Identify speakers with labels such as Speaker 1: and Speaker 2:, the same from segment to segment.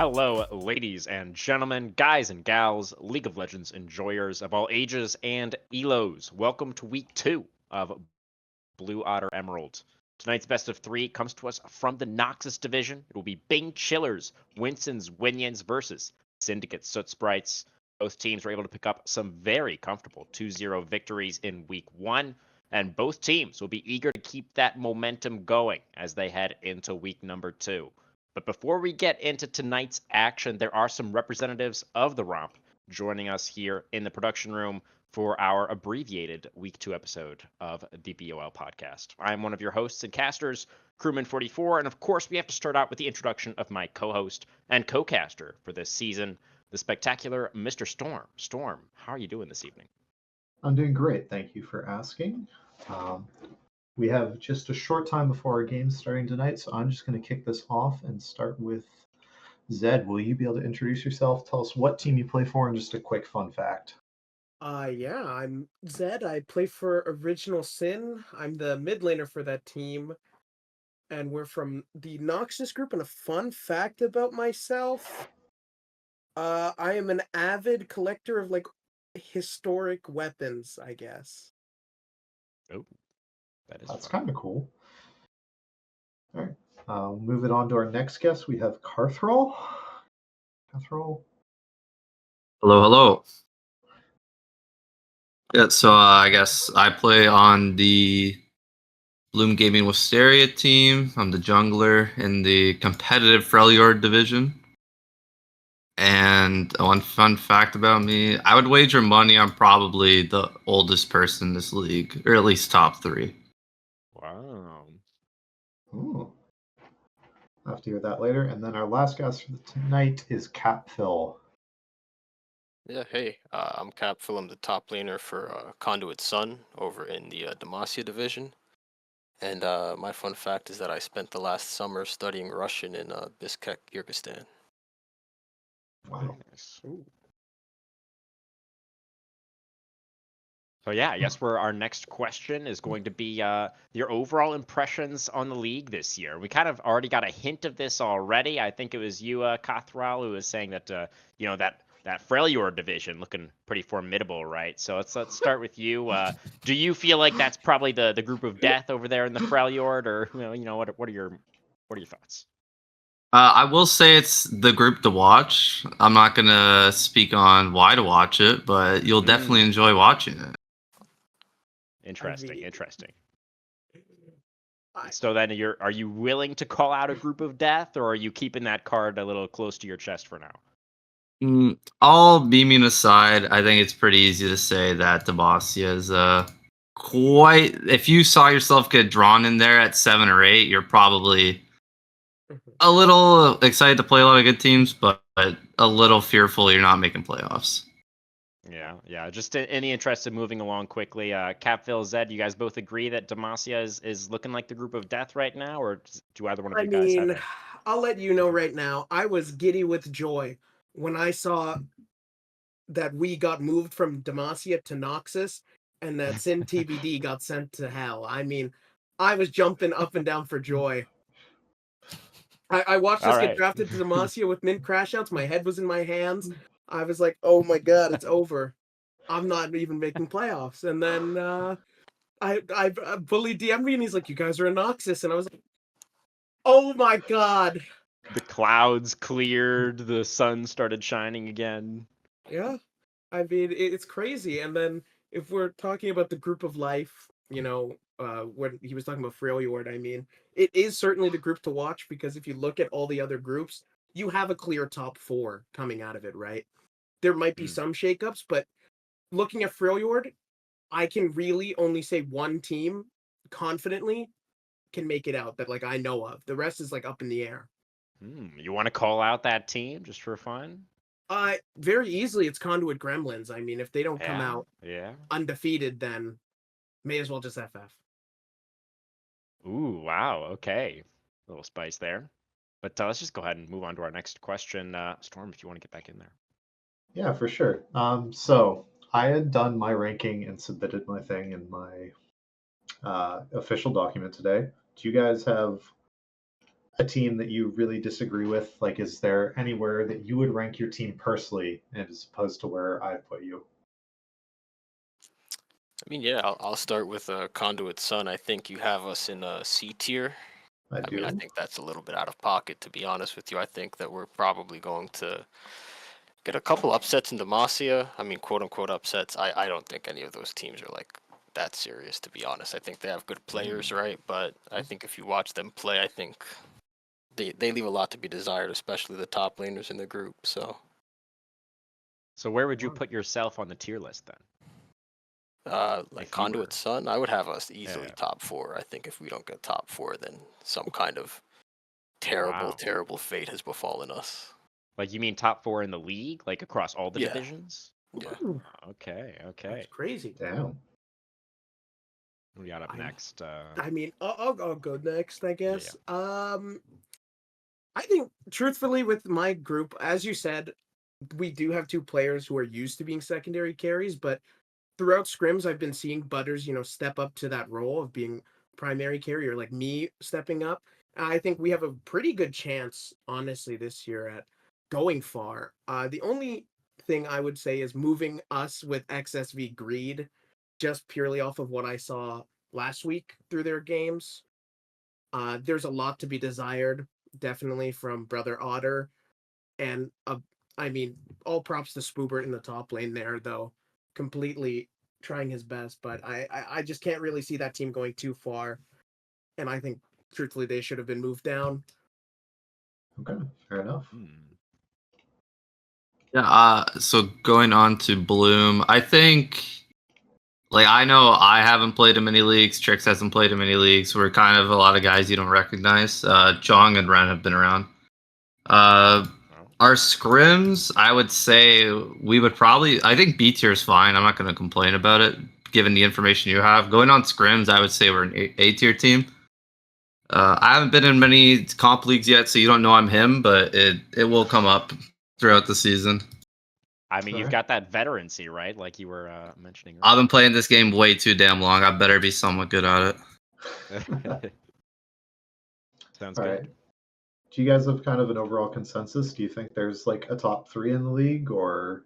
Speaker 1: Hello, ladies and gentlemen, guys and gals, League of Legends enjoyers of all ages and ELOs. Welcome to week 2 of Blue Otter Emerald. Tonight's best of 3 comes to us from the Noxus division. It will be Bing Chillers, Winson's Winions versus Syndicate Soot Sprites. Both teams were able to pick up some very comfortable 2-0 victories in week 1, and both teams will be eager to keep that momentum going as they head into week number 2. But before we get into tonight's action, there are some representatives of the Romp joining us here in the production room for our abbreviated Week 2 episode of the BOL podcast. I'm one of your hosts and casters, Crewman44, and of course we have to start out with the introduction of my co-host and co-caster for this season, the spectacular Mr. Storm. Storm, how are you doing this evening?
Speaker 2: I'm doing great, thank you for asking. We have just a short time before our game's starting tonight, so I'm just going to kick this off and start with Zed. Will you be able to introduce yourself? Tell us what team you play for and just a quick fun fact.
Speaker 3: Yeah, I'm Zed. I play for Original Sin. I'm the mid laner for that team. And we're from the Noxus group. And a fun fact about myself, I am an avid collector of historic weapons, I guess.
Speaker 1: Oh,
Speaker 2: That's kind of cool. All right, move it on to our next guest. We have Carthrall. Carthrall.
Speaker 4: Hello. Yeah, so I guess I play on the Bloom Gaming Wisteria team. I'm the jungler in the competitive Freljord division. And one fun fact about me, I would wager money I'm probably the oldest person in this league, or at least top 3.
Speaker 1: Wow.
Speaker 2: Ooh. I'll have to hear that later. And then our last guest for tonight is Capphil.
Speaker 5: Yeah, hey, I'm Capphil. I'm the top laner for Conduit Sun over in the Demacia division. And my fun fact is that I spent the last summer studying Russian in Bishkek, Kyrgyzstan.
Speaker 2: Wow.
Speaker 1: Nice. Ooh. So yeah, I guess our next question is going to be your overall impressions on the league this year. We kind of already got a hint of this already. I think it was you, Cathral, who was saying that that Freljord division looking pretty formidable, right? So let's start with you. Do you feel like that's probably the group of death over there in the Freljord, or what are your thoughts?
Speaker 4: I will say it's the group to watch. I'm not gonna speak on why to watch it, but you'll definitely enjoy watching it.
Speaker 1: Interesting. So then are you willing to call out a group of death, or are you keeping that card a little close to your chest for now?
Speaker 4: All beaming aside, I think it's pretty easy to say that Demacia is quite. If you saw yourself get drawn in there at 7 or 8, you're probably a little excited to play a lot of good teams, but a little fearful you're not making playoffs.
Speaker 1: Yeah. Just in the interest of moving along quickly, Capphil, Zed, you guys both agree that Demacia is looking like the group of death right now, or do either one of you guys have a...
Speaker 3: I'll let you know right now, I was giddy with joy when I saw that we got moved from Demacia to Noxus and that Sin TBD got sent to hell. I mean, I was jumping up and down for joy. I watched us get drafted to Demacia with mint crash outs. My head was in my hands. I was like, oh my god, it's over. I'm not even making playoffs. And then I bullied DM'd me and he's like, you guys are in Noxus. And I was like, oh my god.
Speaker 1: The clouds cleared, the sun started shining again.
Speaker 3: Yeah. I mean, it's crazy. And then if we're talking about the group of life, when he was talking about Freljord, I mean, it is certainly the group to watch because if you look at all the other groups, you have a clear top 4 coming out of it, right? There might be some shakeups, but looking at Freljord, I can really only say one team confidently can make it out that I know of. The rest is up in the air.
Speaker 1: You want to call out that team just for fun?
Speaker 3: Very easily, it's Conduit Gremlins. I mean, if they don't come out undefeated, then may as well just FF.
Speaker 1: Ooh, wow. Okay. A little spice there. But let's just go ahead and move on to our next question. Storm, if you want to get back in there.
Speaker 2: Yeah, for sure. So I had done my ranking and submitted my thing in my official document today. Do you guys have a team that you really disagree with? Like, is there anywhere that you would rank your team personally as opposed to where I'd put you?
Speaker 5: I mean, yeah, I'll start with Conduit Sun. I think you have us in a C tier.
Speaker 2: I
Speaker 5: I mean, I
Speaker 2: do.
Speaker 5: think that's a little bit out of pocket, to be honest with you. I think that we're probably going to get a couple upsets in Demacia. I mean, quote unquote upsets. I don't think any of those teams are like that serious, to be honest. I think they have good players, right? But I think if you watch them play, I think they leave a lot to be desired, especially the top laners in the group. So
Speaker 1: So where would you put yourself on the tier list then?
Speaker 5: like
Speaker 1: If you
Speaker 5: Conduit
Speaker 1: were-
Speaker 5: Sun, I would have us easily
Speaker 1: Yeah.
Speaker 5: top 4. I think if we don't get top 4, then some kind of terrible,
Speaker 1: Wow.
Speaker 5: terrible fate has befallen us.
Speaker 1: Like you mean top 4 in the league, like across all the
Speaker 5: Yeah.
Speaker 1: divisions?
Speaker 5: Yeah.
Speaker 3: Ooh,
Speaker 1: Okay,
Speaker 3: that's
Speaker 1: okay.
Speaker 3: crazy.
Speaker 2: Damn.
Speaker 1: What we got up
Speaker 3: I'm-
Speaker 1: next?
Speaker 3: I mean, I'll go next, I guess.
Speaker 1: yeah.
Speaker 3: I think truthfully with my group, as you said, we do have 2 players who are used to being secondary carries, but throughout scrims, I've been seeing Butters, step up to that role of being primary carrier, like me stepping up. I think we have a pretty good chance, honestly, this year at going far. The only thing I would say is moving us with XSV Greed, just purely off of what I saw last week through their games. There's a lot to be desired, definitely from Brother Otter, and I mean, all props to Spoobert in the top lane there, though, completely trying his best. But I just can't really see that team going too far, and I think truthfully they should have been moved down.
Speaker 2: Okay, fair enough.
Speaker 4: Yeah, so going on to Bloom, I think, like, I know I haven't played in many leagues, Trix hasn't played in many leagues. We're kind of a lot of guys you don't recognize. Jong and Ren have been around. Our scrims, I would say we would probably, I think B tier is fine. I'm not going to complain about it, given the information you have. Going on scrims, I would say we're an A tier team. I haven't been in many comp leagues yet, so you don't know I'm him, but it will come up throughout the season.
Speaker 1: I mean, you've
Speaker 2: Sure.
Speaker 1: got that veterancy, right? Like you were mentioning.
Speaker 4: I've been playing this game way too damn long. I better be somewhat good at it.
Speaker 1: earlier. Sounds
Speaker 2: All
Speaker 1: good.
Speaker 2: right. Do you guys have kind of an overall consensus? Do you think there's like a top 3 in the league, or?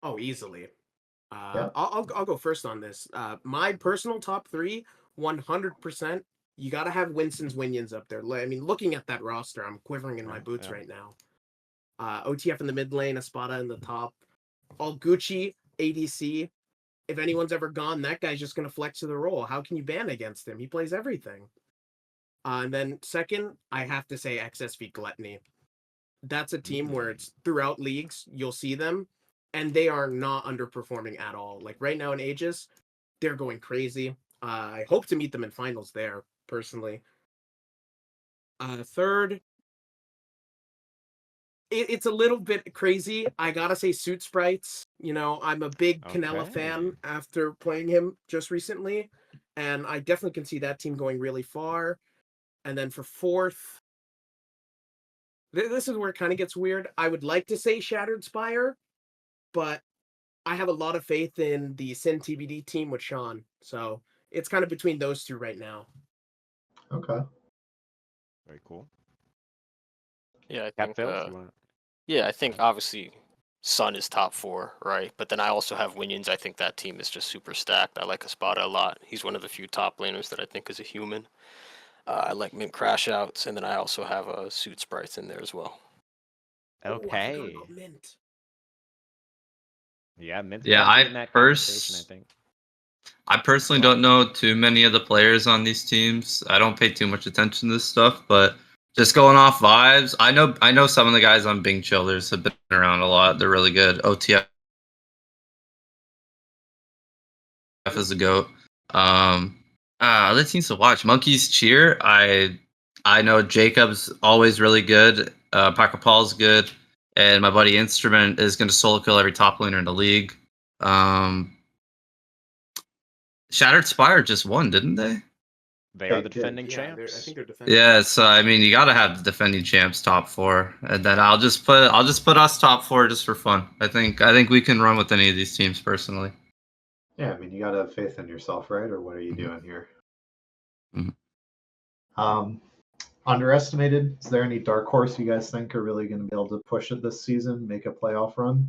Speaker 3: Oh, easily.
Speaker 2: Yeah.
Speaker 3: I'll go first on this. My personal top 3, 100%. You got to have Winson's Winions up there. I mean, looking at that roster, I'm quivering in my boots right now. OTF in the mid lane, Espada in the top. All Gucci, ADC. If anyone's ever gone, that guy's just going to flex to the role. How can you ban against him? He plays everything. And then second, I have to say XSV Gluttony. That's a team where it's throughout leagues, you'll see them, and they are not underperforming at all. Like right now in Aegis, they're going crazy. I hope to meet them in finals there, personally. Third, it's a little bit crazy. I gotta say Soot Sprites. I'm a big Canella fan after playing him just recently, and I definitely can see that team going really far. And then for fourth, this is where it kind of gets weird. I would like to say Shattered Spire, but I have a lot of faith in the Sin TBD team with Sean. So it's kind of between those 2 right now.
Speaker 2: Okay.
Speaker 1: Very cool.
Speaker 5: Yeah, I
Speaker 1: Cat
Speaker 5: think
Speaker 1: Phil, you want?
Speaker 5: yeah, I think obviously Sun is top 4, right? But then I also have Winions. I think that team is just super stacked. I like Espada a lot. He's one of the few top laners that I think is a human. I like Mint Crash Outs, and then I also have Suit Sprites in there as well.
Speaker 3: Oh, I forgot
Speaker 1: Okay.
Speaker 3: about Mint.
Speaker 1: Yeah, Mint's
Speaker 4: Yeah,
Speaker 1: gotta be in that conversation, I think.
Speaker 4: I personally don't know too many of the players on these teams. I don't pay too much attention to this stuff, but just going off vibes, I know some of the guys on Bing Chillers have been around a lot. They're really good. OTF is a goat. Other teams to watch. Monkeys Cheer. I know Jacob's always really good. Paco Paul's good, and my buddy Instrument is going to solo kill every top laner in the league. Shattered Spire just won, didn't they?
Speaker 1: They are
Speaker 2: They
Speaker 1: the
Speaker 2: did.
Speaker 1: defending
Speaker 3: Yeah, I
Speaker 1: champs.
Speaker 3: think they're defending.
Speaker 4: Yeah, so I mean, you gotta have the defending champs top 4, and then I'll just put us top 4 just for fun. I think we can run with any of these teams personally.
Speaker 2: Yeah, I mean, you gotta have faith in yourself, right? Or what are you
Speaker 4: Mhm.
Speaker 2: doing here?
Speaker 4: Mhm.
Speaker 2: underestimated? Is there any dark horse you guys think are really going to be able to push it this season, make a playoff run?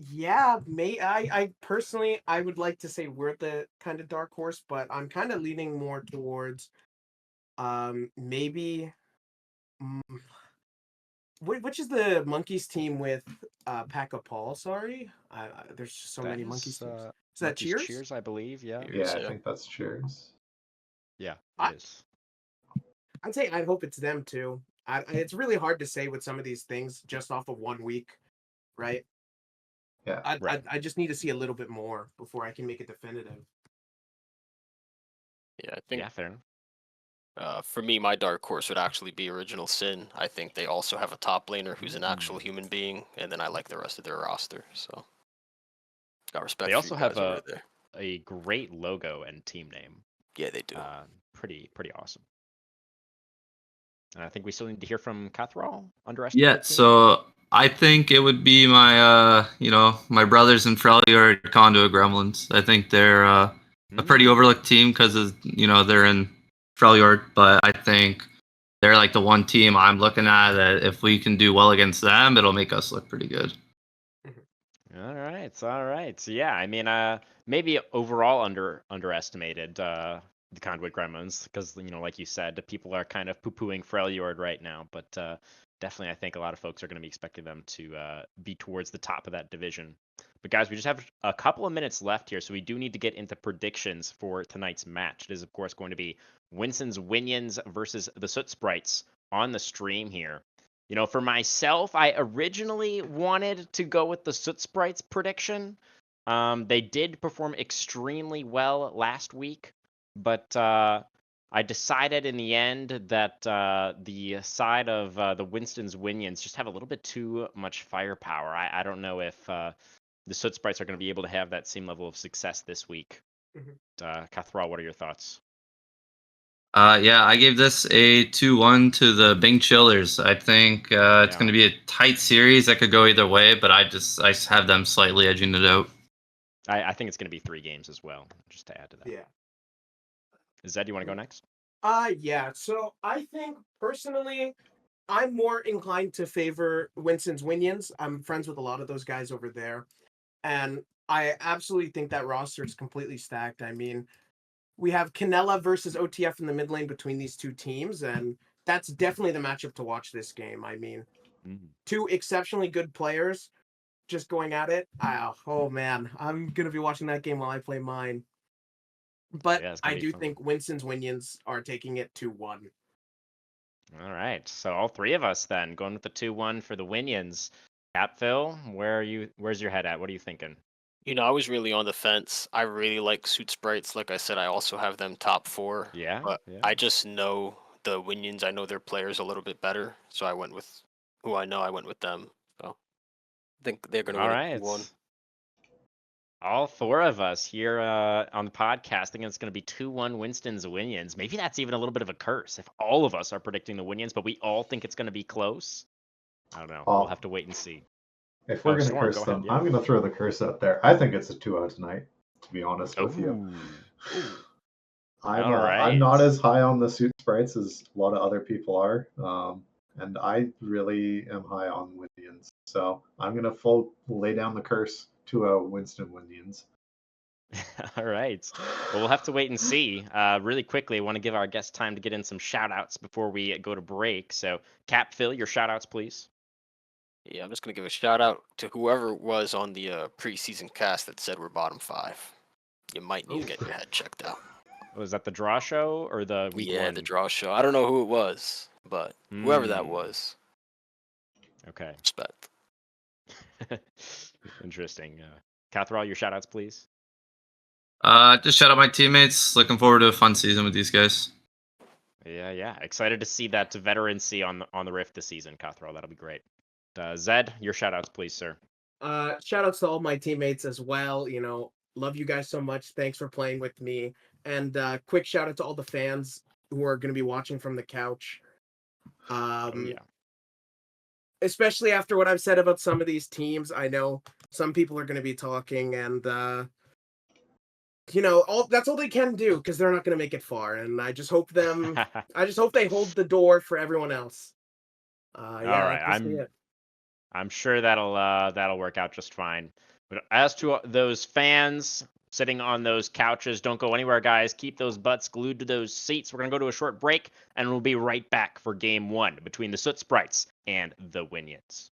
Speaker 3: Yeah, I personally I would like to say we're the kind of dark horse, but I'm kind of leaning more towards maybe mm, which is the Monkeys team with Paca Paul, sorry. There's just so
Speaker 1: That
Speaker 3: many
Speaker 1: is,
Speaker 3: Monkeys teams. Is that
Speaker 1: Monkeys
Speaker 3: Cheers?
Speaker 1: Cheers, I believe. Yeah.
Speaker 2: Yeah, I
Speaker 5: Yeah.
Speaker 2: think that's Cheers.
Speaker 1: Yeah,
Speaker 3: I-
Speaker 1: it is.
Speaker 3: I'd say I hope it's them too. It's really hard to say with some of these things just off of 1 week, right?
Speaker 2: Yeah.
Speaker 1: Right.
Speaker 3: I just need to see a little bit more before I can make it definitive.
Speaker 5: Yeah, I think
Speaker 1: Yeah, fair enough.
Speaker 5: for me, my dark horse would actually be Original Sin. I think they also have a top laner who's an actual human being, and then I like the rest of their roster. So, got respect.
Speaker 1: They
Speaker 5: for
Speaker 1: also
Speaker 5: you guys
Speaker 1: have
Speaker 5: over there.
Speaker 1: a great logo and team name.
Speaker 5: Yeah, they do.
Speaker 1: Pretty awesome. And I think we still need to hear from Cathral. Underestimated
Speaker 4: Yeah,
Speaker 1: team?
Speaker 4: so I think it would be my my brothers in Freljord Conduit Gremlins. I think they're a pretty overlooked team because of they're in Freljord, but I think they're like the one team I'm looking at that if we can do well against them, it'll make us look pretty good.
Speaker 1: All right. So yeah, I mean, maybe overall underestimated the Conduit Gremlins because like you said, people are kind of poo-pooing Freljord right now, but definitely I think a lot of folks are going to be expecting them to be towards the top of that division. But guys, we just have a couple of minutes left here, so we do need to get into predictions for tonight's match. It is of course going to be Winson's Winions versus the Soot Sprites on the stream here. For myself, I originally wanted to go with the Soot Sprites prediction. They did perform extremely well last week, but I decided in the end that the side of the Winston's Winions just have a little bit too much firepower. I don't know if the Soot Sprites are going to be able to have that same level of success this week. Cathral, what are your thoughts?
Speaker 4: Yeah, I gave this a 2-1 to the Bing Chillers. I think it's going to be a tight series that could go either way, but I just have them slightly edging it out.
Speaker 1: I think it's going to be 3 games as well, just to add to that.
Speaker 3: Yeah.
Speaker 1: Zed, you want to go next?
Speaker 3: Yeah. So I think personally, I'm more inclined to favor Winston's Winions. I'm friends with a lot of those guys over there, and I absolutely think that roster is completely stacked. I mean, we have Canella versus OTF in the mid lane between these two teams, and that's definitely the matchup to watch this game. I mean, two exceptionally good players just going at it. Oh man, I'm gonna be watching that game while I play mine. But
Speaker 1: Yeah,
Speaker 3: I do think Winston's Winions are taking it 2-1.
Speaker 1: All right, so all 3 of us then going with the 2-1 for the Winions. Phil, where's your head at? What are you thinking?
Speaker 5: I was really on the fence. I really like Soot Sprites. Like I said, I also have them top 4.
Speaker 1: Yeah.
Speaker 5: But I just know the Winions. I know their players a little bit better, so I went with who I know. I went with them. So I think they're going to win 2-1.
Speaker 1: All 4 of us here on the podcast think it's going to be 2-1 Winston's Winions. Maybe that's even a little bit of a curse if all of us are predicting the Winions, but we all think it's going to be close. I don't know. We'll have to wait and see.
Speaker 2: If we're going to curse them, I'm going to throw the curse out there. I think it's a 2-0 tonight, to be honest with you. I'm not as high on the Soot Sprites as a lot of other people are, and I really am high on Winions. So I'm going to lay down the curse to a Winston Winions.
Speaker 1: All right. Well, we'll have to wait and see. Really quickly, I want to give our guests time to get in some shout-outs before we go to break. So, Phil, your shout-outs, please.
Speaker 5: Yeah, I'm just going to give a shout-out to whoever was on the preseason cast that said we're bottom 5. You might need to get your head checked out.
Speaker 1: Was that the draw show or the week 1?
Speaker 5: Yeah, the draw show. I don't know who it was, but whoever that was.
Speaker 1: Okay.
Speaker 5: Respect.
Speaker 1: Interesting. Cathral, your shout-outs, please.
Speaker 4: Just shout out my teammates. Looking forward to a fun season with these guys.
Speaker 1: Yeah. Excited to see that veterancy on the Rift this season, Cathral. That'll be great. Zed, your shout-outs, please, sir.
Speaker 3: Shout-outs to all my teammates as well. Love you guys so much. Thanks for playing with me. And quick shout-out to all the fans who are going to be watching from the couch. Especially after what I've said about some of these teams, I know some people are going to be talking, and that's all they can do because they're not going to make it far. And I just hope they hold the door for everyone else.
Speaker 1: All right, I'm sure that'll work out just fine. But as to those fans sitting on those couches, don't go anywhere, guys. Keep those butts glued to those seats. We're gonna go to a short break, and we'll be right back for Game 1 between the Soot Sprites and the Winions.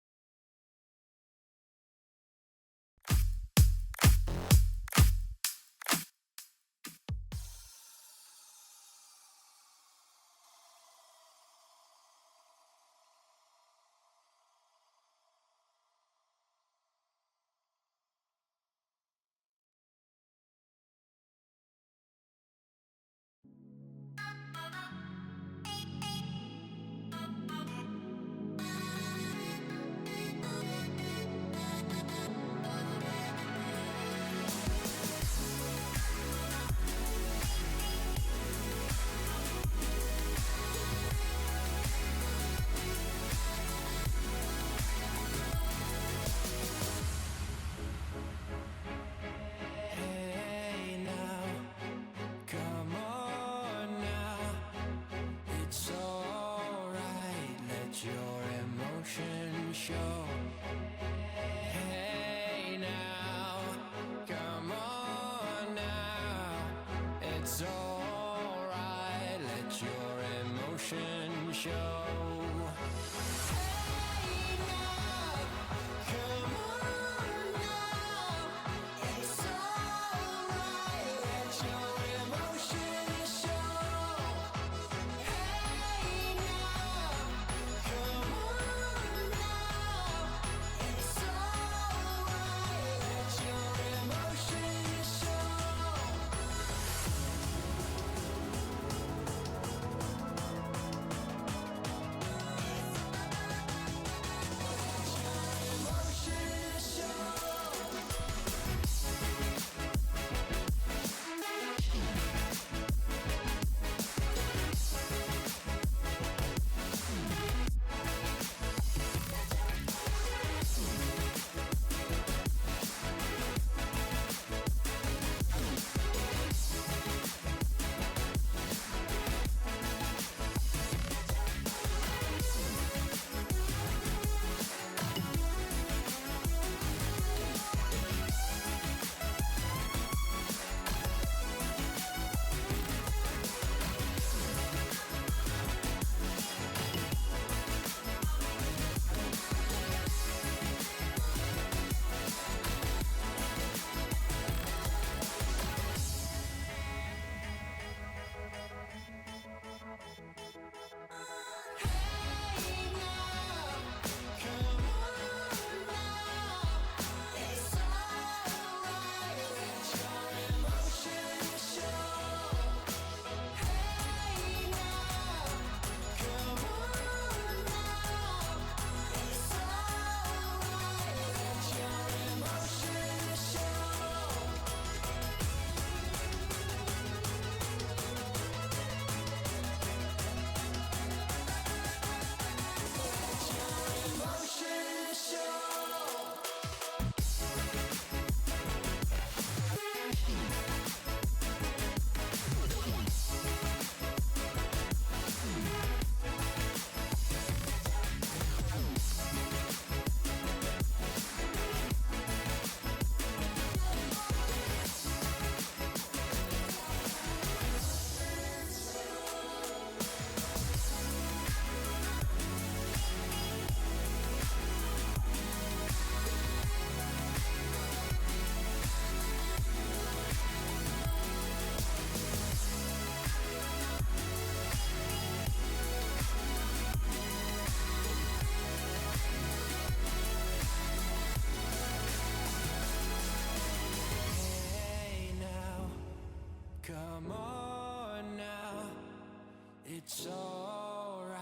Speaker 6: It's alright,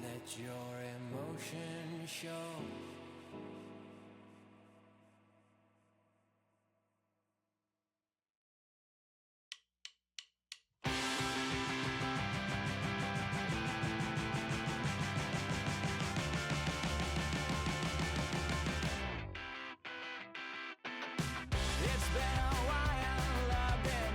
Speaker 6: let your emotion show. It's been a while, I've been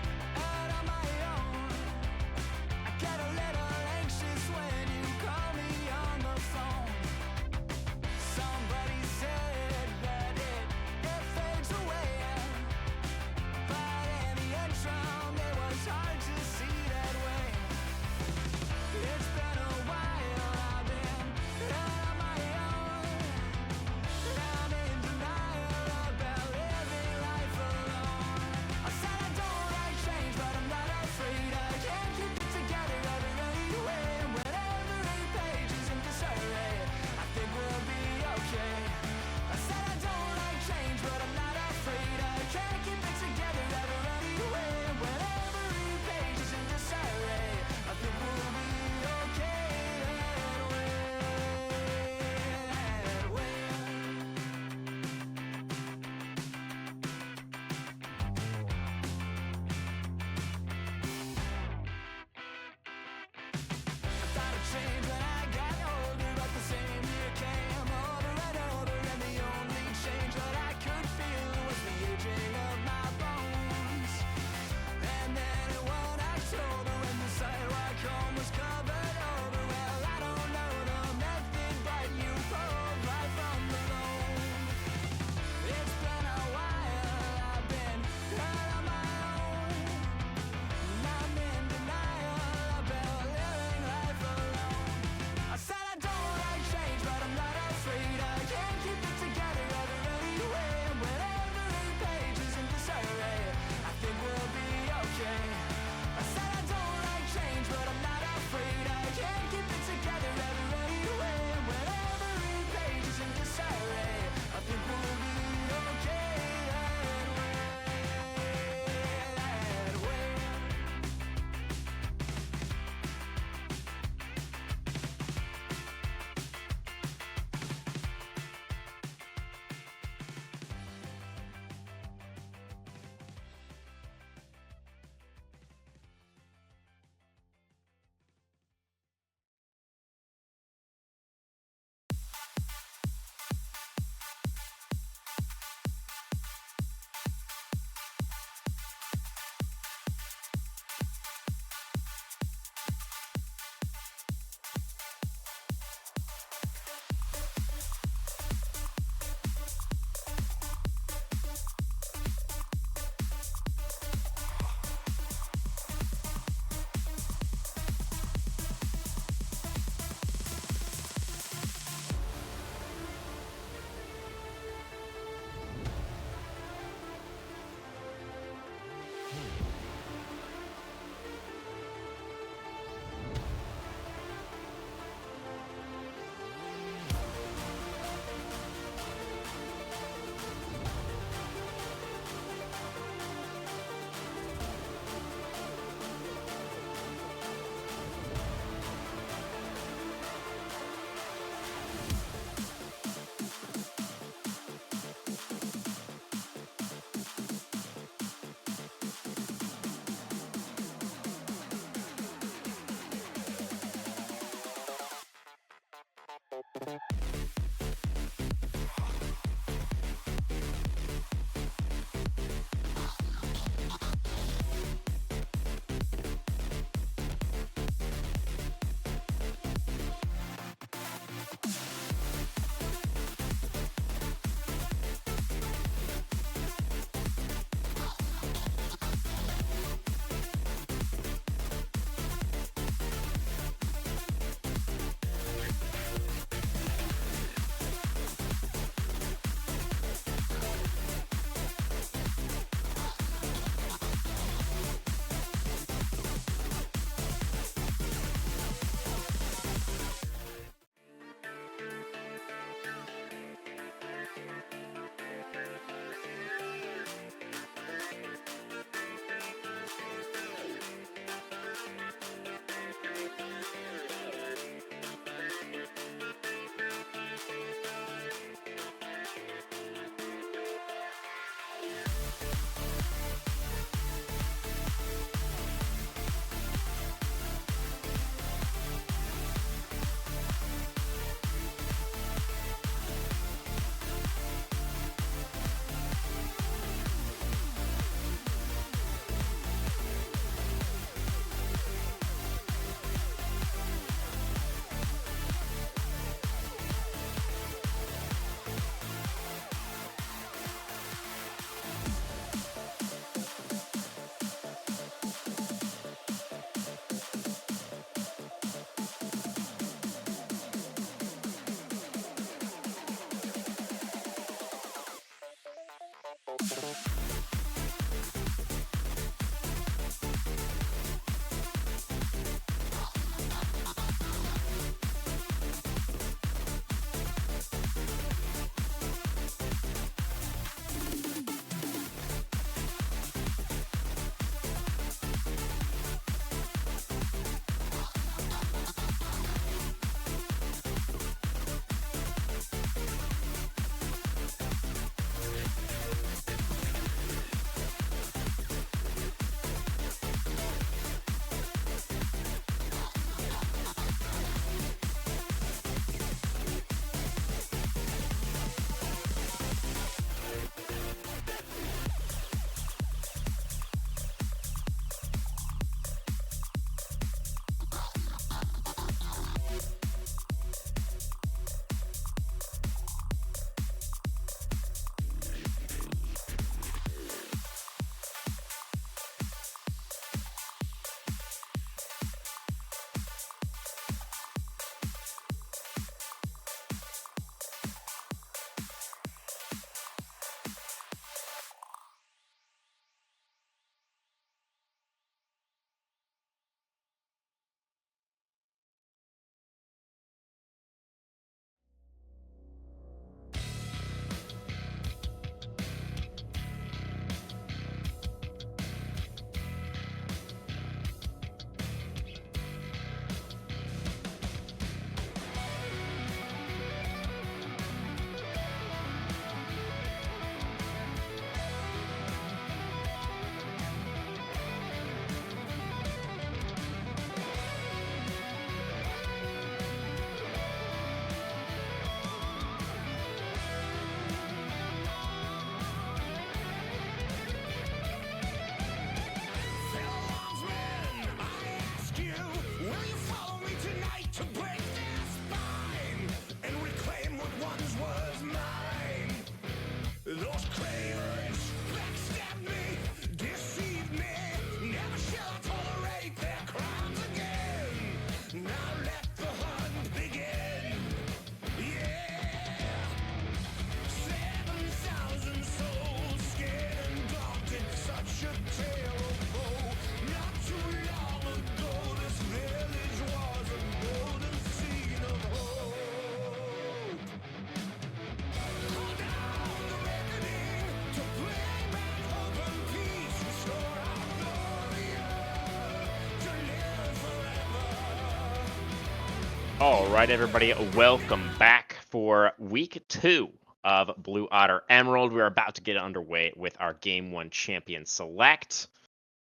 Speaker 1: All right, everybody, welcome back for week 2 of Blue Otter Emerald. We're about to get underway with our Game 1 Champion Select.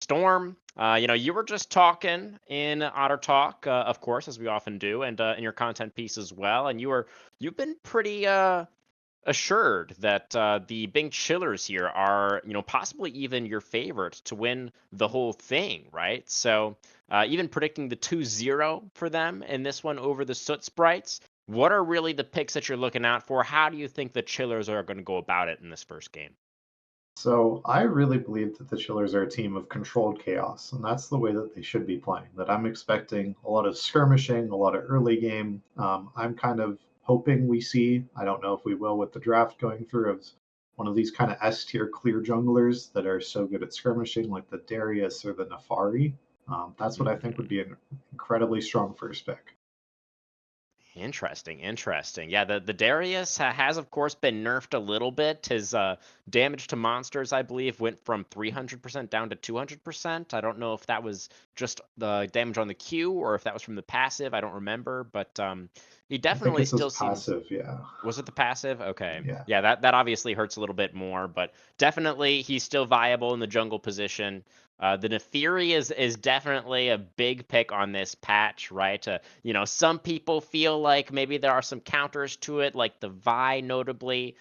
Speaker 1: Storm, you were just talking in Otter Talk, of course, as we often do, and in your content piece as well, and you've been pretty assured that the Bing Chillers here are, possibly even your favorite to win the whole thing, right? So even predicting the 2-0 for them in this one over the Soot Sprites. What are really the picks that you're looking out for? How do you think the Chillers are going to go about it in this first game?
Speaker 2: So I really believe that the Chillers are a team of controlled chaos, and that's the way that they should be playing. That I'm expecting a lot of skirmishing, a lot of early game. I'm kind of hoping we see, I don't know if we will with the draft going through, of one of these kind of S tier clear junglers that are so good at skirmishing, like the Darius or the Nafari. That's what I think would be an incredibly strong first pick.
Speaker 1: Interesting, interesting. Yeah, the Darius has, of course, been nerfed a little bit. His damage to monsters, I believe, went from 300% down to 200%. I don't know if that was just the damage on the Q or if that was from the passive. I don't remember, but he
Speaker 2: I think
Speaker 1: definitely
Speaker 2: it's his
Speaker 1: still seems.
Speaker 2: passive, yeah.
Speaker 1: Was it the passive? Okay.
Speaker 2: Yeah.
Speaker 1: Yeah, that obviously hurts a little bit more, but definitely he's still viable in the jungle position. The Neferi is definitely a big pick on this patch, right? Some people feel like maybe there are some counters to it, like the Vi notably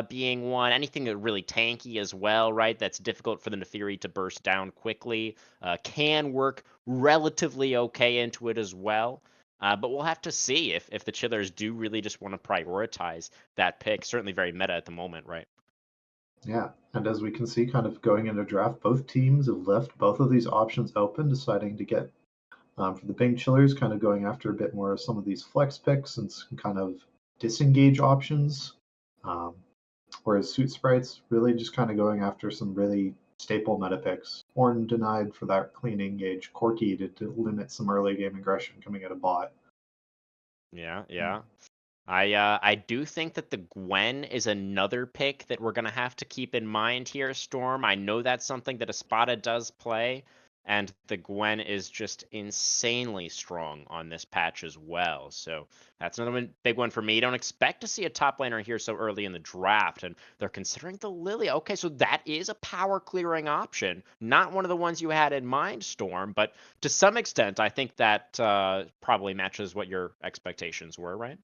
Speaker 1: being one. Anything that really tanky as well, right? That's difficult for the Neferi to burst down quickly. Can work relatively okay into it as well. But we'll have to see if the Chillers do really just want to prioritize that pick. Certainly very meta at the moment, right?
Speaker 2: Yeah, and as we can see, kind of going into draft, both teams have left both of these options open, deciding to get for the Bing Chillers, kind of going after a bit more of some of these flex picks and some kind of disengage options. Um, Whereas Suit Sprites really just kind of going after some really staple meta picks. Horn denied for that clean engage, Corky to limit some early game aggression coming at a bot.
Speaker 1: Yeah. I do think that the Gwen is another pick that we're gonna have to keep in mind here, Storm. I know that's something that Espada does play, and the Gwen is just insanely strong on this patch as well. So that's another big one for me. Don't expect to see a top laner here so early in the draft, and they're considering the Lily. Okay, so that is a power clearing option, not one of the ones you had in mind, Storm, but to some extent, I think that probably matches what your expectations were, right?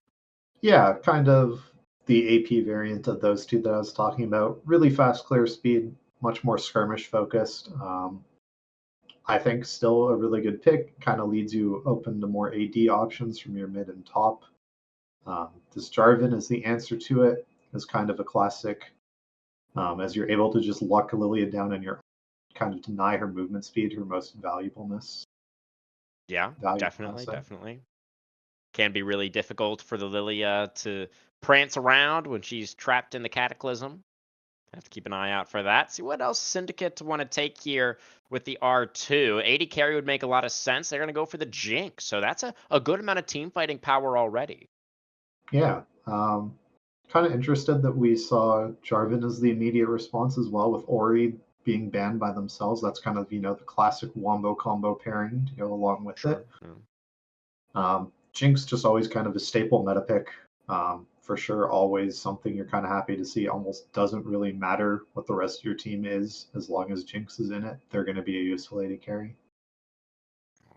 Speaker 2: Yeah, kind of the AP variant of those two that I was talking about. Really fast clear speed, much more skirmish focused. I think still a really good pick. Kind of leads you open to more AD options from your mid and top. This Jarvan is the answer to it. Is kind of a classic, as you're able to just lock Lilia down and you're kind of deny her movement speed, her most valuableness.
Speaker 1: Yeah,
Speaker 2: Value
Speaker 1: definitely,
Speaker 2: asset.
Speaker 1: definitely. Can be really difficult for the Lilia to prance around when she's trapped in the Cataclysm. Have to keep an eye out for that. See what else Syndicate want to take here with the R2. 80 carry would make a lot of sense. They're going to go for the Jinx. So that's a good amount of team fighting power already.
Speaker 2: Yeah. Kind of interested that we saw Jarvan as the immediate response as well, with Ori being banned by themselves. That's kind of, the classic wombo combo pairing to go along with it. Jinx just always kind of a staple meta pick. For sure, always something you're kind of happy to see. Almost doesn't really matter what the rest of your team is, as long as Jinx is in it. They're going to be a useful AD carry.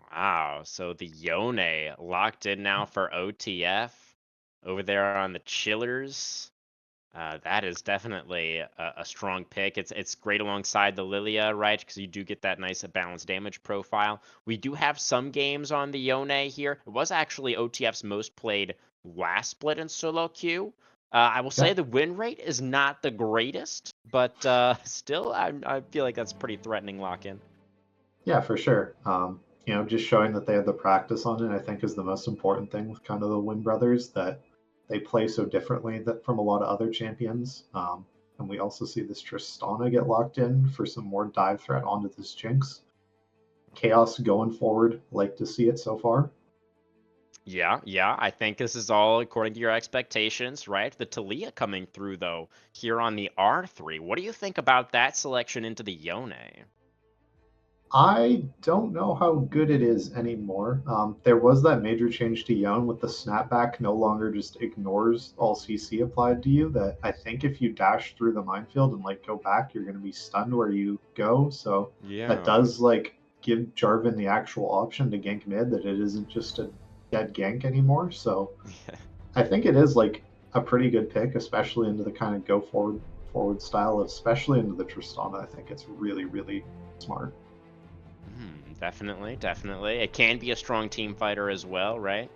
Speaker 1: Wow. So the Yone locked in now for OTF over there on the Chillers. That is definitely a strong pick. It's great alongside the Lilia, right? Because you do get that nice balanced damage profile. We do have some games on the Yone here. It was actually OTF's most played last split in solo queue. I will say
Speaker 2: Yeah.
Speaker 1: the win rate is not the greatest, but still, I feel like that's pretty threatening lock-in.
Speaker 2: Yeah, for sure. Just showing that they have the practice on it, I think, is the most important thing with kind of the Win brothers, that they play so differently that from a lot of other champions. And we also see this Tristana get locked in for some more dive threat onto this Jinx. Chaos going forward, like to see it so far.
Speaker 1: Yeah. I think this is all according to your expectations, right? The Talia coming through, though, here on the R3. What do you think about that selection into the Yone?
Speaker 2: I don't know how good it is anymore. There was that major change to Yone with the snapback no longer just ignores all CC applied to you. That I think if you dash through the minefield and like go back, you're going to be stunned where you go. So that
Speaker 1: Yeah.
Speaker 2: does like give Jarvan the actual option to gank mid. That it isn't just a dead gank anymore. So I think it is like a pretty good pick, especially into the kind of go forward style, especially into the Tristana. I think it's really, really smart.
Speaker 1: Definitely, definitely. It can be a strong team fighter as well, right?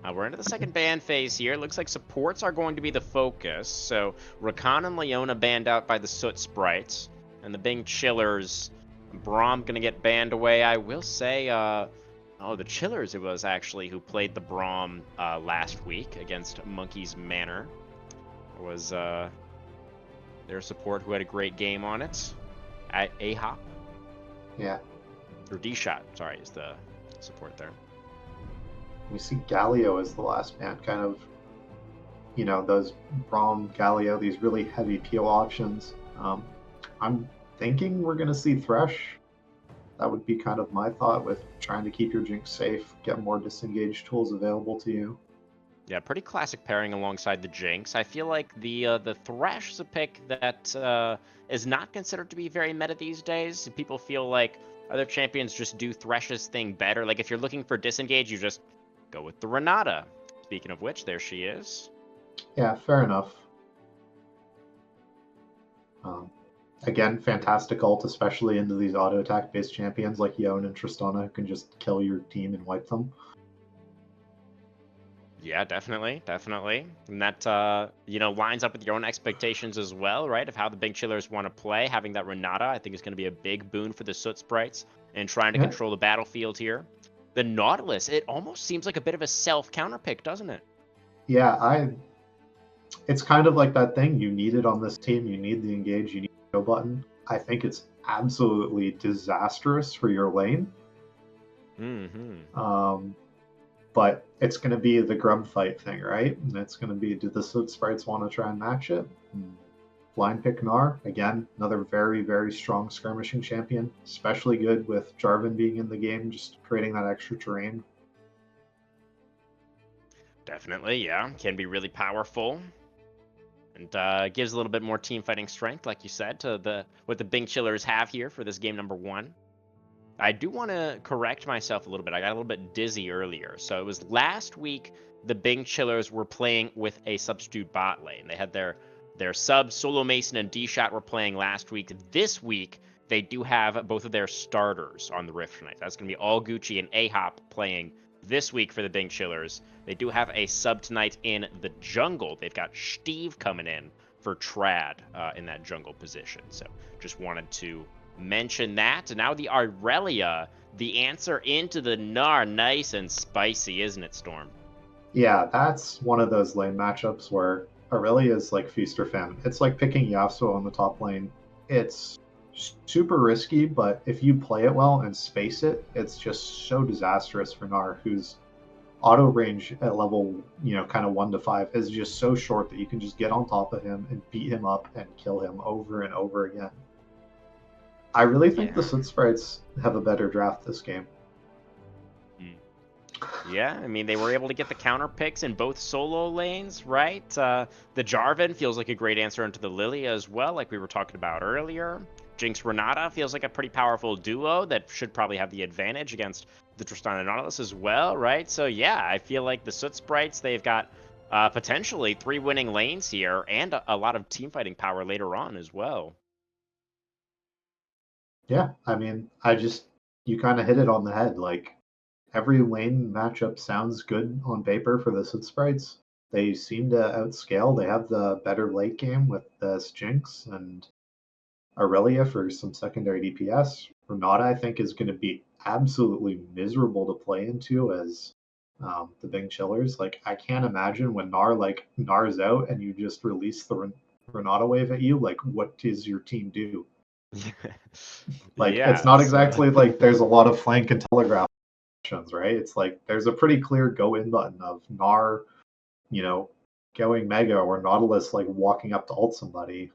Speaker 1: We're into the second ban phase here. Looks like supports are going to be the focus. So Rakan and Leona banned out by the Soot Sprites. And the Bing Chillers, Braum gonna get banned away. I will say, the Chillers it was actually who played the Braum last week against Monkey's Manor. It was their support who had a great game on it. At A-Hop.
Speaker 2: Yeah.
Speaker 1: Or D-Shot, sorry, is the support there.
Speaker 2: We see Galio as the last man, kind of, those Braum, Galio, these really heavy PO options. I'm thinking we're going to see Thresh. That would be kind of my thought with trying to keep your Jinx safe, get more disengaged tools available to you.
Speaker 1: Yeah, pretty classic pairing alongside the Jinx. I feel like the Thresh is a pick that is not considered to be very meta these days. People feel like other champions just do Thresh's thing better. Like if you're looking for disengage, you just go with the Renata. Speaking of which, there she is.
Speaker 2: Yeah, fair enough. Again, fantastic ult, especially into these auto attack based champions like Yone and Tristana who can just kill your team and wipe them.
Speaker 1: Yeah, definitely, definitely. And that, lines up with your own expectations as well, right? Of how the Big Chillers want to play. Having that Renata, I think, is going to be a big boon for the Soot Sprites and trying to control the battlefield here. The Nautilus, it almost seems like a bit of a self-counter pick, doesn't it?
Speaker 2: Yeah, it's kind of like that thing. You need it on this team. You need the engage. You need the go button. I think it's absolutely disastrous for your lane. But it's going to be the grub fight thing, right? And it's going to be, do the Soot Sprites want to try and match it? Blind pick Gnar, again, another very, very strong skirmishing champion, especially good with Jarvan being in the game, just creating that extra terrain.
Speaker 1: Definitely, yeah. Can be really powerful. And gives a little bit more team fighting strength, like you said, to what the Bing Chillers have here for this game number 1. I do want to correct myself a little bit. I got a little bit dizzy earlier. So it was last week the Bing Chillers were playing with a substitute bot lane. They had their subs, Solo Mason and D-Shot were playing last week. This week, they do have both of their starters on the Rift tonight. That's going to be All Gucci and A-Hop playing this week for the Bing Chillers. They do have a sub tonight in the jungle. They've got Steve coming in for Trad in that jungle position. So just wanted to mention that. And now the Aurelia, the answer into the Gnar. Nice and spicy, isn't it, Storm?
Speaker 2: Yeah, that's one of those lane matchups where Aurelia is like feast or famine. It's like picking Yasuo on the top lane. It's super risky, but if you play it well and space it, it's just so disastrous for Gnar, whose auto range at level, kind of 1 to 5 is just so short that you can just get on top of him and beat him up and kill him over and over again. I really think the Soot Sprites have a better draft this game.
Speaker 1: Yeah, I mean, they were able to get the counter picks in both solo lanes, right? The Jarvan feels like a great answer into the Lilia as well, like we were talking about earlier. Jinx Renata feels like a pretty powerful duo that should probably have the advantage against the Tristana Nautilus as well, right? So yeah, I feel like the Soot Sprites, they've got potentially 3 winning lanes here and a lot of team fighting power later on as well.
Speaker 2: Yeah, I mean, you kind of hit it on the head. Like, every lane matchup sounds good on paper for the Soot Sprites. They seem to outscale. They have the better late game with the Jinx and Aurelia for some secondary DPS. Renata, I think, is going to be absolutely miserable to play into as the Bing Chillers. Like, I can't imagine when Gnar's out and you just release the Renata wave at you. Like, what does your team do? Like, it's not exactly like there's a lot of flank and telegraph options, right? It's like there's a pretty clear go in button of Gnar, going mega, or Nautilus like walking up to ult somebody.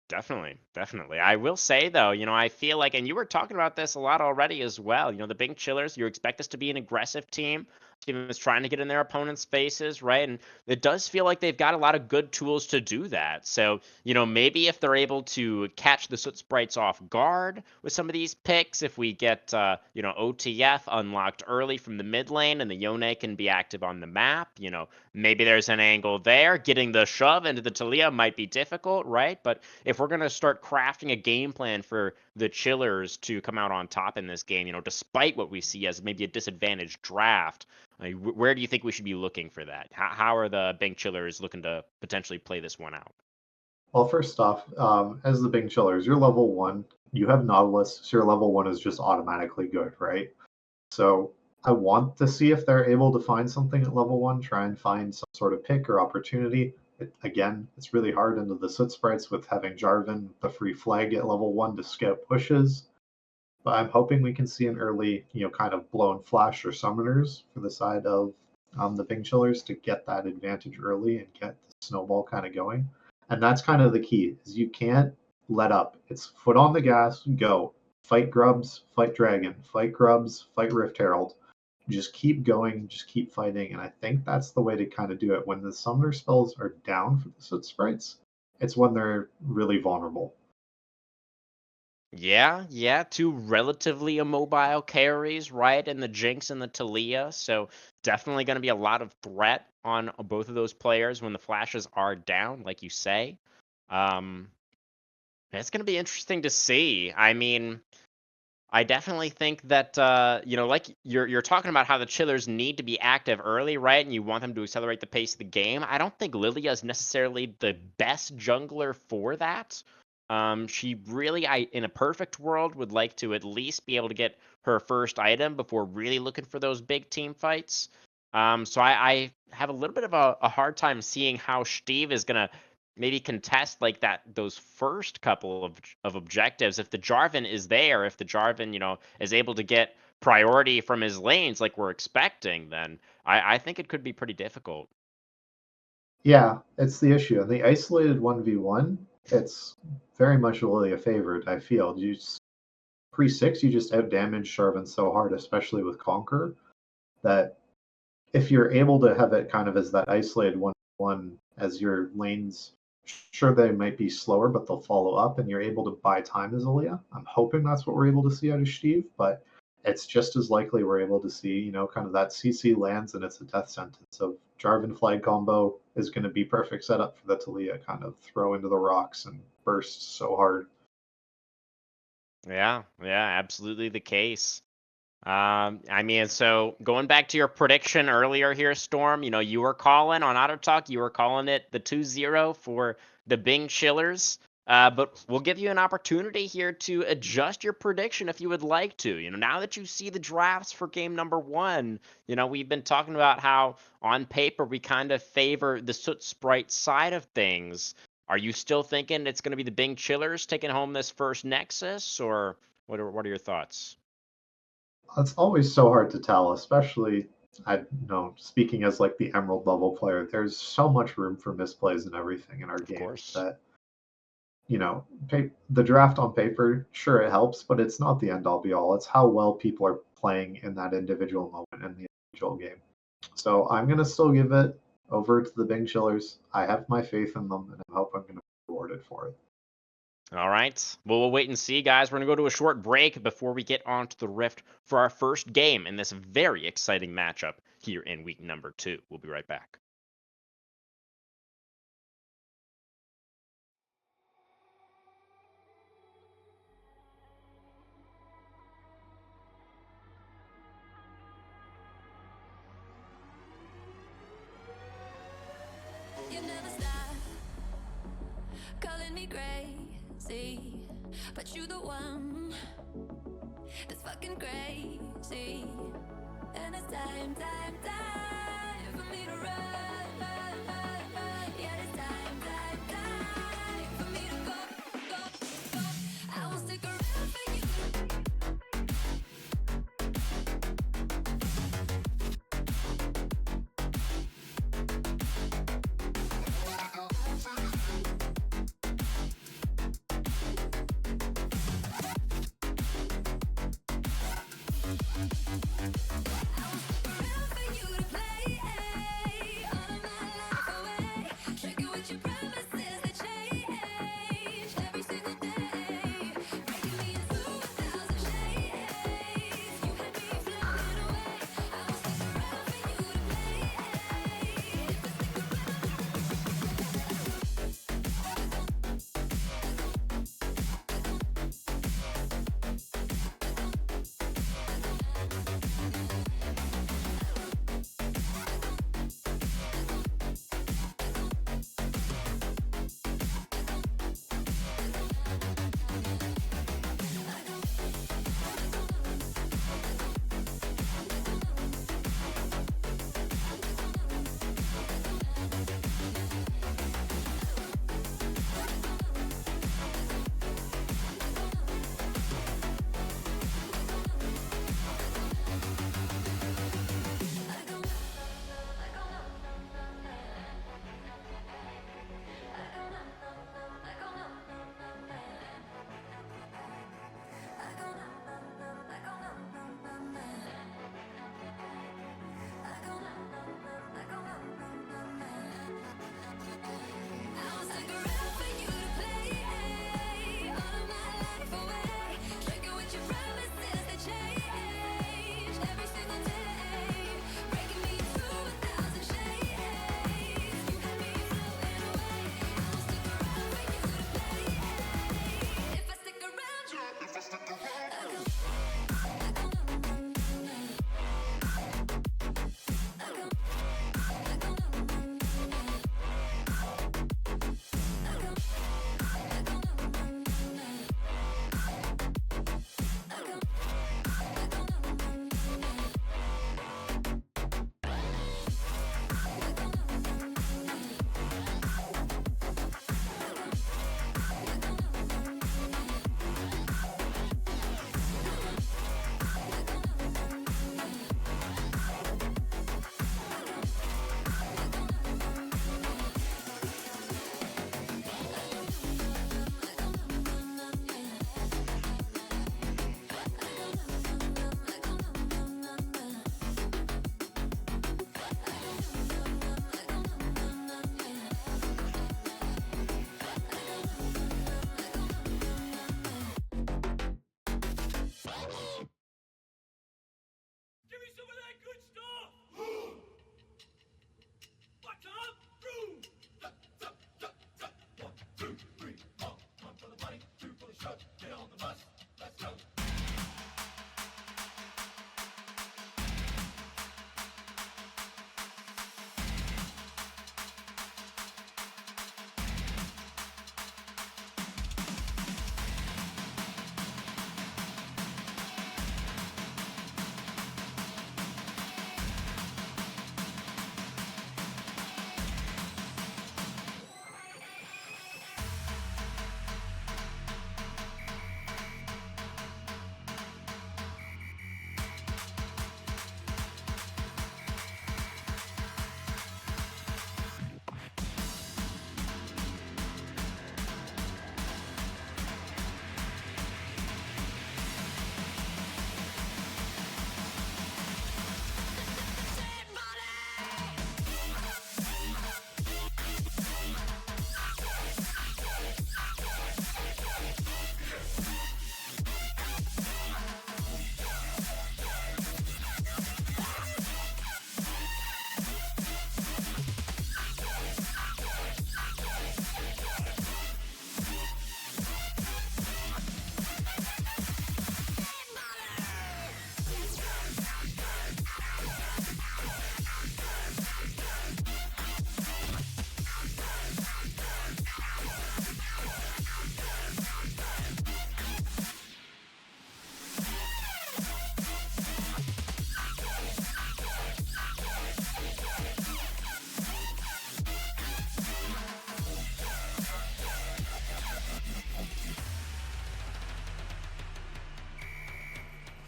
Speaker 1: Definitely, definitely. I will say though, I feel like, and you were talking about this a lot already as well. The Big Chillers, you expect us to be an aggressive team that's trying to get in their opponent's faces, right? And it does feel like they've got a lot of good tools to do that. So, maybe if they're able to catch the Soot Sprites off guard with some of these picks, if we get, OTF unlocked early from the mid lane and the Yone can be active on the map, maybe there's an angle there. Getting the shove into the Talia might be difficult, right? But if we're going to start crafting a game plan for the Chillers to come out on top in this game, despite what we see as maybe a disadvantaged draft, where do you think we should be looking for that? How are the Big Chillers looking to potentially play this one out?
Speaker 2: Well, first off, as the Big Chillers, you're level 1. You have Nautilus, so your level 1 is just automatically good, right? So I want to see if they're able to find something at level 1, try and find some sort of pick or opportunity. Again, it's really hard into the Soot Sprites with having Jarvan, the free flag at level 1 to scout pushes. But I'm hoping we can see an early, kind of blown flash or summoners for the side of the Big Chillers to get that advantage early and get the snowball kind of going. And that's kind of the key, is you can't let up. It's foot on the gas, go. Fight grubs, fight dragon, fight grubs, fight Rift Herald. Just keep going, just keep fighting. And I think that's the way to kind of do it. When the summoner spells are down for the Soot Sprites, it's when they're really vulnerable.
Speaker 1: Yeah, two relatively immobile carries, right? And the Jinx and the Talia. So definitely going to be a lot of threat on both of those players when the flashes are down, like you say. It's going to be interesting to see. I mean, I definitely think that like you're talking about how the Chillers need to be active early, right? And you want them to accelerate the pace of the game. I don't think Lilia is necessarily the best jungler for that. She really, in a perfect world, would like to at least be able to get her first item before really looking for those big team fights. So I have a little bit of a hard time seeing how Steve is gonna maybe contest like those first couple of objectives. If the Jarvan is there, if the Jarvan, is able to get priority from his lanes like we're expecting, then I think it could be pretty difficult.
Speaker 2: Yeah, it's the issue. In the isolated 1v1, it's very much really a favorite, I feel. Pre-6, you just outdamage Jarvan so hard, especially with Conquer, that if you're able to have it kind of as that isolated 1v1 as your lanes, sure they might be slower, but they'll follow up and you're able to buy time as Aaliyah. I'm hoping that's what we're able to see out of Steve, but it's just as likely we're able to see, kind of that CC lands and it's a death sentence. So Jarvan flag combo is going to be perfect setup for the Talia kind of throw into the rocks and burst so hard.
Speaker 1: Yeah, absolutely the case. I mean, so going back to your prediction earlier here, Storm, you were calling on Auto Talk, you were calling it the 2-0 for the Big Chillers. But we'll give you an opportunity here to adjust your prediction if you would like to. Now that you see the drafts for game number 1, we've been talking about how on paper we kind of favor the Soot Sprite side of things. Are you still thinking it's going to be the Big Chillers taking home this first Nexus, or what are your thoughts?
Speaker 2: It's always so hard to tell, especially speaking as like the Emerald level player, there's so much room for misplays and everything in our
Speaker 1: Of
Speaker 2: game
Speaker 1: course.
Speaker 2: that the draft on paper, sure it helps, but it's not the end all be all. It's how well people are playing in that individual moment in the individual game. So I'm gonna still give it over to the Big Chillers. I have my faith in them, and I hope I'm gonna be rewarded for it.
Speaker 1: All right. Well, we'll wait and see, guys. We're going to go to a short break before we get on to the Rift for our first game in this very exciting matchup here in week number 2. We'll be right back.
Speaker 6: You never stop calling me crazy, but you the one that's fucking crazy. And it's time for me to run. Yeah, it's time for me to go. I will stick around for you.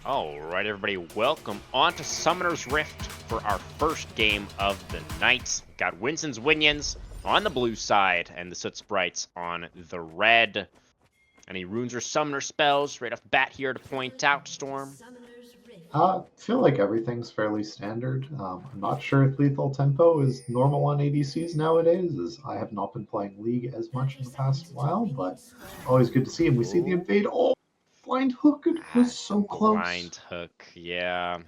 Speaker 1: All right, everybody, welcome on to Summoner's Rift for our first game of the night. Got Winson's Winions on the blue side and the Soot Sprites on the red. Any runes or summoner spells right off the bat here to point out, Storm?
Speaker 2: I feel like everything's fairly standard. I'm not sure if lethal tempo is normal on ADCs nowadays, as I have not been playing League as much in the past while, but always good to see him. We see the invade. Oh, blind hook. It was so close.
Speaker 1: Blind hook, yeah.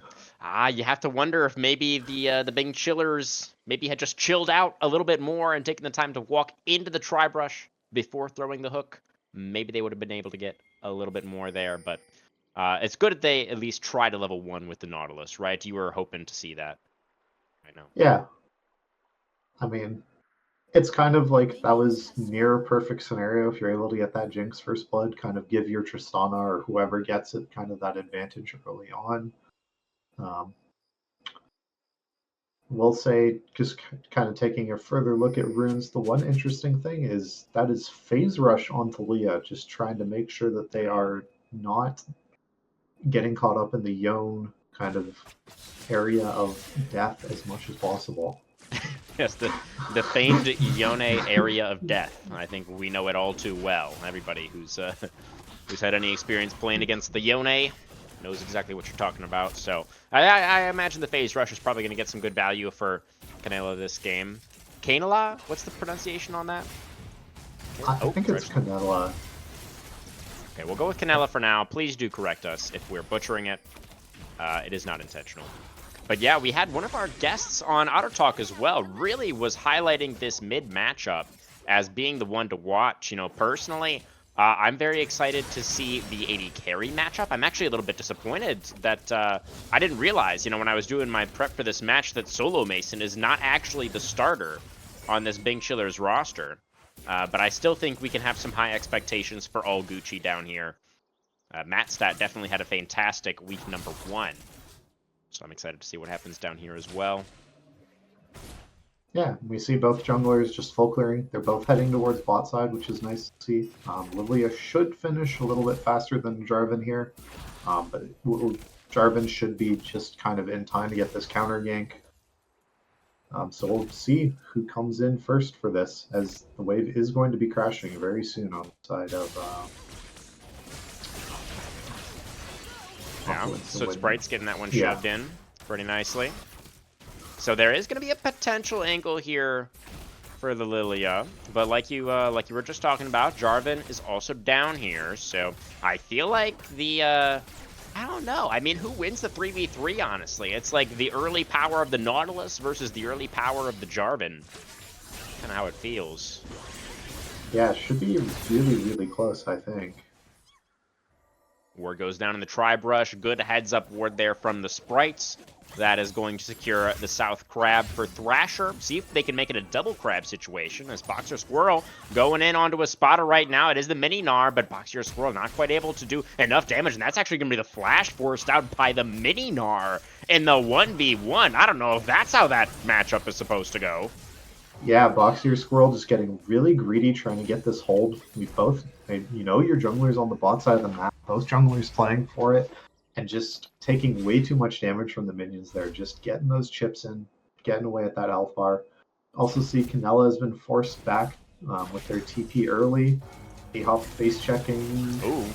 Speaker 1: You have to wonder if maybe the Bing Chillers maybe had just chilled out a little bit more and taken the time to walk into the tri-brush before throwing the hook. Maybe they would have been able to get a little bit more there, but it's good that they at least tried a level 1 with the Nautilus, right? You were hoping to see that. I know.
Speaker 2: Yeah. I mean, it's kind of like that was near a perfect scenario if you're able to get that Jinx First Blood, kind of give your Tristana or whoever gets it kind of that advantage early on. We'll say, just kind of taking a further look at runes, the one interesting thing is that is Phase Rush on Thalia, just trying to make sure that they are not getting caught up in the Yone kind of area of death as much as possible.
Speaker 1: Yes, the famed Yone area of death. I think we know it all too well. Everybody who's had any experience playing against the Yone knows exactly what you're talking about. So I imagine the Phase Rush is probably going to get some good value for Canela this game. Canela? What's the pronunciation on that?
Speaker 2: I think it's Canela.
Speaker 1: Okay, we'll go with Canela for now. Please do correct us if we're butchering it. It is not intentional. But yeah, we had one of our guests on Otter Talk as well. Really was highlighting this mid matchup as being the one to watch. You know, personally, I'm very excited to see the AD carry matchup. I'm actually a little bit disappointed that I didn't realize, you know, when I was doing my prep for this match that Solo Mason is not actually the starter on this Bing Chillers roster. But I still think we can have some high expectations for all Gucci down here. Mattstat definitely had a fantastic week number 1. So I'm excited to see what happens down here as well.
Speaker 2: Yeah, we see both junglers just full clearing. They're both heading towards bot side, which is nice to see. Lilia should finish a little bit faster than Jarvan here. But Jarvan should be just kind of in time to get this counter gank. So we'll see who comes in first for this, as the wave is going to be crashing very soon on the side of...
Speaker 1: Yeah, so Sprites getting that one shoved in pretty nicely. So there is going to be a potential angle here for the Lilia, but like you were just talking about, Jarvan is also down here. So I feel like I don't know. I mean, who wins the 3v3, honestly? It's like the early power of the Nautilus versus the early power of the Jarvan. Kind of how it feels.
Speaker 2: Yeah, it should be really, really close, I think.
Speaker 1: Ward goes down in the tri-brush. Good heads-up ward there from the Sprites. That is going to secure the South Crab for Thrasher. See if they can make it a double crab situation, as Boxer Squirrel going in onto a spotter right now. It is the mini Gnar, but Boxer Squirrel not quite able to do enough damage, and that's actually going to be the flash forced out by the mini Gnar in the 1v1. I don't know if that's how that matchup is supposed to go.
Speaker 2: Yeah, Boxier Squirrel just getting really greedy trying to get this hold. We both, you know, your junglers on the bot side of the map, both junglers playing for it, and just taking way too much damage from the minions there, just getting those chips in, getting away at that health bar. Also see Canela has been forced back with their TP early. A-Hop face checking.
Speaker 1: Ooh.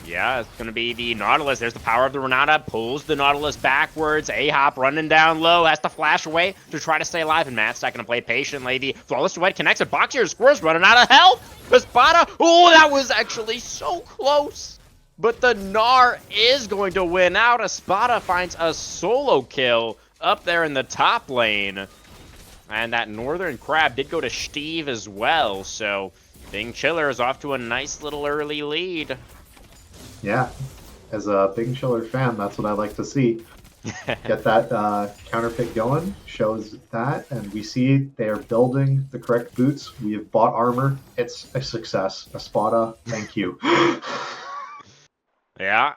Speaker 1: Yeah, it's going to be the Nautilus. There's the power of the Renata. Pulls the Nautilus backwards. A-Hop running down low. Has to flash away to try to stay alive. And Matt's not going to play patiently. The Flawless Duet connects it. Boxier Squirrel's running out of health. Espada. Oh, that was actually so close. But the Gnar is going to win out. Espada finds a solo kill up there in the top lane. And that Northern Crab did go to Steve as well. So Bing Chiller is off to a nice little early lead.
Speaker 2: Yeah, as a Bing Chiller fan, that's what I like to see. Get that counter pick going, shows that, and we see they are building the correct boots. We have bought armor. It's a success. Espada, thank you.
Speaker 1: Yeah,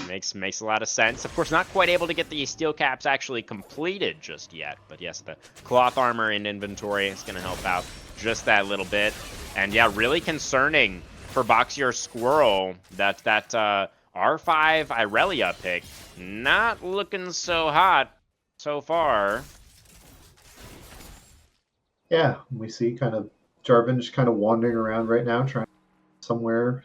Speaker 1: makes a lot of sense. Of course, not quite able to get the steel caps actually completed just yet, but yes, the cloth armor in inventory is going to help out just that little bit. And yeah, really concerning for Boxier Squirrel that R5 Irelia pick. Not looking so hot so far.
Speaker 2: Yeah, we see kind of Jarvan just kind of wandering around right now, trying somewhere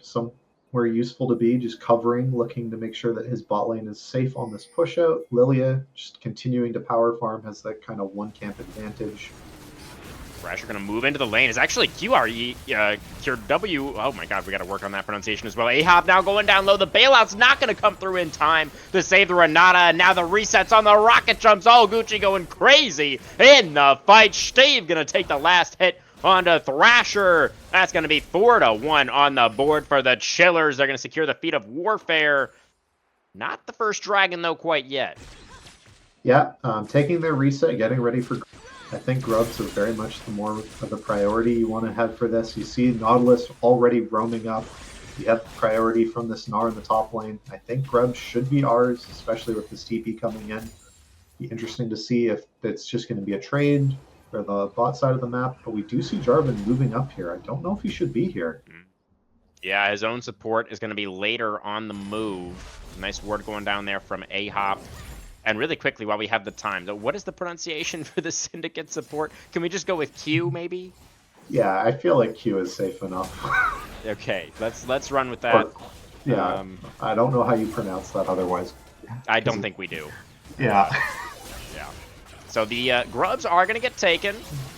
Speaker 2: useful to be, just covering, looking to make sure that his bot lane is safe on this push out. Lilia just continuing to power farm, has that kind of one camp advantage.
Speaker 1: Thrasher gonna move into the lane. It's actually QRW. Oh my god, we gotta work on that pronunciation as well. Ahab now going down low. The bailout's not gonna come through in time to save the Renata. And now the resets on the rocket jumps. All Gucci going crazy in the fight. Steve gonna take the last hit onto Thrasher. That's gonna be 4-1 on the board for the Chillers. They're gonna secure the feat of Warfare. Not the first dragon though quite yet.
Speaker 2: Yeah, taking their reset, getting ready for. I think grubs are very much the more of the priority you want to have for this. You see Nautilus already roaming up. You have priority from this Gnar in the top lane. I think grubs should be ours, especially with this TP coming in. Be interesting to see if it's just going to be a trade for the bot side of the map. But we do see Jarvan moving up here. I don't know if he should be here.
Speaker 1: Yeah, his own support is going to be later on the move. Nice word going down there from Ahop. And really quickly, while we have the time, what is the pronunciation for the Syndicate support? Can we just go with Q, maybe?
Speaker 2: Yeah, I feel like Q is safe enough.
Speaker 1: Okay, let's run with that.
Speaker 2: Yeah, I don't know how you pronounce that otherwise.
Speaker 1: I don't think we do.
Speaker 2: Yeah.
Speaker 1: Yeah. So the grubs are going to get taken,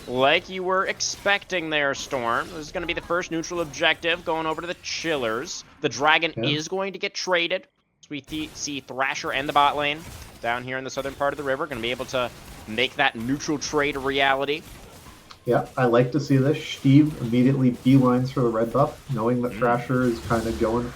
Speaker 1: like you were expecting there, Storm. This is going to be the first neutral objective, going over to the Chillers. The dragon is going to get traded. So we see Thrasher and the bot lane down here in the southern part of the river, going to be able to make that neutral trade a reality.
Speaker 2: Yeah, I like to see this. Steve immediately beelines for the red buff, knowing that Thrasher is kind of going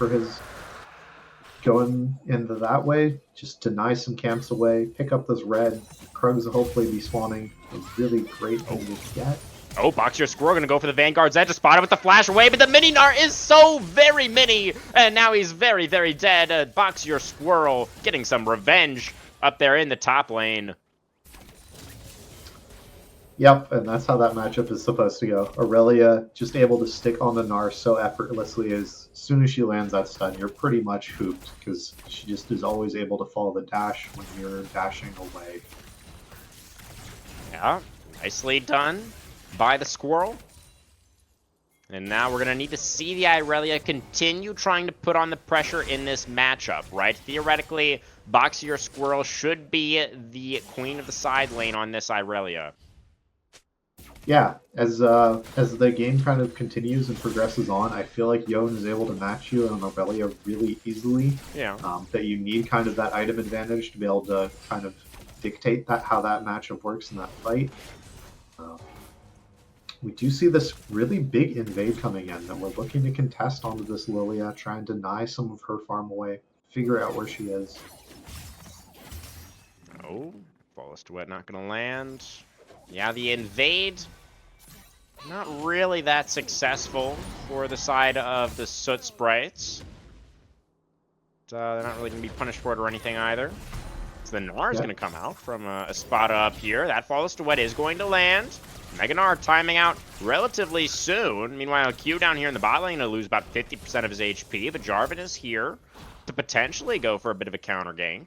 Speaker 2: into that way. Just deny some camps away, pick up this red. Krugs will hopefully be spawning. A really great thing to get.
Speaker 1: Oh, Boxier Squirrel going to go for the Vanguard's Edge, spotted with the flash away, but the mini Gnar is so very mini, and now he's very, very dead. Boxier Squirrel getting some revenge up there in the top lane.
Speaker 2: Yep, and that's how that matchup is supposed to go. Aurelia just able to stick on the Gnar so effortlessly. As soon as she lands that stun, you're pretty much hooped, because she just is always able to follow the dash when you're dashing away.
Speaker 1: Yeah, nicely done by the Squirrel. And now we're going to need to see the Irelia continue trying to put on the pressure in this matchup, right? Theoretically, Boxier Squirrel should be the queen of the side lane on this Irelia.
Speaker 2: Yeah, as the game kind of continues and progresses on, I feel like Yon is able to match you on Aurelia really easily.
Speaker 1: Yeah.
Speaker 2: That you need kind of that item advantage to be able to kind of dictate how that matchup works in that fight. We do see this really big invade coming in that we're looking to contest onto this Lilia, try and deny some of her farm away, figure out where she is.
Speaker 1: Oh, Flawless Duet not going to land. Yeah, the invade, not really that successful for the side of the Soot Sprites. They're not really going to be punished for it or anything either. So the Gnar is going to come out from a spot up here. That Flawless Duet is going to land. Mega Gnar timing out relatively soon. Meanwhile, Q down here in the bot lane will lose about 50% of his HP, but Jarvan is here to potentially go for a bit of a counter gank.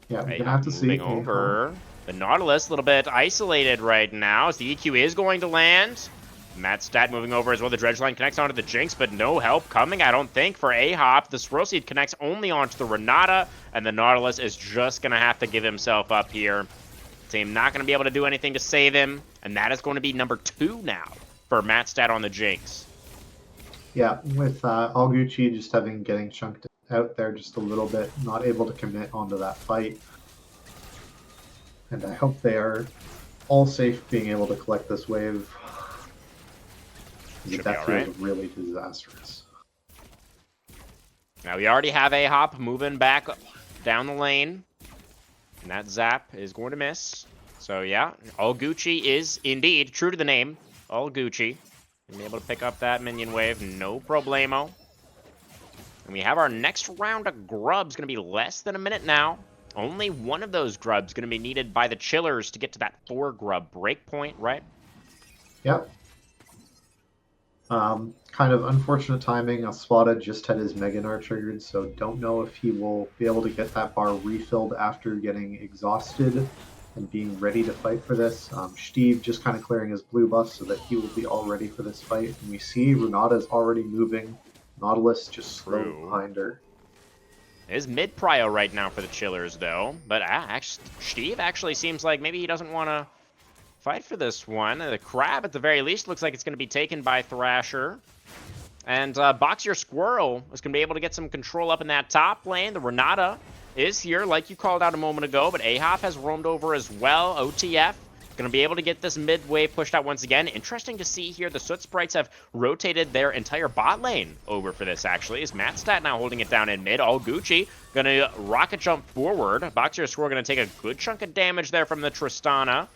Speaker 2: Yeah, we're gonna have to see.
Speaker 1: Moving over. The Nautilus, a little bit isolated right now, as the EQ is going to land. Matt Stat moving over as well. The Dredge line connects onto the Jinx, but no help coming, I don't think, for Ahop. The Swirl Seed connects only onto the Renata, and the Nautilus is just going to have to give himself up here. Team not going to be able to do anything to save him, and that is going to be number 2 now for Matt Stat on the Jinx.
Speaker 2: Yeah, with Gucci just getting chunked out there just a little bit, not able to commit onto that fight. And I hope they are all safe being able to collect this wave. That feels really disastrous.
Speaker 1: Now we already have Ahop moving back down the lane. And that zap is going to miss. So yeah, All Gucci is indeed true to the name. All Gucci. Gonna be able to pick up that minion wave, no problemo. And we have our next round of grubs, gonna be less than a minute now. Only one of those grubs gonna be needed by the Chillers to get to that 4 grub breakpoint, right?
Speaker 2: Yep. Kind of unfortunate timing. Spotted just had his Meganar triggered, so don't know if he will be able to get that bar refilled after getting exhausted and being ready to fight for this. Steve just kind of clearing his blue buff so that he will be all ready for this fight. And we see Renata's already moving. Nautilus just slow
Speaker 1: True.
Speaker 2: behind her.
Speaker 1: It is mid prio right now for the Chillers, though. But Steve actually seems like maybe he doesn't want to fight for this one. The Crab, at the very least, looks like it's going to be taken by Thrasher. And Boxier Squirrel is going to be able to get some control up in that top lane. The Renata is here, like you called out a moment ago, but Ahop has roamed over as well. OTF going to be able to get this mid wave pushed out once again. Interesting to see here, the Soot Sprites have rotated their entire bot lane over for this, actually. Is Mattstat now holding it down in mid? All Gucci going to rocket jump forward. Boxier Squirrel going to take a good chunk of damage there from the Tristana.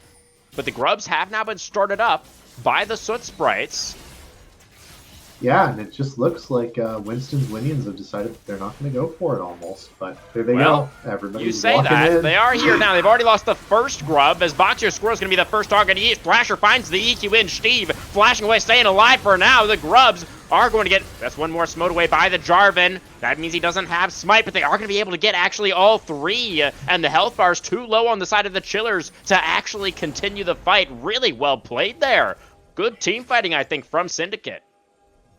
Speaker 1: But the Grubs have now been started up by the Soot Sprites.
Speaker 2: Yeah, and it just looks like Winston's Winions have decided that they're not going to go for it almost. But there they go. Everybody's
Speaker 1: You say
Speaker 2: walking
Speaker 1: that.
Speaker 2: in.
Speaker 1: They are here now. They've already lost the first Grub, as Boxier Squirrel is going to be the first target. Thrasher finds the EQ in. Steve flashing away, staying alive for now. The Grubs are going to get... That's one more smote away by the Jarvan. That means he doesn't have Smite, but they are going to be able to get actually all three. And the health bar's too low on the side of the Chillers to actually continue the fight. Really well played there. Good team fighting, I think, from Syndicate.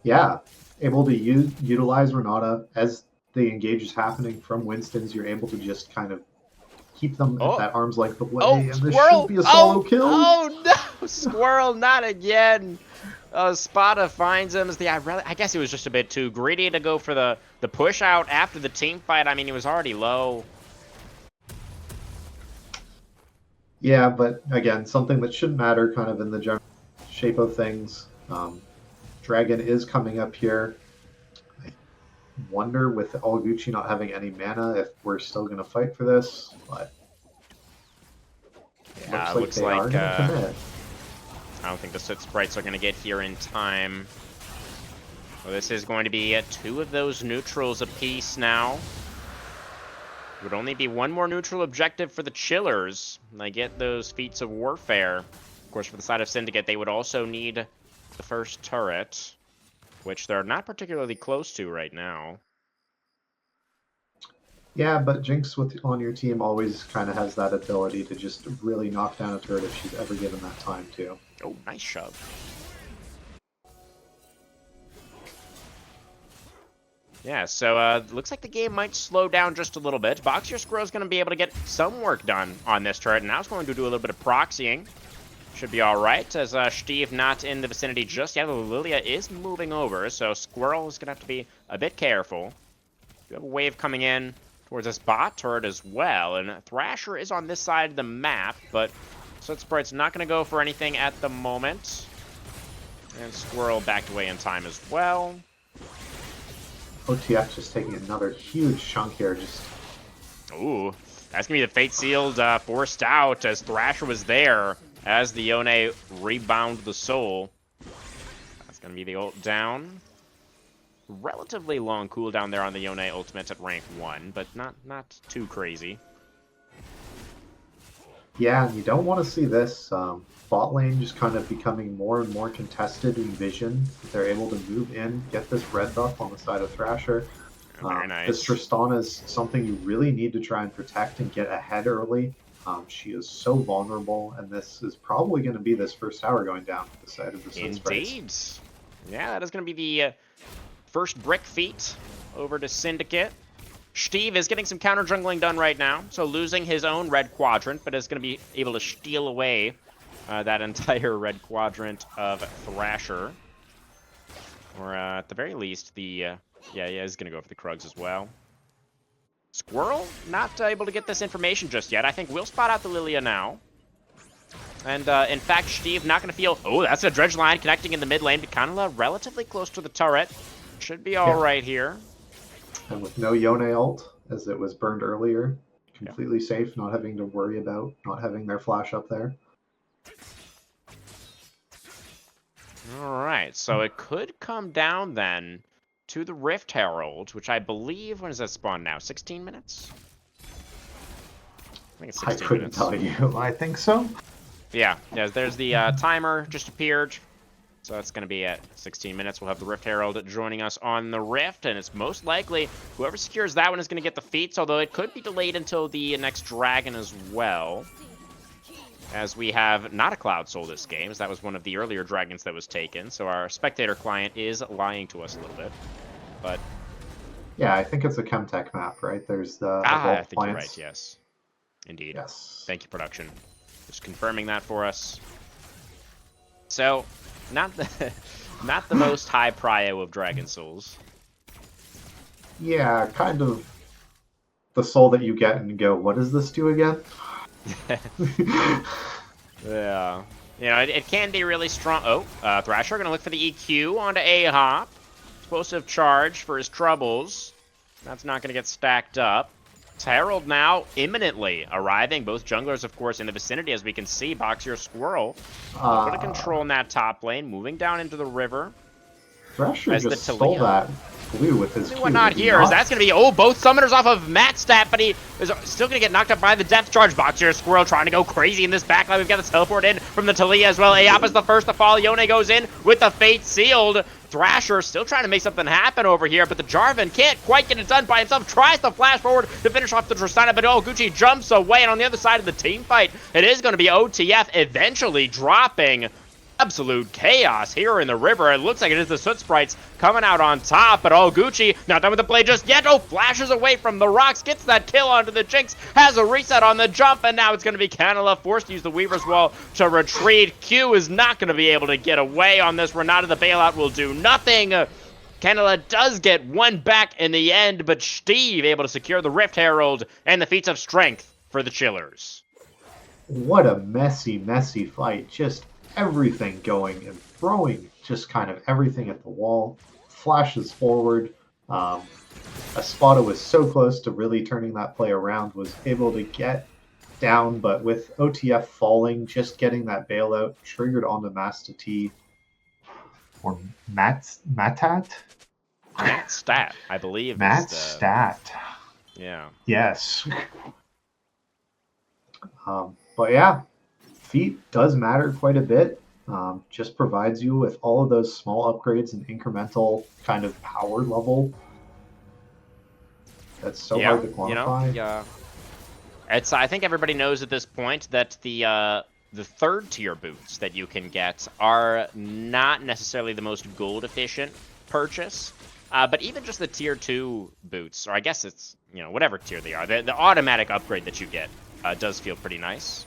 Speaker 2: Yeah, able to utilize Renata as the engage is happening from Winston's. You're able to just kind of keep them at that arm's length away, and this should be a solo kill.
Speaker 1: Oh no, Squirrel, not again. Spada finds him. I guess he was just a bit too greedy to go for the push out after the team fight. I mean, he was already low.
Speaker 2: Yeah, but again, something that shouldn't matter kind of in the general shape of things. Dragon is coming up here. I wonder, with All Gucci not having any mana, if we're still going to fight for this. But
Speaker 1: yeah,
Speaker 2: looks like they are going to commit.
Speaker 1: I don't think the Soot Sprites are going to get here in time. Well, this is going to be two of those neutrals apiece now. Would only be one more neutral objective for the Chillers. They get those feats of warfare. Of course, for the side of Syndicate, they would also need the first turret, which they're not particularly close to right now.
Speaker 2: Yeah, but Jinx on your team always kind of has that ability to just really knock down a turret if she's ever given that time to.
Speaker 1: Oh, nice shove. Yeah, so looks like the game might slow down just a little bit. Boxier Squirrel's going to be able to get some work done on this turret, and now it's going to do a little bit of proxying. Should be all right, as Steve not in the vicinity just yet. Lilia is moving over, so Squirrel is going to have to be a bit careful. We have a wave coming in towards this bot turret as well, and Thrasher is on this side of the map, but Soot Sprite's not going to go for anything at the moment. And Squirrel backed away in time as well.
Speaker 2: OTF just taking another huge chunk here.
Speaker 1: Ooh, that's going to be the Fate Sealed forced out, as Thrasher was there. As the Yone rebound the soul. That's going to be the ult down. Relatively long cooldown there on the Yone ultimate at rank 1, but not too crazy.
Speaker 2: Yeah, and you don't want to see this. Bot lane just kind of becoming more and more contested in vision. They're able to move in, get this red buff on the side of Thrasher.
Speaker 1: Very nice.
Speaker 2: This Tristana is something you really need to try and protect and get ahead early. She is so vulnerable, and this is probably going to be this first tower going down to the side of the Soot Sprites.
Speaker 1: Indeed. Yeah, that is going to be the first brick feat over to Syndicate. Steve is getting some counter jungling done right now, so losing his own red quadrant, but is going to be able to steal away that entire red quadrant of Thrasher. Or at the very least, yeah, he's going to go for the Krugs as well. Squirrel, not able to get this information just yet. I think we'll spot out the Lilia now. And in fact, Steve not going to feel... Oh, that's a dredge line connecting in the mid lane, but kind of relatively close to the turret. Should be all right here.
Speaker 2: And with no Yone ult, as it was burned earlier, completely safe, not having to worry about not having their flash up there.
Speaker 1: All right, so it could come down then to the Rift Herald, which I believe, when does that spawn now? 16 minutes? I think it's 16
Speaker 2: minutes. I couldn't tell you. I think so.
Speaker 1: Yeah, there's the timer just appeared. So that's going to be at 16 minutes. We'll have the Rift Herald joining us on the Rift, and it's most likely whoever secures that one is going to get the feats, although it could be delayed until the next Dragon as well, as we have not a Cloud Soul this game, as that was one of the earlier Dragons that was taken, so our spectator client is lying to us a little bit. But
Speaker 2: yeah, I think it's a Chemtech map, right? There's the
Speaker 1: I think
Speaker 2: plants.
Speaker 1: you're right, yes. Indeed.
Speaker 2: Yes.
Speaker 1: Thank you, production. Just confirming that for us. So, not the most high prio of Dragon Souls.
Speaker 2: Yeah, kind of the soul that you get and you go, what does this do again?
Speaker 1: Yeah. You know, it can be really strong. Oh, Thrasher gonna look for the EQ onto A-Hop. Explosive charge for his troubles. That's not gonna get stacked up. Herald now imminently arriving. Both junglers, of course, in the vicinity, as we can see. Boxier Squirrel. A little bit of control in that top lane. Moving down into the river.
Speaker 2: Thrasher just stole that blue with his Q.
Speaker 1: What not here is that's going to be, both summoners off of Matt's stat, but he is still going to get knocked up by the depth charge. Boxier Squirrel trying to go crazy in this backline. We've got the teleport in from the Talia as well. Aop is the first to fall. Yone goes in with the Fate sealed. Thrasher still trying to make something happen over here, but the Jarvan can't quite get it done by himself. Tries to flash forward to finish off the Tristana, but Gucci jumps away, and on the other side of the team fight, it is going to be OTF eventually dropping. Absolute chaos here in the river. It looks like it is the Soot Sprites coming out on top, but Gucci not done with the play just yet. Flashes away from the rocks, gets that kill onto the Jinx, has a reset on the jump, and now it's going to be Canela forced to use the Weaver's Wall to retreat. Q is not going to be able to get away on this. Renata the bailout will do nothing. Canela does get one back in the end, but Steve able to secure the Rift Herald and the feats of strength for the Chillers.
Speaker 2: What a messy, messy fight. Just everything going and throwing just kind of everything at the wall. Flashes forward. Espada was so close to really turning that play around, was able to get down, but with OTF falling, just getting that bailout triggered onto Master T. Or Matat,
Speaker 1: I believe.
Speaker 2: Matt Stat.
Speaker 1: Yeah.
Speaker 2: Yes. But yeah, feat does matter quite a bit. Just provides you with all of those small upgrades and incremental kind of power level. That's so hard to quantify.
Speaker 1: Yeah. It's. I think everybody knows at this point that the third tier boots that you can get are not necessarily the most gold efficient purchase. But even just the tier 2 boots, or I guess it's, whatever tier they are, the automatic upgrade that you get does feel pretty nice.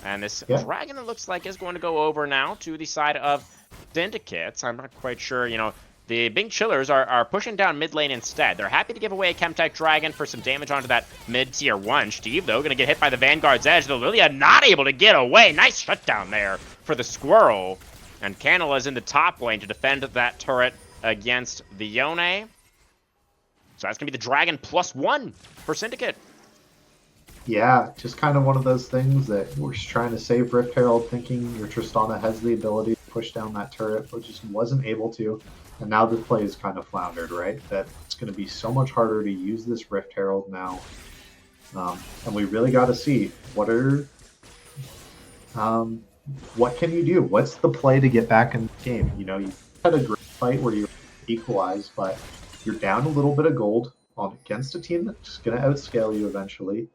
Speaker 1: And this Dragon, it looks like, is going to go over now to the side of Syndicates. I'm not quite sure, the Big Chillers are pushing down mid lane instead. They're happy to give away a Chemtech Dragon for some damage onto that mid-tier 1. Steve, though, going to get hit by the Vanguard's Edge. The Lilia not able to get away. Nice shutdown there for the Squirrel. And Canela's in the top lane to defend that turret against the Yone. So that's going to be the Dragon +1 for Syndicate.
Speaker 2: Yeah, just kind of one of those things that we're just trying to save Rift Herald, thinking your Tristana has the ability to push down that turret, but just wasn't able to. And now the play is kind of floundered, right? That it's going to be so much harder to use this Rift Herald now. And we really got to see what can you do? What's the play to get back in the game? You had a great fight where you equalized, but you're down a little bit of gold against a team that's just going to outscale you eventually.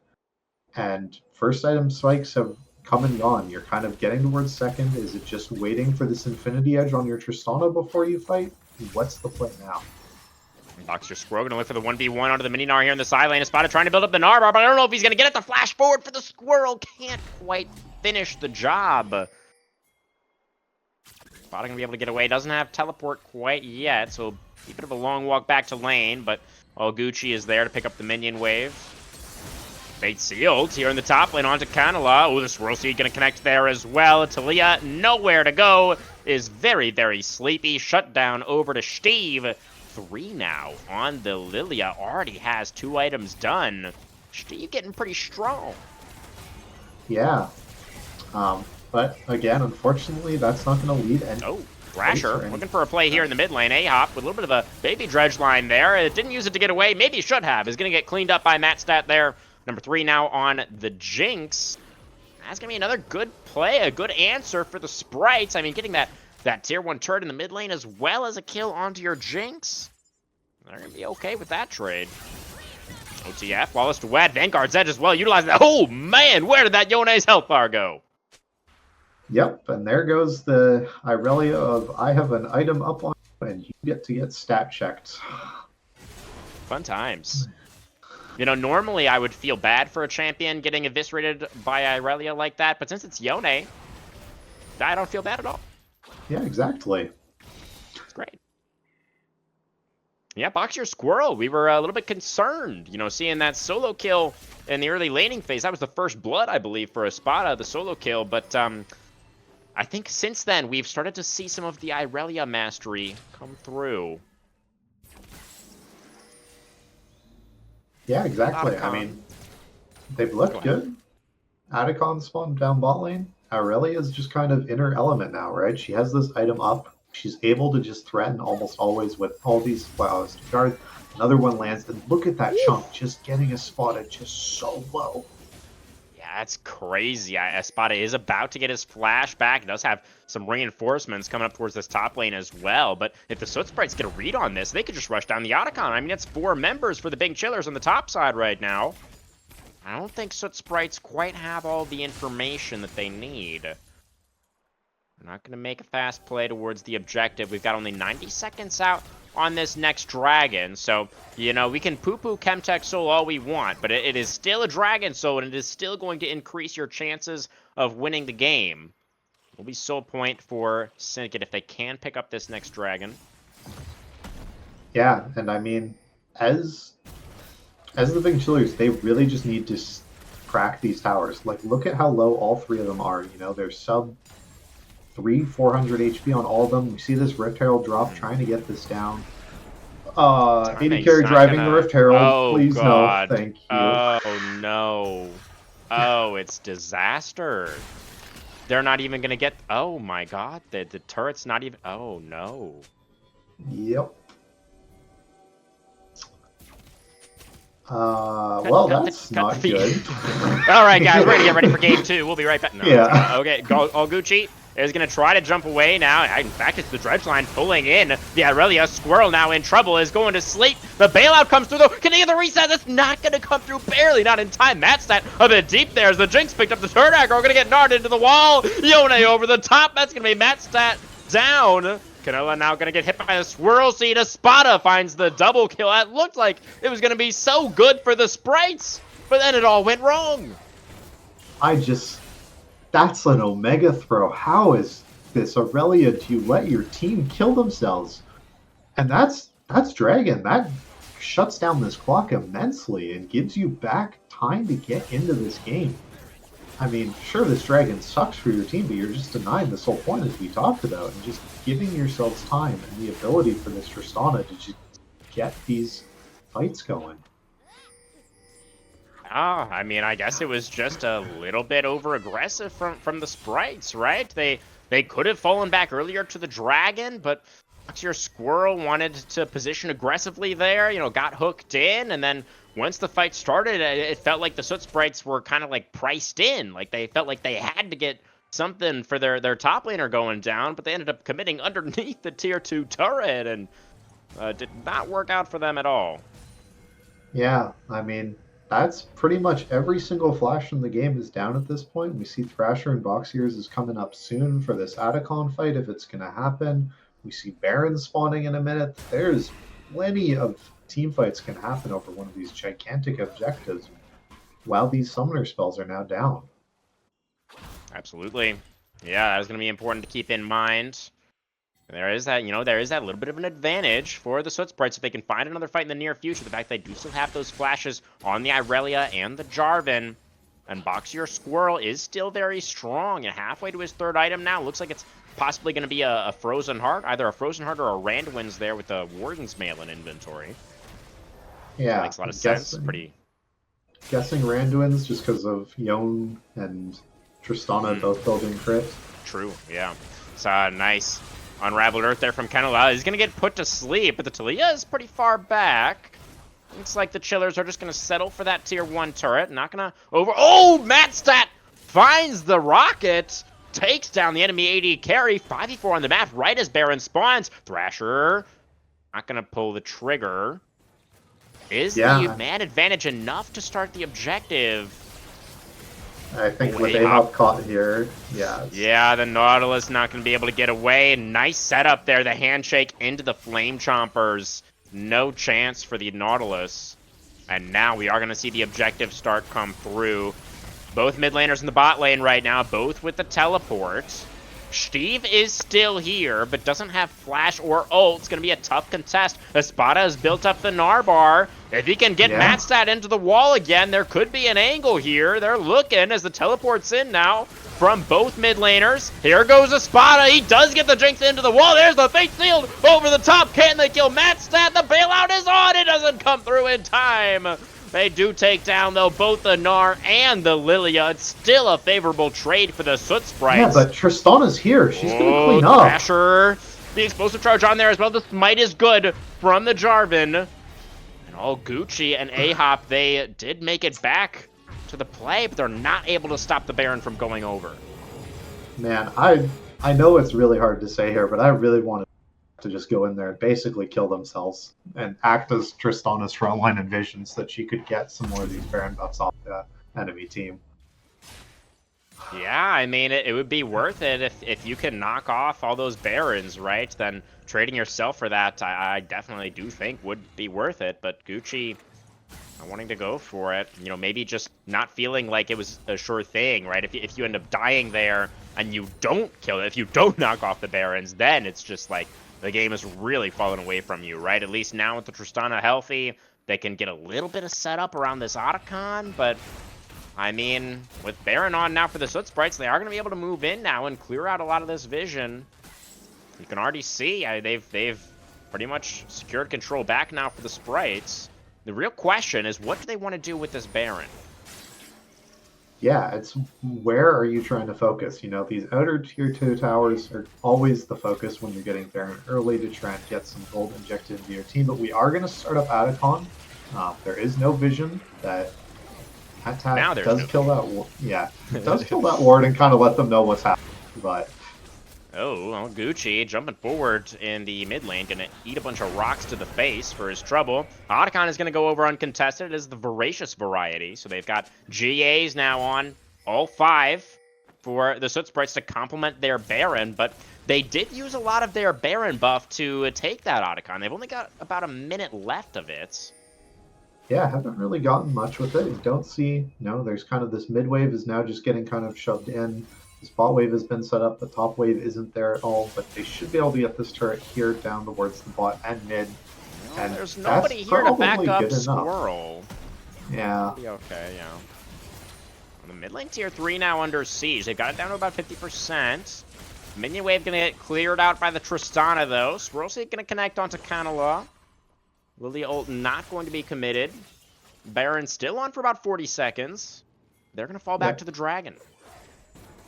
Speaker 2: And first item spikes have come and gone. You're kind of getting towards second. Is it just waiting for this Infinity Edge on your Tristana before you fight? What's the play now?
Speaker 1: Boxier Squirrel going to look for the 1v1 onto the Mini-Gnar here in the side lane. Espada trying to build up the Gnar bar, but I don't know if he's going to get it. The flash forward for the Squirrel. Can't quite finish the job. Espada going to be able to get away. Doesn't have teleport quite yet, so a bit of a long walk back to lane, but Gucci is there to pick up the minion wave. Fate sealed here in the top lane onto Canela. Oh, the Swirl Seed going to connect there as well. Talia, nowhere to go, is very, very sleepy. Shut down over to Steve. 3 now on the Lilia. Already has 2 items done. Steve getting pretty strong.
Speaker 2: Yeah. But again, unfortunately, that's not going to lead any.
Speaker 1: Oh, Thrasher looking for a play here in the mid lane. A-Hop with a little bit of a baby dredge line there. It didn't use it to get away. Maybe should have. Is going to get cleaned up by Matt Stat there. Number 3 now on the Jinx. That's going to be another good play, a good answer for the Sprites. I mean, getting that that tier 1 turret in the mid lane as well as a kill onto your Jinx. They're going to be okay with that trade. OTF, Flawless Duet, Vanguard's Edge as well, utilizing that. Oh man, where did that Yone's health bar go?
Speaker 2: Yep, and there goes the Irelia of I have an item up on you and you get to get stat checked.
Speaker 1: Fun times. You know, normally I would feel bad for a champion getting eviscerated by Irelia like that, but since it's Yone, I don't feel bad at all.
Speaker 2: Yeah, exactly.
Speaker 1: It's great. Yeah, Box Your Squirrel, we were a little bit concerned, you know, seeing that solo kill in the early laning phase. That was the first blood, I believe, for Espada, the solo kill, but I think since then we've started to see some of the Irelia mastery come through.
Speaker 2: Yeah, exactly.
Speaker 1: Atacon.
Speaker 2: I mean, they've looked good. Atacon spawned down bot lane. Aurelia is just kind of in her element now, right? She has this item up. She's able to just threaten almost always with all these flowers. Guard, another one lands, and look at that chunk just getting us spotted just so low.
Speaker 1: Yeah, that's crazy. Espada is about to get his flash back. He does have some reinforcements coming up towards this top lane as well. But if the Soot Sprites get a read on this, they could just rush down the Otacon. I mean, it's 4 members for the big chillers on the top side right now. I don't think Soot Sprites quite have all the information that they need. We're not going to make a fast play towards the objective. We've got only 90 seconds out on this next dragon. So, you know, we can poo-poo Chemtech Soul all we want, but it is still a Dragon Soul, and it is still going to increase your chances of winning the game. Will be soul point for Syndicate if they can pick up this next dragon.
Speaker 2: Yeah, and I mean, as the big chillers, they really just need to crack these towers. Like, look at how low all 3 of them are. You know, they're sub 400 HP on all of them. We see this Rift Herald drop trying to get this down. AD carry driving the Rift Herald.
Speaker 1: Oh,
Speaker 2: please
Speaker 1: God.
Speaker 2: no, thank you.
Speaker 1: Oh, no. Oh, it's disaster. They're not even going to get... Oh, my God. The turret's not even... Oh, no.
Speaker 2: Yep. Well, that's not good.
Speaker 1: All right, guys, we're going to get ready for game 2. We'll be right back. No,
Speaker 2: Yeah.
Speaker 1: Okay, Gucci is going to try to jump away now. In fact, it's the Dredge line pulling in. The Irelia Squirrel now in trouble, is going to sleep. The bailout comes through, though. Can he get the reset? That's not going to come through. Barely, not in time. Matstat a bit deep there as the Jinx picked up the turret aggro. We're going to get Nard into the wall. Yone over the top. That's going to be Matstat down. Canola now going to get hit by the Swirl Seed. Espada finds the double kill. That looked like it was going to be so good for the Sprites, but then it all went wrong.
Speaker 2: That's an Omega throw. How is this, Aurelia? Do you let your team kill themselves? And that's Dragon. That shuts down this clock immensely and gives you back time to get into this game. I mean, sure, this Dragon sucks for your team, but you're just denying this whole point as we talked about, and just giving yourselves time and the ability for this Tristana to just get these fights going.
Speaker 1: I mean, I guess it was just a little bit over-aggressive from the Sprites, right? They could have fallen back earlier to the Dragon, but your Squirrel wanted to position aggressively there, you know, got hooked in, and then once the fight started, it felt like the Soot Sprites were kind of like priced in. Like they felt like they had to get something for their top laner going down, but they ended up committing underneath the tier 2 turret, and did not work out for them at all.
Speaker 2: Yeah, I mean, that's pretty much every single flash in the game is down at this point. We see Thrasher and Boxears is coming up soon for this Atacon fight, if it's going to happen. We see Baron spawning in a minute. There's plenty of team fights can happen over one of these gigantic objectives while these summoner spells are now down.
Speaker 1: Absolutely. Yeah, that was going to be important to keep in mind. There is that, there is that little bit of an advantage for the Soot Sprites if they can find another fight in the near future. The fact they do still have those flashes on the Irelia and the Jarvan. And Boxier Squirrel is still very strong and halfway to his 3rd item now. Looks like it's possibly going to be a Frozen Heart. Either a Frozen Heart or a Randuin's there with the Warden's Mail in inventory.
Speaker 2: Yeah.
Speaker 1: That makes a lot of sense.
Speaker 2: Guessing Randuin's just because of Yone and Tristana both building crit.
Speaker 1: True, yeah. It's nice Unraveled Earth there from Kenala. He's going to get put to sleep, but the Talia is pretty far back. Looks like the Chillers are just going to settle for that tier 1 turret. Not going to over... Oh, Matstat finds the rocket. takes down the enemy AD carry. 5v4 on the map right as Baron spawns. Thrasher not going to pull the trigger. Is the man advantage enough to start the objective?
Speaker 2: I think with Ahop caught here, yeah.
Speaker 1: Yeah, the Nautilus not going to be able to get away. Nice setup there. The handshake into the Flame Chompers. No chance for the Nautilus. And now we are going to see the objective start come through. Both mid laners in the bot lane right now, both with the teleport. Steve is still here, but doesn't have flash or ult. It's going to be a tough contest. Espada has built up the Narbar. If he can get Matstat into the wall again, there could be an angle here. They're looking as the teleport's in now from both mid laners. Here goes Espada. He does get the Jinx into the wall. There's the Fate Sealed over the top. Can they kill Matstat? The bailout is on. It doesn't come through in time. They do take down, though, both the Gnar and the Lilia. It's still a favorable trade for the Soot Sprites.
Speaker 2: Yeah, but Tristana's here. She's going to clean up.
Speaker 1: Thrasher, the explosive charge on there as well. The smite is good from the Jarvan. And all Gucci and Ahop, they did make it back to the play, but they're not able to stop the Baron from going over.
Speaker 2: Man, I know it's really hard to say here, but I really wanted to just go in there and basically kill themselves and act as Tristana's frontline and vision so that she could get some more of these Baron buffs off the enemy team.
Speaker 1: Yeah, I mean, it would be worth it if you can knock off all those Barons, right? Then trading yourself for that, I definitely do think would be worth it. But Gucci wanting to go for it, you know, maybe just not feeling like it was a sure thing, right? If you end up dying there and you don't kill it, if you don't knock off the Barons, then it's just like the game is really falling away from you, right? At least now with the Tristana healthy, they can get a little bit of setup around this Otacon, but I mean, with Baron on now for the Soot Sprites, they are going to be able to move in now and clear out a lot of this vision. You can already see they've pretty much secured control back now for the Sprites. The real question is, what do they want to do with this Baron?
Speaker 2: Yeah, it's where are you trying to focus? You know, these outer tier 2 towers are always the focus when you're getting Baron early to try and get some gold injected into your team, but we are going to start up Otacon. There is no vision that does kill that. Yeah, it does kill that ward and kind of let them know what's happening. But
Speaker 1: oh, well, Gucci jumping forward in the mid lane, gonna eat a bunch of rocks to the face for his trouble. Otacon is gonna go over uncontested. It is the Voracious variety, so they've got GAs now on all 5 for the Soot Sprites to complement their Baron, but they did use a lot of their Baron buff to take that Otacon. They've only got about a minute left of it.
Speaker 2: Yeah, haven't really gotten much with it. You don't see, there's kind of this mid wave is now just getting kind of shoved in. This bot wave has been set up. The top wave isn't there at all, but they should be able to get this turret here down towards the bot and mid.
Speaker 1: Well,
Speaker 2: and
Speaker 1: there's nobody here to back up Squirrel.
Speaker 2: Yeah.
Speaker 1: Okay, yeah. The mid lane tier 3 now under siege. They've got it down to about 50%. Minion wave gonna get cleared out by the Tristana though. Squirrel's gonna connect onto Kanala. Lilia ult not going to be committed. Baron still on for about 40 seconds. They're gonna fall back to the dragon.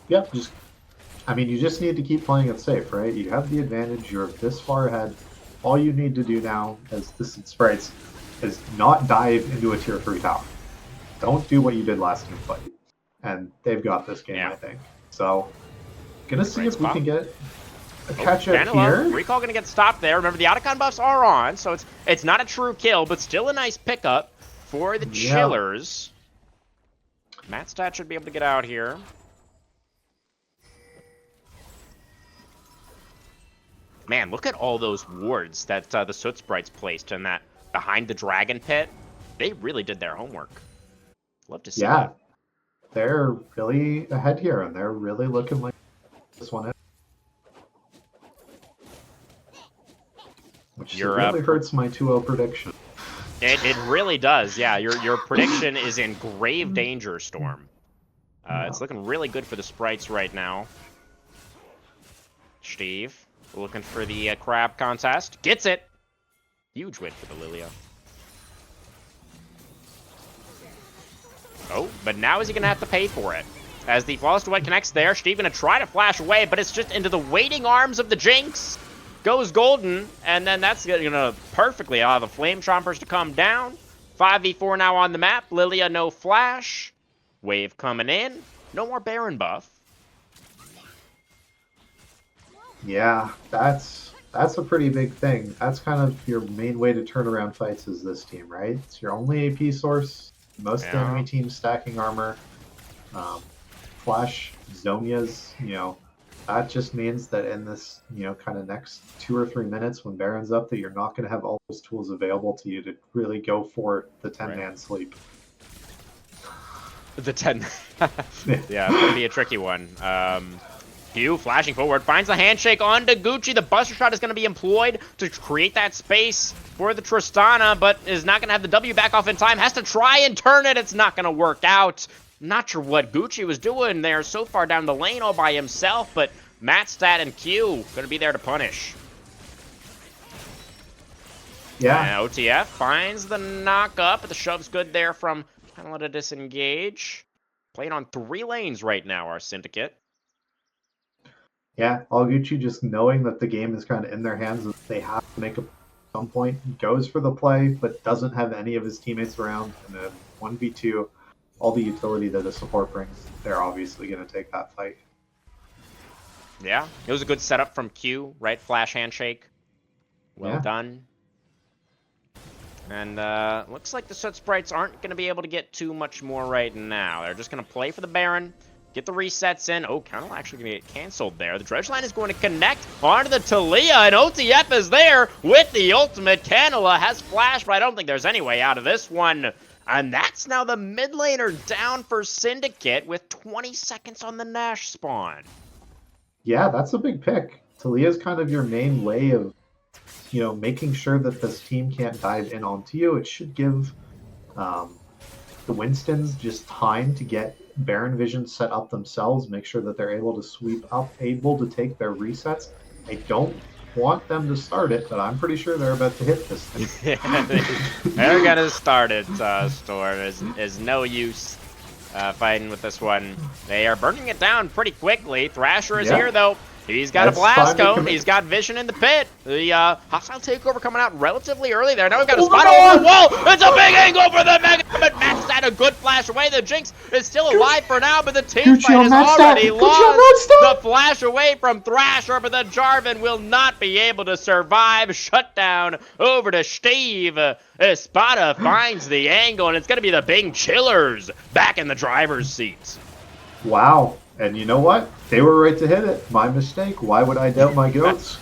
Speaker 2: Yep, you just need to keep playing it safe, right? You have the advantage, you're this far ahead. All you need to do now, as this Sprites, is not dive into a tier 3 tower. Don't do what you did last team fight. And they've got this game, I think. So, gonna see if we can get a catch-up here.
Speaker 1: Recall gonna get stopped there. Remember, the Otacon buffs are on, so it's not a true kill, but still a nice pickup for the Chillers. Matstat should be able to get out here. Man, look at all those wards that the Soot Sprites placed in that behind the Dragon Pit. They really did their homework. Love to see that.
Speaker 2: They're really ahead here, and they're really looking like this one is. Which really hurts my 2-0 prediction.
Speaker 1: It really does, yeah. Your prediction is in grave danger, Storm. It's looking really good for the Sprites right now. Steve looking for the crab contest. Gets it! Huge win for the Lilia. Oh, but now is he going to have to pay for it? As the Flawless Duet connects there, Steve going to try to flash away, but it's just into the waiting arms of the Jinx. Goes golden, and then that's going to perfectly allow the Flame Chompers to come down. 5v4 now on the map. Lilia, no flash. Wave coming in. No more Baron buff.
Speaker 2: Yeah, that's a pretty big thing. That's kind of your main way to turn around fights is this team, right? It's your only AP source. Most of the enemy
Speaker 1: Yeah.
Speaker 2: teams stacking armor. Flash Zonias, that just means that in this, kind of next 2 or 3 minutes when Baron's up, that you're not going to have all those tools available to you to really go for the 10-man sleep.
Speaker 1: The 10. Yeah, it's gonna be a tricky one. Hugh flashing forward, finds the handshake on Gucci. The Buster Shot is gonna be employed to create that space for the Tristana, but is not gonna have the W back off in time. Has to try and turn it. It's not gonna work out. Not sure what Gucci was doing there so far down the lane all by himself, but Matstat and Q gonna be there to punish.
Speaker 2: Yeah.
Speaker 1: And OTF finds the knock up, but the shove's good there from Penalty to disengage. Playing on 3 lanes right now, our Syndicate.
Speaker 2: Yeah, all Gucci just knowing that the game is kind of in their hands and they have to make a some point, goes for the play, but doesn't have any of his teammates around. And then 1v2, all the utility that a support brings, they're obviously going to take that fight.
Speaker 1: Yeah, it was a good setup from Q, right? Flash handshake. Well
Speaker 2: Yeah.
Speaker 1: done. And looks like the Soot Sprites aren't going to be able to get too much more right now. They're just going to play for the Baron, get the resets in. Oh, counter actually going to get canceled there. The Dredge Line is going to connect onto the Talia, and OTF is there with the ultimate. Canela has flash, but I don't think there's any way out of this one. And that's now the mid laner down for Syndicate with 20 seconds on the Nash spawn.
Speaker 2: Yeah, that's a big pick. Talia's kind of your main way of, making sure that this team can't dive in onto you. It should give the Winstons just time to get Baron Vision set up themselves, make sure that they're able to sweep up, able to take their resets. I don't want them to start it, but I'm pretty sure they're about to hit this thing.
Speaker 1: They're gonna start it, Storm. Is no use fighting with this one. They are burning it down pretty quickly. Thrasher is here, though. He's got
Speaker 2: That's
Speaker 1: a blast
Speaker 2: time to
Speaker 1: cone.
Speaker 2: commit.
Speaker 1: He's got vision in the pit. The hostile takeover coming out relatively early there. Now we've got a
Speaker 2: Oh
Speaker 1: spot
Speaker 2: my
Speaker 1: over the wall. It's a big angle for the Mega, but Matt's had a good flash away. The Jinx is still alive for now, but the team
Speaker 2: Gucci
Speaker 1: fight
Speaker 2: on
Speaker 1: has
Speaker 2: Matt's
Speaker 1: already
Speaker 2: side. Gucci on
Speaker 1: lost.
Speaker 2: Matt's side.
Speaker 1: The flash away from Thrasher, but the Jarvan will not be able to survive. Shut down over to Steve. Espada finds the angle, and it's going to be the Bing Chillers back in the driver's seat.
Speaker 2: Wow. And you know what? They were right to hit it. My mistake. Why would I doubt my goats?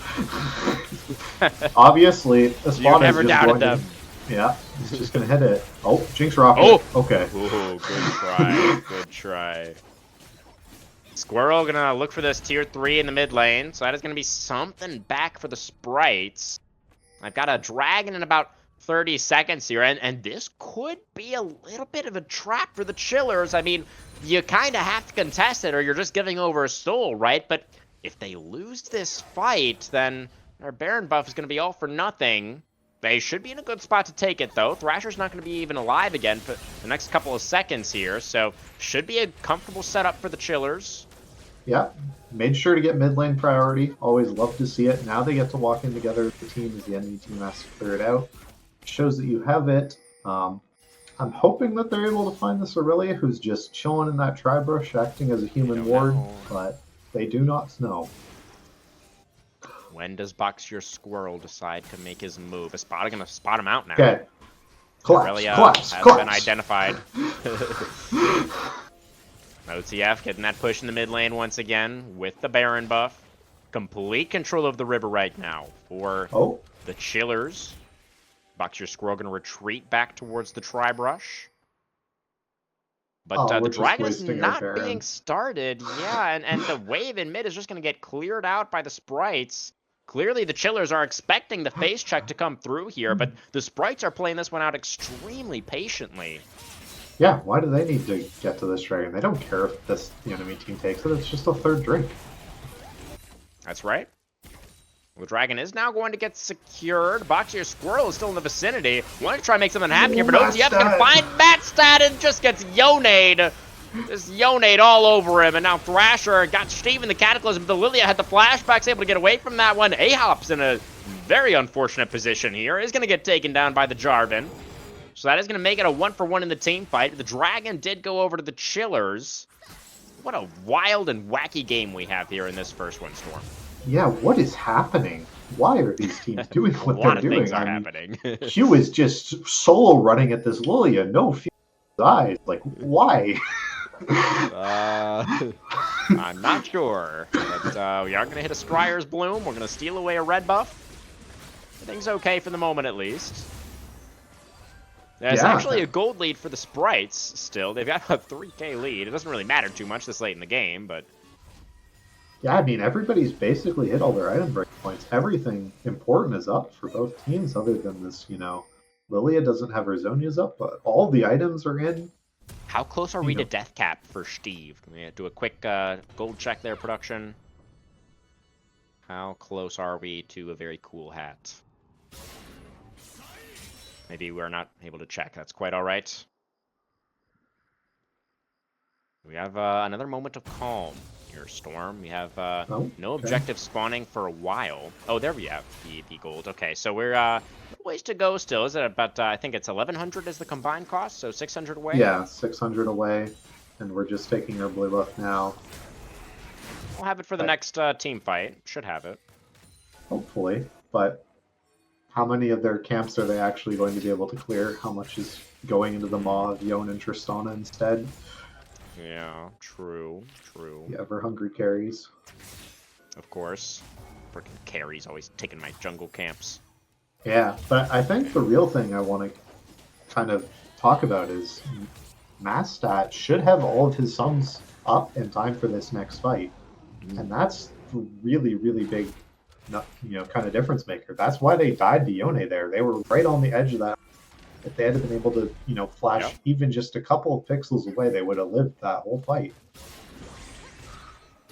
Speaker 2: Obviously, Espada
Speaker 1: You've never
Speaker 2: is just
Speaker 1: doubted
Speaker 2: going
Speaker 1: them.
Speaker 2: Yeah, he's just going to hit it. Oh, Jinx rocket.
Speaker 1: Oh!
Speaker 2: Okay.
Speaker 1: Ooh, good try. Good try. Squirrel gonna look for this tier 3 in the mid lane, so that is gonna be something back for the Sprites. I've got a dragon in about 30 seconds here, and this could be a little bit of a trap for the Chillers. I mean, you kind of have to contest it or you're just giving over a soul, right? But if they lose this fight, then their Baron buff is going to be all for nothing. They should be in a good spot to take it, though. Thrasher's not going to be even alive again for the next couple of seconds here, so should be a comfortable setup for the Chillers.
Speaker 2: Yeah, made sure to get mid lane priority. Always love to see it. Now they get to walk in together as a team as the enemy team has to clear it out. Shows that you have it. I'm hoping that they're able to find this Aurelia who's just chilling in that tri-brush, acting as a human ward, but they do not know.
Speaker 1: When does Boxier Squirrel decide to make his move? Espada gonna spot him out now.
Speaker 2: Okay. Collapse,
Speaker 1: Aurelia
Speaker 2: collapse,
Speaker 1: has
Speaker 2: collapse.
Speaker 1: been identified. OTF getting that push in the mid lane once again with the Baron buff. Complete control of the river right now for the Chillers. Boxier Squirrel going to retreat back towards the tri-brush. But the dragon is not being started. Yeah, and the wave in mid is just going to get cleared out by the Sprites. Clearly, the Chillers are expecting the face check to come through here, but the Sprites are playing this one out extremely patiently.
Speaker 2: Yeah, why do they need to get to this dragon? They don't care if this enemy team takes it. It's just a third drink.
Speaker 1: That's right. The dragon is now going to get secured. Boxier Squirrel is still in the vicinity. Want to try and make something happen here, but OTF is going to find Matstat and just gets Yonade. Just Yonade all over him. And now Thrasher got Steve in the Cataclysm. The Lilia had the flashbacks, able to get away from that one. Ahop's in a very unfortunate position here. Is going to get taken down by the Jarvan. So that is going to make it a 1-for-1 in the team fight. The dragon did go over to the Chillers. What a wild and wacky game we have here in this first one, Storm.
Speaker 2: Yeah, what is happening? Why are these teams doing
Speaker 1: A
Speaker 2: what
Speaker 1: lot
Speaker 2: they're
Speaker 1: of things
Speaker 2: doing?
Speaker 1: are
Speaker 2: I mean,
Speaker 1: happening.
Speaker 2: Q is just solo running at this Lilia, no fear in his eyes. Like, why?
Speaker 1: I'm not sure, but we are going to hit a Scryer's Bloom. We're going to steal away a red buff. Everything's okay for the moment, at least. There's
Speaker 2: Yeah.
Speaker 1: actually a gold lead for the Sprites still. They've got a 3k lead. It doesn't really matter too much this late in the game, but...
Speaker 2: Yeah, I mean, everybody's basically hit all their item break points. Everything important is up for both teams other than this, Lilia doesn't have her Zonias up, but all the items are in.
Speaker 1: How close are we to death cap for Steve? Can we do a quick gold check there, production? How close are we to a very cool hat? Maybe we're not able to check. That's quite all right. We have another moment of calm here, Storm. We have no objective spawning for a while. Oh, there we have the gold. Okay, so we're ways to go still. Is it about, I think it's 1,100 is the combined cost, so 600 away?
Speaker 2: Yeah, 600 away, and we're just taking our blue buff now.
Speaker 1: We'll have it for the next team fight. Should have it.
Speaker 2: Hopefully, but how many of their camps are they actually going to be able to clear? How much is going into the Maw of Yone and Tristana instead?
Speaker 1: Yeah, true.
Speaker 2: The ever-hungry carries.
Speaker 1: Of course. Freaking carries always taking my jungle camps.
Speaker 2: Yeah, but I think the real thing I want to kind of talk about is Mastat should have all of his sums up in time for this next fight. And that's the really, really big, kind of difference maker. That's why they died to Yone there. They were right on the edge of that. If they had been able to, flash even just a couple of pixels away, they would have lived that whole fight.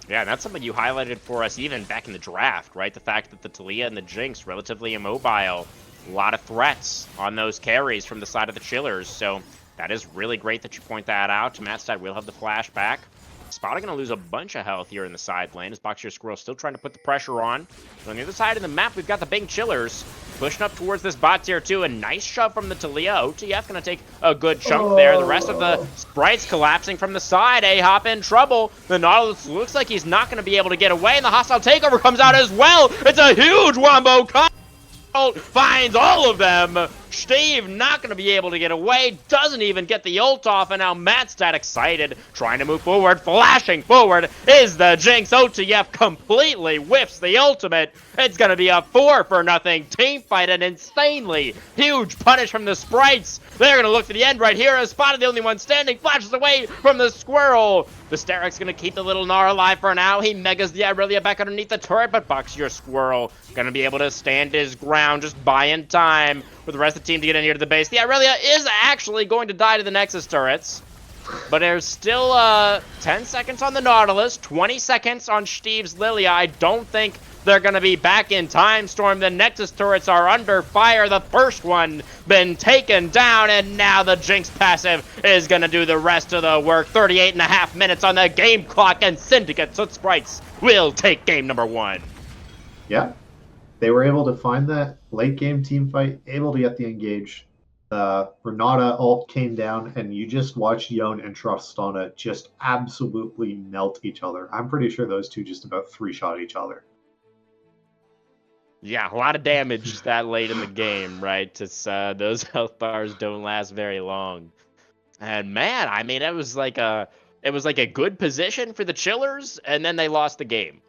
Speaker 1: Yeah, and that's something you highlighted for us even back in the draft, right? The fact that the Taliyah and the Jinx, relatively immobile, a lot of threats on those carries from the side of the Chillers. So that is really great that you point that out. Mattstad will have the flash back. Spada going to lose a bunch of health here in the side lane as Boxier Squirrel still trying to put the pressure on. But on the other side of the map, we've got the big Chillers pushing up towards this bot tier 2. A nice shove from the Taliyah. OTF going to take a good chunk there. The rest of the Sprites collapsing from the side. A-Hop in trouble. The Nautilus looks like he's not going to be able to get away, and the hostile takeover comes out as well. It's a huge wombo combo. Finds all of them. Steve not going to be able to get away. Doesn't even get the ult off. And now Mattstad excited. Trying to move forward. Flashing forward is the Jinx. OTF completely whiffs the ultimate. It's going to be a 4-0 team fight. An insanely huge punish from the Sprites. They're going to look for the end right here. As Spotted, the only one standing, flashes away from the Squirrel. The Steric's going to keep the little Gnar alive for now. He megas the Irelia back underneath the turret, but Boxier Squirrel going to be able to stand his ground, just buying time for the rest of the team to get in here to the base. The Irelia is actually going to die to the Nexus turrets, but there's still 10 seconds on the Nautilus, 20 seconds on Steve's Lilia. I don't think they're going to be back in time, Storm. The Nexus turrets are under fire. The first one been taken down, and now the Jinx passive is going to do the rest of the work. 38.5 minutes on the game clock, and Syndicate Soot Sprites will take game number 1.
Speaker 2: Yeah. They were able to find that late game team fight, able to get the engage. Renata ult came down, and you just watched Yone and Tristana just absolutely melt each other. I'm pretty sure those two just about 3-shot each other.
Speaker 1: Yeah, a lot of damage that late in the game, right? It's, those health bars don't last very long. And man, I mean, it was like a good position for the Chillers, and then they lost the game.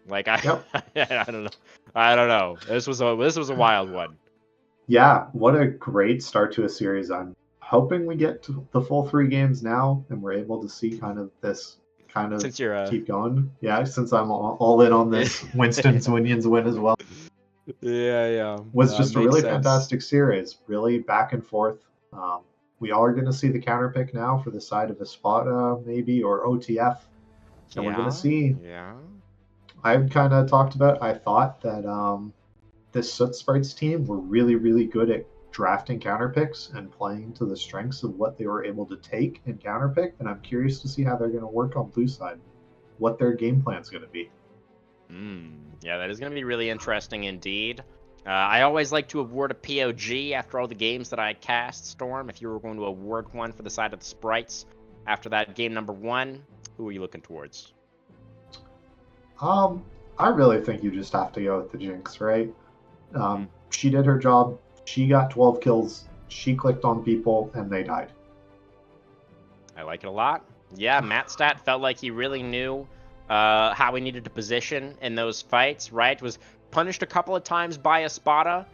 Speaker 1: Like I don't know. This was a wild one.
Speaker 2: Yeah, what a great start to a series. I'm hoping we get to the full 3 games now, and we're able to see kind of this
Speaker 1: since you're
Speaker 2: keep going. Yeah, since I'm all in on this Winston's Winions win as well.
Speaker 1: Yeah.
Speaker 2: Was just a really fantastic series. Really back and forth. We all are going to see the counter pick now for the side of Espada, maybe, or OTF. And we're going to see.
Speaker 1: Yeah.
Speaker 2: I've kind of talked about, I thought that this Soot Sprites team were really, really good at drafting counter picks and playing to the strengths of what they were able to take and counter pick. And I'm curious to see how they're going to work on blue side, what their game plan is going to be.
Speaker 1: Yeah, that is going to be really interesting indeed. I always like to award a POG after all the games that I cast, Storm. If you were going to award one for the side of the Sprites after that game number 1, who are you looking towards?
Speaker 2: I really think you just have to go with the Jinx, right? She did her job. She got 12 kills. She clicked on people, and they died.
Speaker 1: I like it a lot. Yeah, Matt Stat felt like he really knew how he needed to position in those fights, right? Was punished a couple of times by Espada,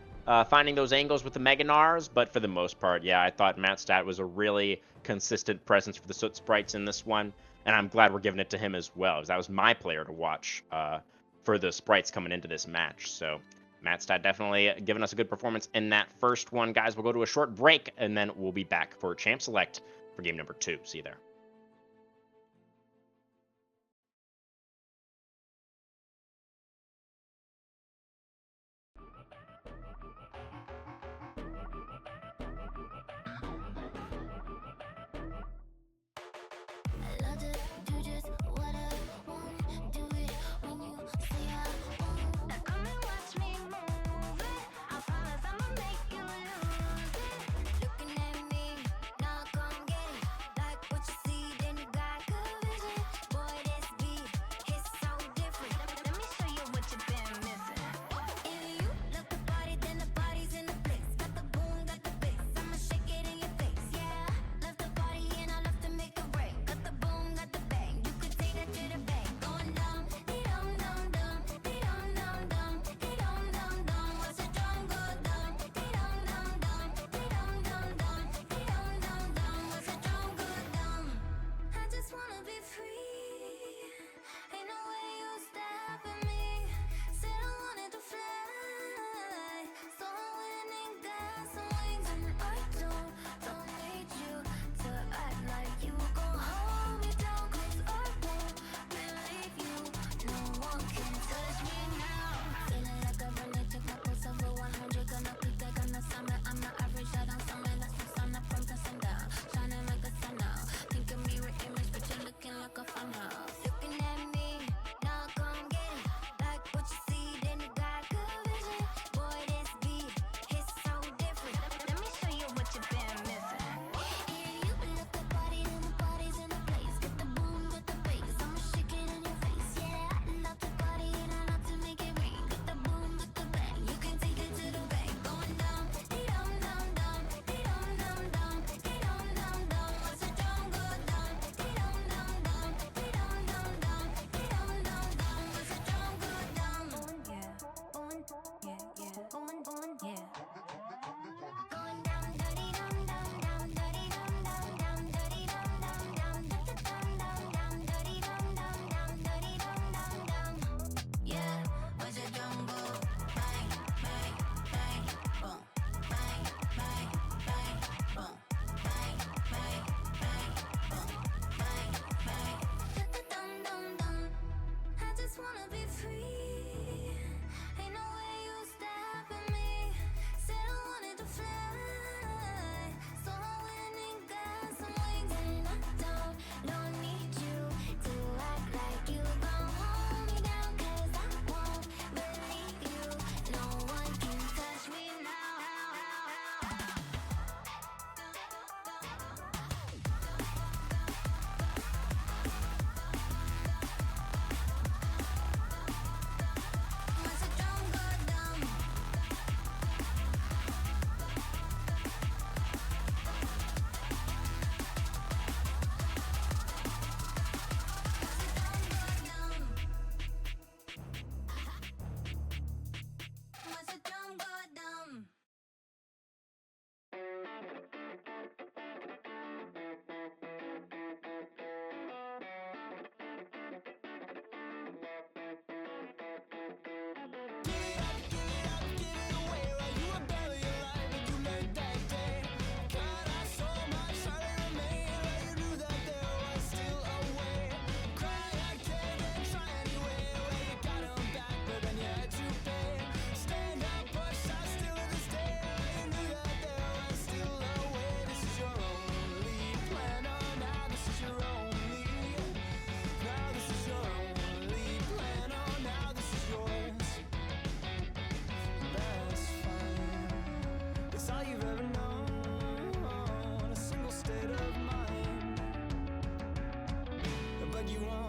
Speaker 1: finding those angles with the Meganars, but for the most part, yeah, I thought Matt Stat was a really consistent presence for the Soot Sprites in this one, and I'm glad we're giving it to him as well, because that was my player to watch for the Sprites coming into this match. So Matt Stat definitely giving us a good performance in that first one. Guys, we'll go to a short break, and then we'll be back for Champ Select for game number 2. See you there.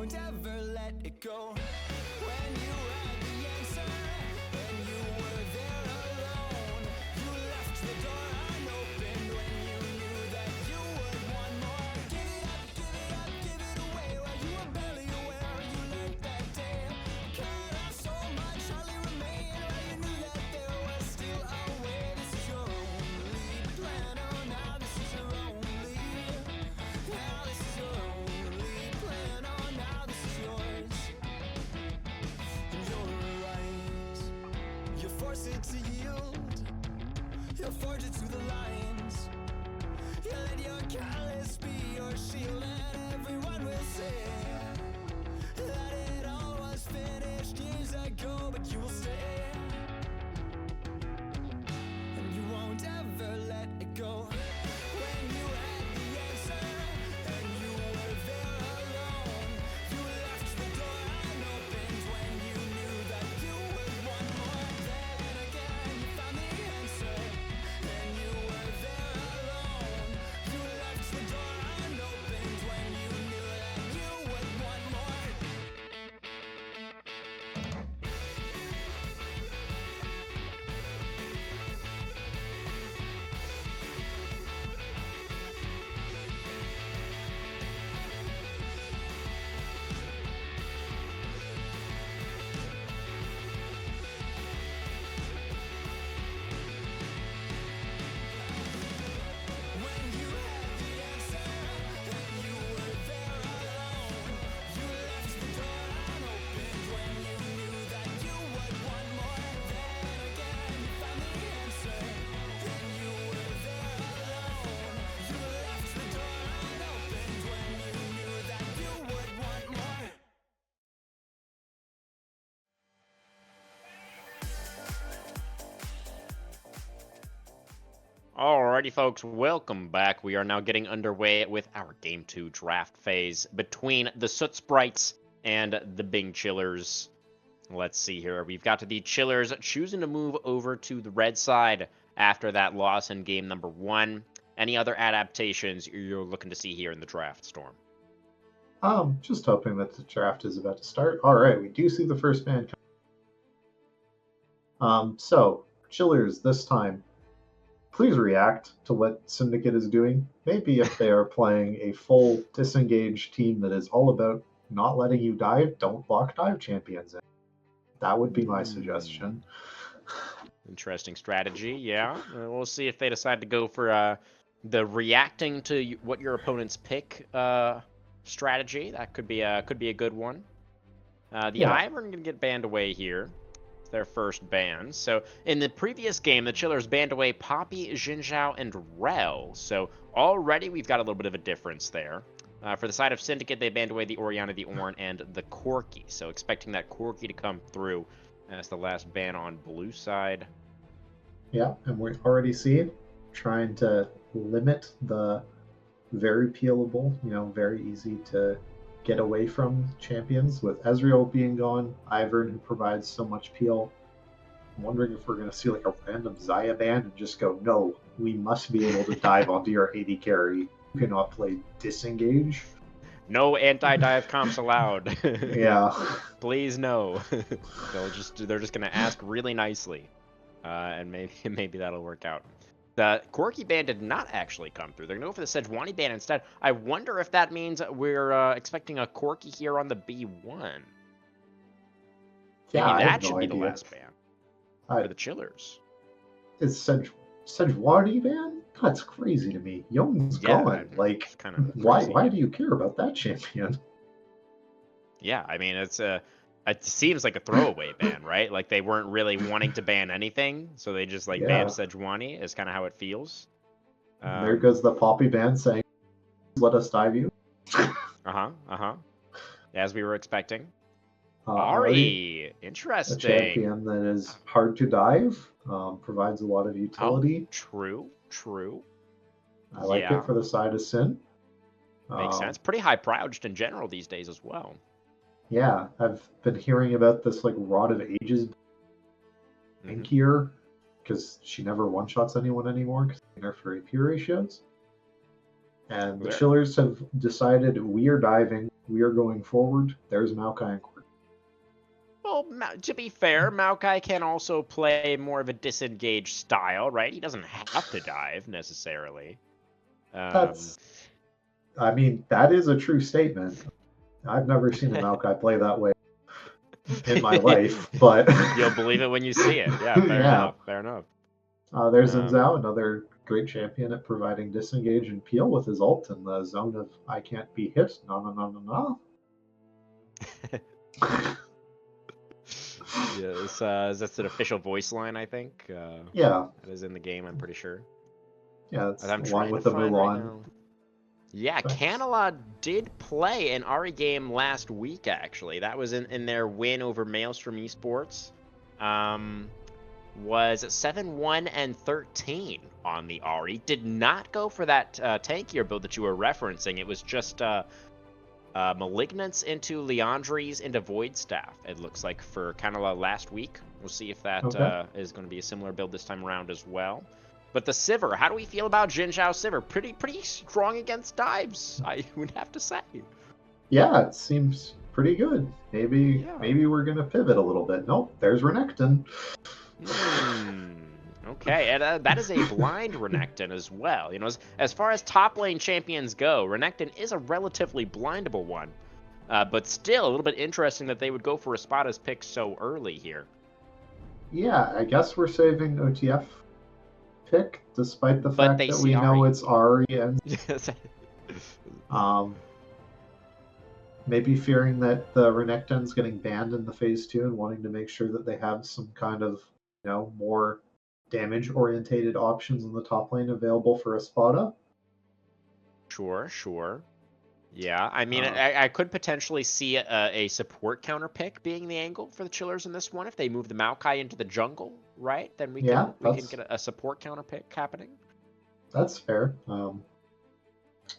Speaker 7: won't ever
Speaker 6: let it go. When you had the answer, and you were there alone. You left the door unopened when you knew that you would want more. Give it up, give it up, give it away. While you were barely aware, you learned that day. Cut off so much, hardly remain. While you knew that there was still a way. This is your only plan. Oh, now this is your only. Now this is your only plan. Oh, now this is yours. And you're right. You force it to yield. You forge it to the lines. You let your callous be your shield, and everyone will say that it all was finished years ago, but you will stay, and you won't ever let it go. When you had the answer, and you were there alone, you left the door unopened when you knew that you would want more. Then again, you found the answer, and you were there alone. You left the door unopened when you knew that you would want more. When you had the answer, and you were there alone. You left the door unopened when you knew that you would want more. Then again, you found the answer, and you were there alone. You left the door unopened when you knew that you would want more.
Speaker 1: Alrighty, folks, welcome back. We are now getting underway with our Game 2 draft phase between the Soot Sprites and the Bing Chillers. Let's see here. We've got the Chillers choosing to move over to the red side after that loss in game number 1. Any other adaptations you're looking to see here in the draft, Storm?
Speaker 2: Just hoping that the draft is about to start. All right, we do see the first man come. So, Chillers, this time, please react to what Syndicate is doing. Maybe if they are playing a full disengaged team that is all about not letting you dive, don't block dive champions in. That would be my suggestion.
Speaker 1: Interesting strategy, yeah. We'll see if they decide to go for the reacting to what your opponents pick strategy. That could be a good one. The
Speaker 2: Yeah.
Speaker 1: Ivern gonna get banned away here. It's their first ban. So in the previous game, the Chillers banned away Poppy, Jinzhao, and Rel. So already we've got a little bit of a difference there. For the side of Syndicate, they banned away the Oriana, the Ornn, and the Corki. So expecting that Corki to come through as the last ban on blue side.
Speaker 2: Yeah, and we already see trying to limit the very peelable, very easy to get away from champions with Ezreal being gone, Ivern who provides so much peel. I'm wondering if we're going to see like a random Xayah ban and just go, no, we must be able to dive onto your AD carry. You cannot play disengage.
Speaker 1: No anti-dive comps allowed.
Speaker 2: Yeah.
Speaker 1: Please no. They're just gonna ask really nicely, and maybe that'll work out. The Corki ban did not actually come through. They're gonna go for the Sejuani ban instead. I wonder if that means we're expecting a Corki here on the B1.
Speaker 2: Yeah,
Speaker 1: Maybe
Speaker 2: I
Speaker 1: that
Speaker 2: have
Speaker 1: should
Speaker 2: no
Speaker 1: be the
Speaker 2: idea.
Speaker 1: last ban for the Chillers.
Speaker 2: Is Sejuani ban? That's crazy to me. Young's gone. Like,
Speaker 1: kind of
Speaker 2: why do you care about that champion?
Speaker 1: Yeah, I mean it seems like a throwaway ban, right? Like they weren't really wanting to ban anything, so they just
Speaker 2: Yeah.
Speaker 1: banned Sejuani. Is kind of how it feels.
Speaker 2: There goes the Poppy ban saying, "Let us dive you."
Speaker 1: As we were expecting.
Speaker 2: Already
Speaker 1: Ari,
Speaker 2: a
Speaker 1: interesting.
Speaker 2: champion that is hard to dive, provides a lot of utility.
Speaker 1: True.
Speaker 2: I like
Speaker 1: Yeah.
Speaker 2: it for the side of Sin.
Speaker 1: Makes sense. Pretty high proud just in general these days as well.
Speaker 2: Yeah, I've been hearing about this like Rod of Ages tankier because she never one-shots anyone anymore because they nerf her AP ratios. And the
Speaker 1: There-
Speaker 2: Chillers have decided we are diving, we are going forward. There's Maokai and Quirk.
Speaker 1: Well, to be fair, Maokai can also play more of a disengaged style, right? He doesn't have to dive necessarily.
Speaker 2: That's, I mean, that is a true statement. I've never seen a Maokai play that way in my life, but
Speaker 1: You'll believe it when you see it. Yeah, fair enough. Fair enough.
Speaker 2: There's
Speaker 1: Um,
Speaker 2: Zhao, another great champion at providing disengage and peel with his ult in the zone of I can't be hit. No.
Speaker 1: Yes, that's an official voice line, I think.
Speaker 2: Yeah,
Speaker 1: That is in the game, I'm pretty sure.
Speaker 2: that's
Speaker 1: I'm
Speaker 2: along
Speaker 1: trying
Speaker 2: with
Speaker 1: to
Speaker 2: the
Speaker 1: find right
Speaker 2: Mulan.
Speaker 1: now. Yeah,
Speaker 2: Thanks.
Speaker 1: Canela did play an Ari game last week, actually. That was in their win over Maelstrom Esports. Was 7-1 and 13 on the Ari. Did not go for that tankier build that you were referencing. It was just Malignance into Leandries into Void Staff, it looks like, for Canela last week. We'll see if that is going to be a similar build this time around as well. But the Sivir, how do we feel about Jin Zhao Sivir? Pretty strong against dives, I would have to say.
Speaker 2: Yeah, it seems pretty good. Maybe we're gonna pivot a little bit. Nope, there's Renekton.
Speaker 1: Okay, and that is a blind Renekton as well. You know, as far as top lane champions go, Renekton is a relatively blindable one. But still, a little bit interesting that they would go for Espada's pick so early here.
Speaker 2: Yeah, I guess we're saving OTF pick, despite the fact
Speaker 1: they
Speaker 2: that
Speaker 1: see
Speaker 2: we know
Speaker 1: Ari.
Speaker 2: it's Ari and maybe fearing that the Renekton's getting banned in the phase 2 and wanting to make sure that they have some kind of, more damage orientated options in the top lane available for Espada.
Speaker 1: Sure. Yeah, I mean, I could potentially see a support counter pick being the angle for the Chillers in this one. If they move the Maokai into the jungle, right? Then we can get a support counter pick happening.
Speaker 2: That's fair.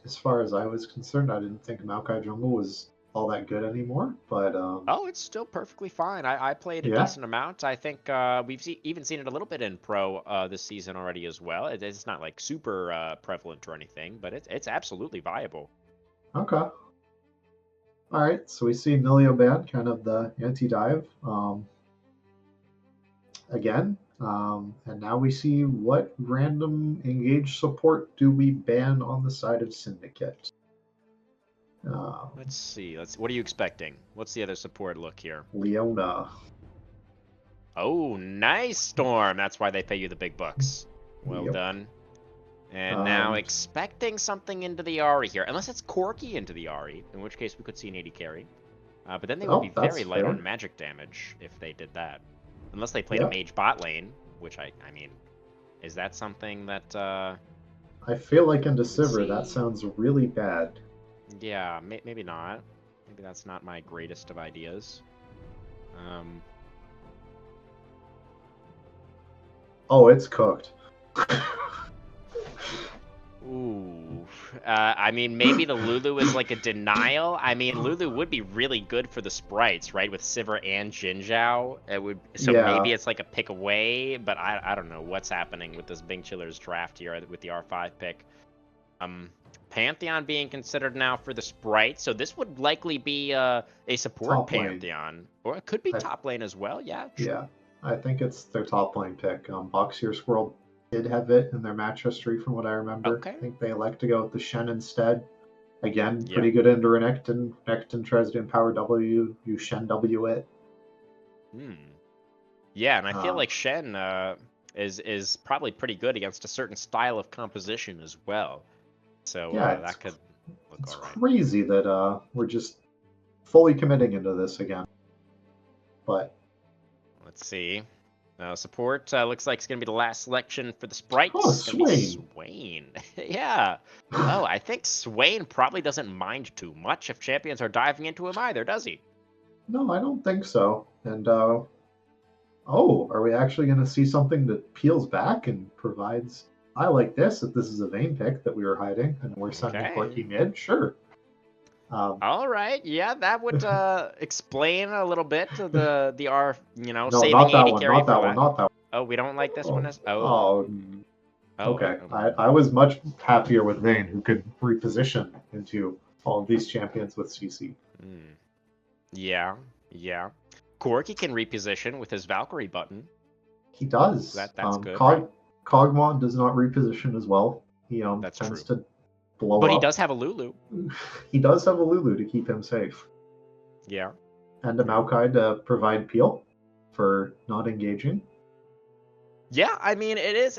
Speaker 2: As far as I was concerned, I didn't think Maokai jungle was all that good anymore, but
Speaker 1: oh, it's still perfectly fine. I played a decent amount. I think we've even seen it a little bit in pro this season already as well. It's not like super prevalent or anything, but it's absolutely viable.
Speaker 2: Okay. All right, so we see Milio ban, kind of the anti-dive again, and now we see what random engage support do we ban on the side of Syndicate.
Speaker 1: Let's see. What are you expecting? What's the other support look here?
Speaker 2: Leona.
Speaker 1: Oh, nice, Storm. That's why they pay you the big bucks. Well done. And now expecting something into the Ari here. Unless it's Corki into the Ari, in which case we could see an 80 carry. But then they would be very light on magic damage if they did that. Unless they played a mage bot lane, which I mean, is that something that...
Speaker 2: I feel like into Sivir, that sounds really bad.
Speaker 1: Yeah, maybe not. Maybe that's not my greatest of ideas.
Speaker 2: Oh, it's cooked.
Speaker 1: Ooh. I mean, maybe the Lulu is like a denial. I mean, Lulu would be really good for the Sprites, right? With Sivir and Jin Zhao. It would, so maybe it's like a pick away, but I don't know what's happening with this Bing Chillers draft here with the R5 pick. Pantheon being considered now for the Sprite, so this would likely be a support
Speaker 2: top
Speaker 1: Pantheon.
Speaker 2: Lane.
Speaker 1: Or it could be top lane as well, yeah. True.
Speaker 2: Yeah, I think it's their top lane pick. Boxier Squirrel did have it in their match history from what I remember.
Speaker 1: Okay.
Speaker 2: I think they elect to go with the Shen instead. Again, pretty good into Renekton. Renekton tries to empower W, you Shen W it.
Speaker 1: Yeah, and I feel like Shen is probably pretty good against a certain style of composition as well. So that could look
Speaker 2: it's
Speaker 1: all right.
Speaker 2: Crazy that we're just fully committing into this again. But
Speaker 1: let's see. Support looks like it's going to be the last selection for the Sprites.
Speaker 2: Oh,
Speaker 1: Swain. Yeah. Oh, I think Swain probably doesn't mind too much if champions are diving into him either, does he?
Speaker 2: No, I don't think so. And, are we actually going to see something that peels back and provides... I like this, if this is a Vayne pick that we were hiding, and we're sending Quirky mid, sure.
Speaker 1: All right, yeah, that would explain a little bit the R,
Speaker 2: no,
Speaker 1: saving
Speaker 2: not that
Speaker 1: 80
Speaker 2: one,
Speaker 1: carry
Speaker 2: not that one, not that one.
Speaker 1: Oh, we don't like this one?
Speaker 2: Oh,
Speaker 1: Oh,
Speaker 2: Okay. I was much happier with Vayne, who could reposition into all of these champions with CC.
Speaker 1: Yeah, yeah. Corki can reposition with his Valkyrie button.
Speaker 2: He does.
Speaker 1: That's good, right?
Speaker 2: Cogmon does not reposition as well. He
Speaker 1: That's
Speaker 2: tends
Speaker 1: true.
Speaker 2: to blow
Speaker 1: But
Speaker 2: up.
Speaker 1: he does have a Lulu.
Speaker 2: He does have a Lulu to keep him safe.
Speaker 1: Yeah.
Speaker 2: And a Maokai to provide peel for not engaging.
Speaker 1: Yeah, I mean it's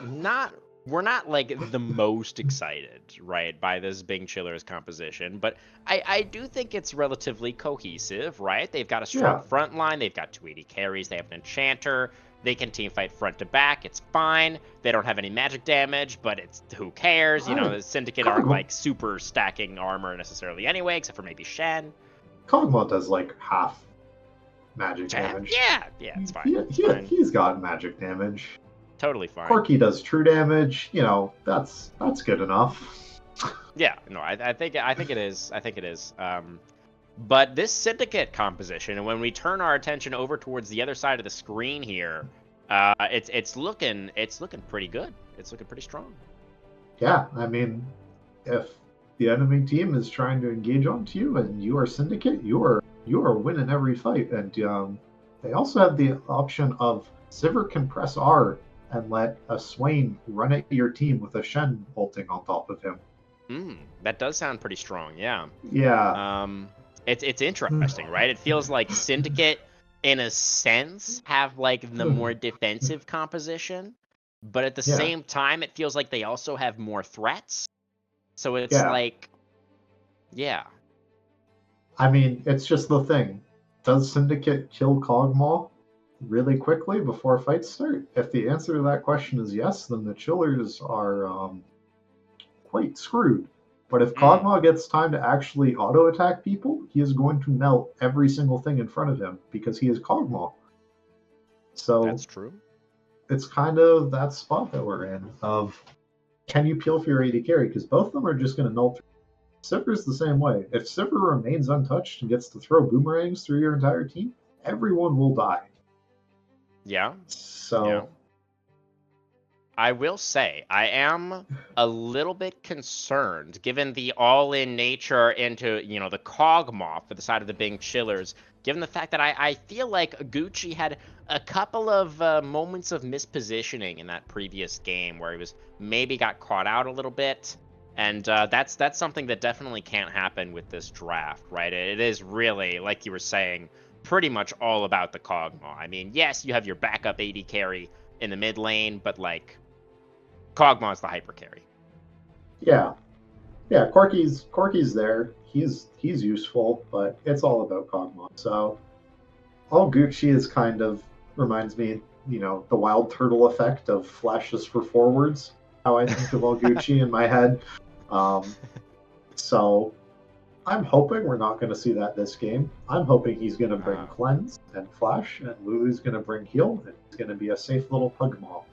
Speaker 1: not, we're not like the most excited, right, by this Bing Chillers composition, but I do think it's relatively cohesive, right? They've got a strong front line, they've got 280 carries, they have an enchanter, they can team fight front to back, it's fine. They don't have any magic damage, but it's who cares? You know, the Syndicate aren't like super stacking armor necessarily anyway, except for maybe Shen.
Speaker 2: Cogmon does like half magic damage.
Speaker 1: Yeah, it's fine.
Speaker 2: He's got magic damage.
Speaker 1: Totally fine.
Speaker 2: Corki does true damage. You know, that's good enough.
Speaker 1: Yeah, no, I think it is. But this Syndicate composition, and when we turn our attention over towards the other side of the screen here, it's looking pretty good. It's looking pretty strong.
Speaker 2: Yeah, I mean, if the enemy team is trying to engage onto you and you are Syndicate, you are winning every fight. And they also have the option of Sivir can press R and let a Swain run at your team with a Shen bolting on top of him.
Speaker 1: That does sound pretty strong, yeah.
Speaker 2: Yeah.
Speaker 1: It's interesting, right? It feels like Syndicate, in a sense, have like the more defensive composition, but at the same time, it feels like they also have more threats. So it's like, yeah.
Speaker 2: I mean, it's just the thing. Does Syndicate kill Kog'Maw really quickly before fights start? If the answer to that question is yes, then the Chillers are quite screwed. But if Kog'Maw gets time to actually auto-attack people, he is going to melt every single thing in front of him because he is Kog'Maw. So
Speaker 1: that's true.
Speaker 2: It's kind of that spot that we're in of, can you peel for your AD carry? Because both of them are just going to null. Sivir's the same way. If Sivir remains untouched and gets to throw boomerangs through your entire team, everyone will die.
Speaker 1: Yeah.
Speaker 2: So...
Speaker 1: Yeah. I will say, I am a little bit concerned, given the all-in nature into, the Kog'Maw for the side of the Bing Chillers, given the fact that I feel like Gucci had a couple of moments of mispositioning in that previous game where he was maybe got caught out a little bit, and that's something that definitely can't happen with this draft, right? It is really, like you were saying, pretty much all about the Kog'Maw. I mean, yes, you have your backup AD carry in the mid lane, but like, Kog'Maw's the hyper carry.
Speaker 2: Yeah. Corki's there. He's useful, but it's all about Kog'Maw. So all Gucci is kind of reminds me, the wild turtle effect of flashes for forwards. How I think of all Gucci in my head. So I'm hoping we're not going to see that this game. I'm hoping he's going to bring cleanse and flash, and Lulu's going to bring heal, and it's going to be a safe little Pugmaw.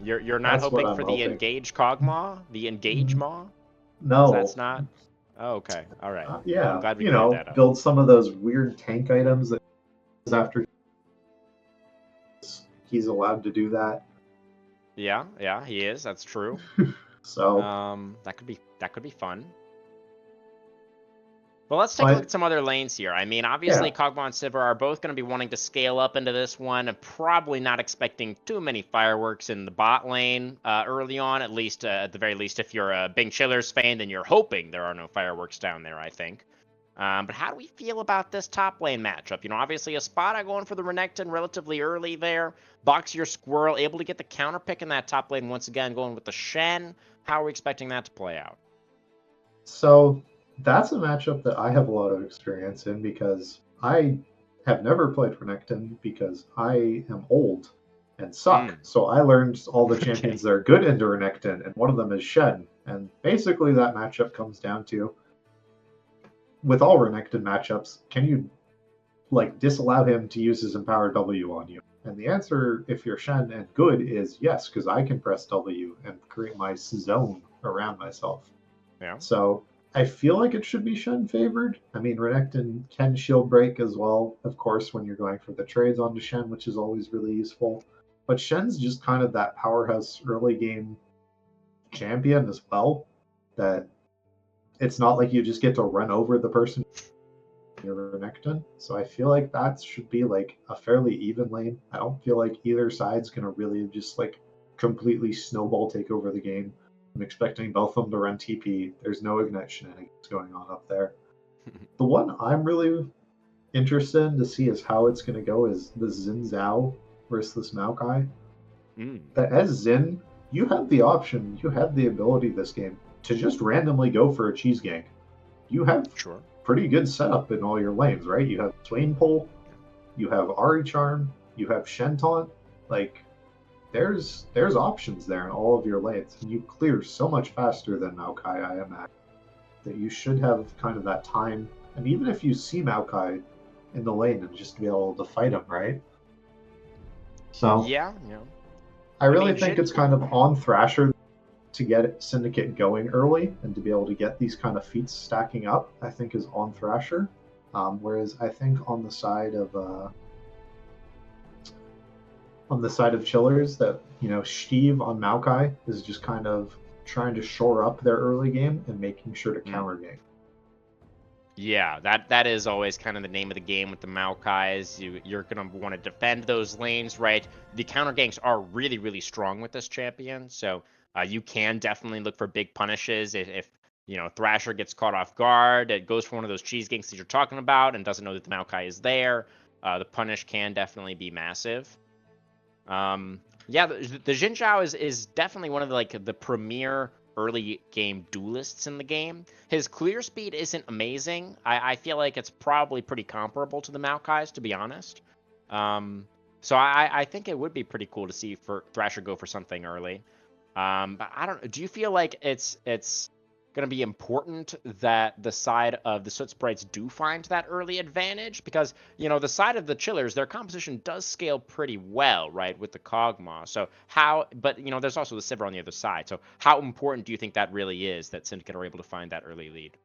Speaker 1: You're not hoping for the engage Kog'Maw? The engage Maw?
Speaker 2: No.
Speaker 1: That's not? Oh, okay. All right.
Speaker 2: Yeah.
Speaker 1: I'm glad we cleared that up.
Speaker 2: Build some of those weird tank items that after he's allowed to do that.
Speaker 1: Yeah, he is. That's true.
Speaker 2: So
Speaker 1: that could be fun. Well, let's take a look at some other lanes here. I mean, obviously, Kog'Maw and Sivir are both going to be wanting to scale up into this one. Probably not expecting too many fireworks in the bot lane early on, at least, at the very least, if you're a Bing Chillers fan, then you're hoping there are no fireworks down there, I think. But how do we feel about this top lane matchup? Obviously, Espada going for the Renekton relatively early there. Box your Squirrel able to get the counter pick in that top lane once again, going with the Shen. How are we expecting that to play out?
Speaker 2: So that's a matchup that I have a lot of experience in because I have never played Renekton because I am old and suck. So I learned all the champions that are good into Renekton, and one of them is Shen. And basically that matchup comes down to, with all Renekton matchups, can you disallow him to use his empowered W on you? And the answer, if you're Shen and good, is yes, because I can press W and create my zone around myself.
Speaker 1: Yeah.
Speaker 2: So I feel like it should be Shen favored. I mean, Renekton can shield break as well, of course, when you're going for the trades onto Shen, which is always really useful. But Shen's just kind of that powerhouse early game champion as well, that it's not like you just get to run over the person you're Renekton. So I feel like that should be like a fairly even lane. I don't feel like either side's gonna really just like completely snowball take over the game. I'm expecting both of them to run TP. There's no Ignite shenanigans going on up there. The one I'm really interested in to see is how it's going to go is the Xin Zhao versus this Maokai. As Xin, you have the option, you have the ability this game to just randomly go for a cheese gank. You have pretty good setup in all your lanes, right? You have Swain Pole, you have Ari Charm, you have Shen Taunt. Like, there's options there in all of your lanes, and you clear so much faster than Maokai, I imagine, that you should have kind of that time. And even if you see Maokai in the lane, and just be able to fight him, right? So
Speaker 1: yeah.
Speaker 2: I really think it's kind of on Thrasher to get Syndicate going early and to be able to get these kind of feats stacking up. I think is on Thrasher, whereas I think on the side of Chillers, that Steve on Maokai is just kind of trying to shore up their early game and making sure to counter game.
Speaker 1: Yeah, that is always kind of the name of the game with the Maokais. You're going to want to defend those lanes, right? The counter ganks are really, really strong with this champion, so you can definitely look for big punishes if Thrasher gets caught off guard, it goes for one of those cheese ganks that you're talking about and doesn't know that the Maokai is there. The punish can definitely be massive. Yeah, the Xin Zhao is definitely one of the premier early game duelists in the game. His clear speed isn't amazing. I feel like it's probably pretty comparable to the Maokai's, to be honest. So I think it would be pretty cool to see for Thrasher go for something early. But I don't. Do you feel like it's going to be important that the side of the Soot Sprites do find that early advantage? Because, the side of the Chillers, their composition does scale pretty well, right, with the Kog'Maw. So but, there's also the Sivir on the other side. So how important do you think that really is that Syndicate are able to find that early lead?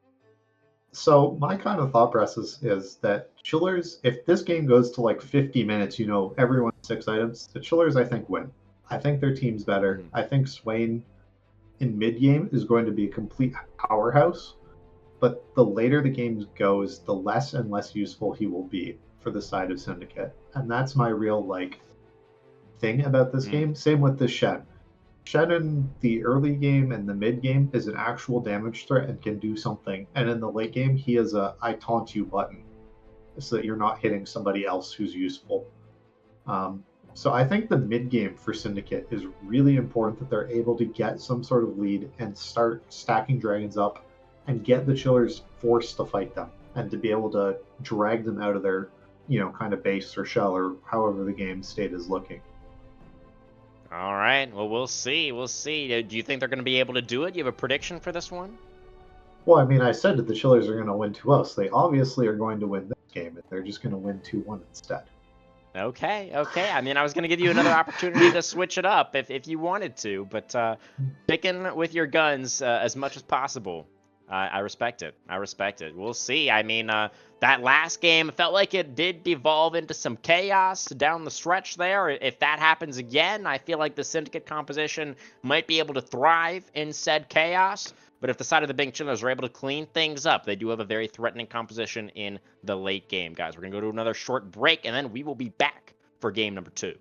Speaker 2: So my kind of thought process is that Chillers, if this game goes to like 50 minutes, everyone 6 items, the Chillers, I think, win. I think their team's better. I think Swain in mid-game is going to be a complete powerhouse, but the later the game goes, the less and less useful he will be for the side of Syndicate. And that's my real, thing about this game. Same with the Shen. Shen in the early game and the mid-game is an actual damage threat and can do something. And in the late game, he has a I taunt you button so that you're not hitting somebody else who's useful. So I think the mid-game for Syndicate is really important, that they're able to get some sort of lead and start stacking dragons up and get the Chillers forced to fight them and to be able to drag them out of their, kind of base or shell or however the game state is looking.
Speaker 1: All right. Well, we'll see. We'll see. Do you think they're going to be able to do it? Do you have a prediction for this one?
Speaker 2: Well, I mean, I said that the Chillers are going to win 2-0, so they obviously are going to win this game, and they're just going to win 2-1 instead.
Speaker 1: Okay. I mean, I was going to give you another opportunity to switch it up if you wanted to, but picking with your guns as much as possible. I respect it. We'll see. I mean, that last game felt like it did devolve into some chaos down the stretch there. If that happens again, I feel like the Syndicate composition might be able to thrive in said chaos. But if the side of the Big Chillers are able to clean things up, they do have a very threatening composition in the late game, guys. We're going to go to another short break, and then we will be back for game number 2.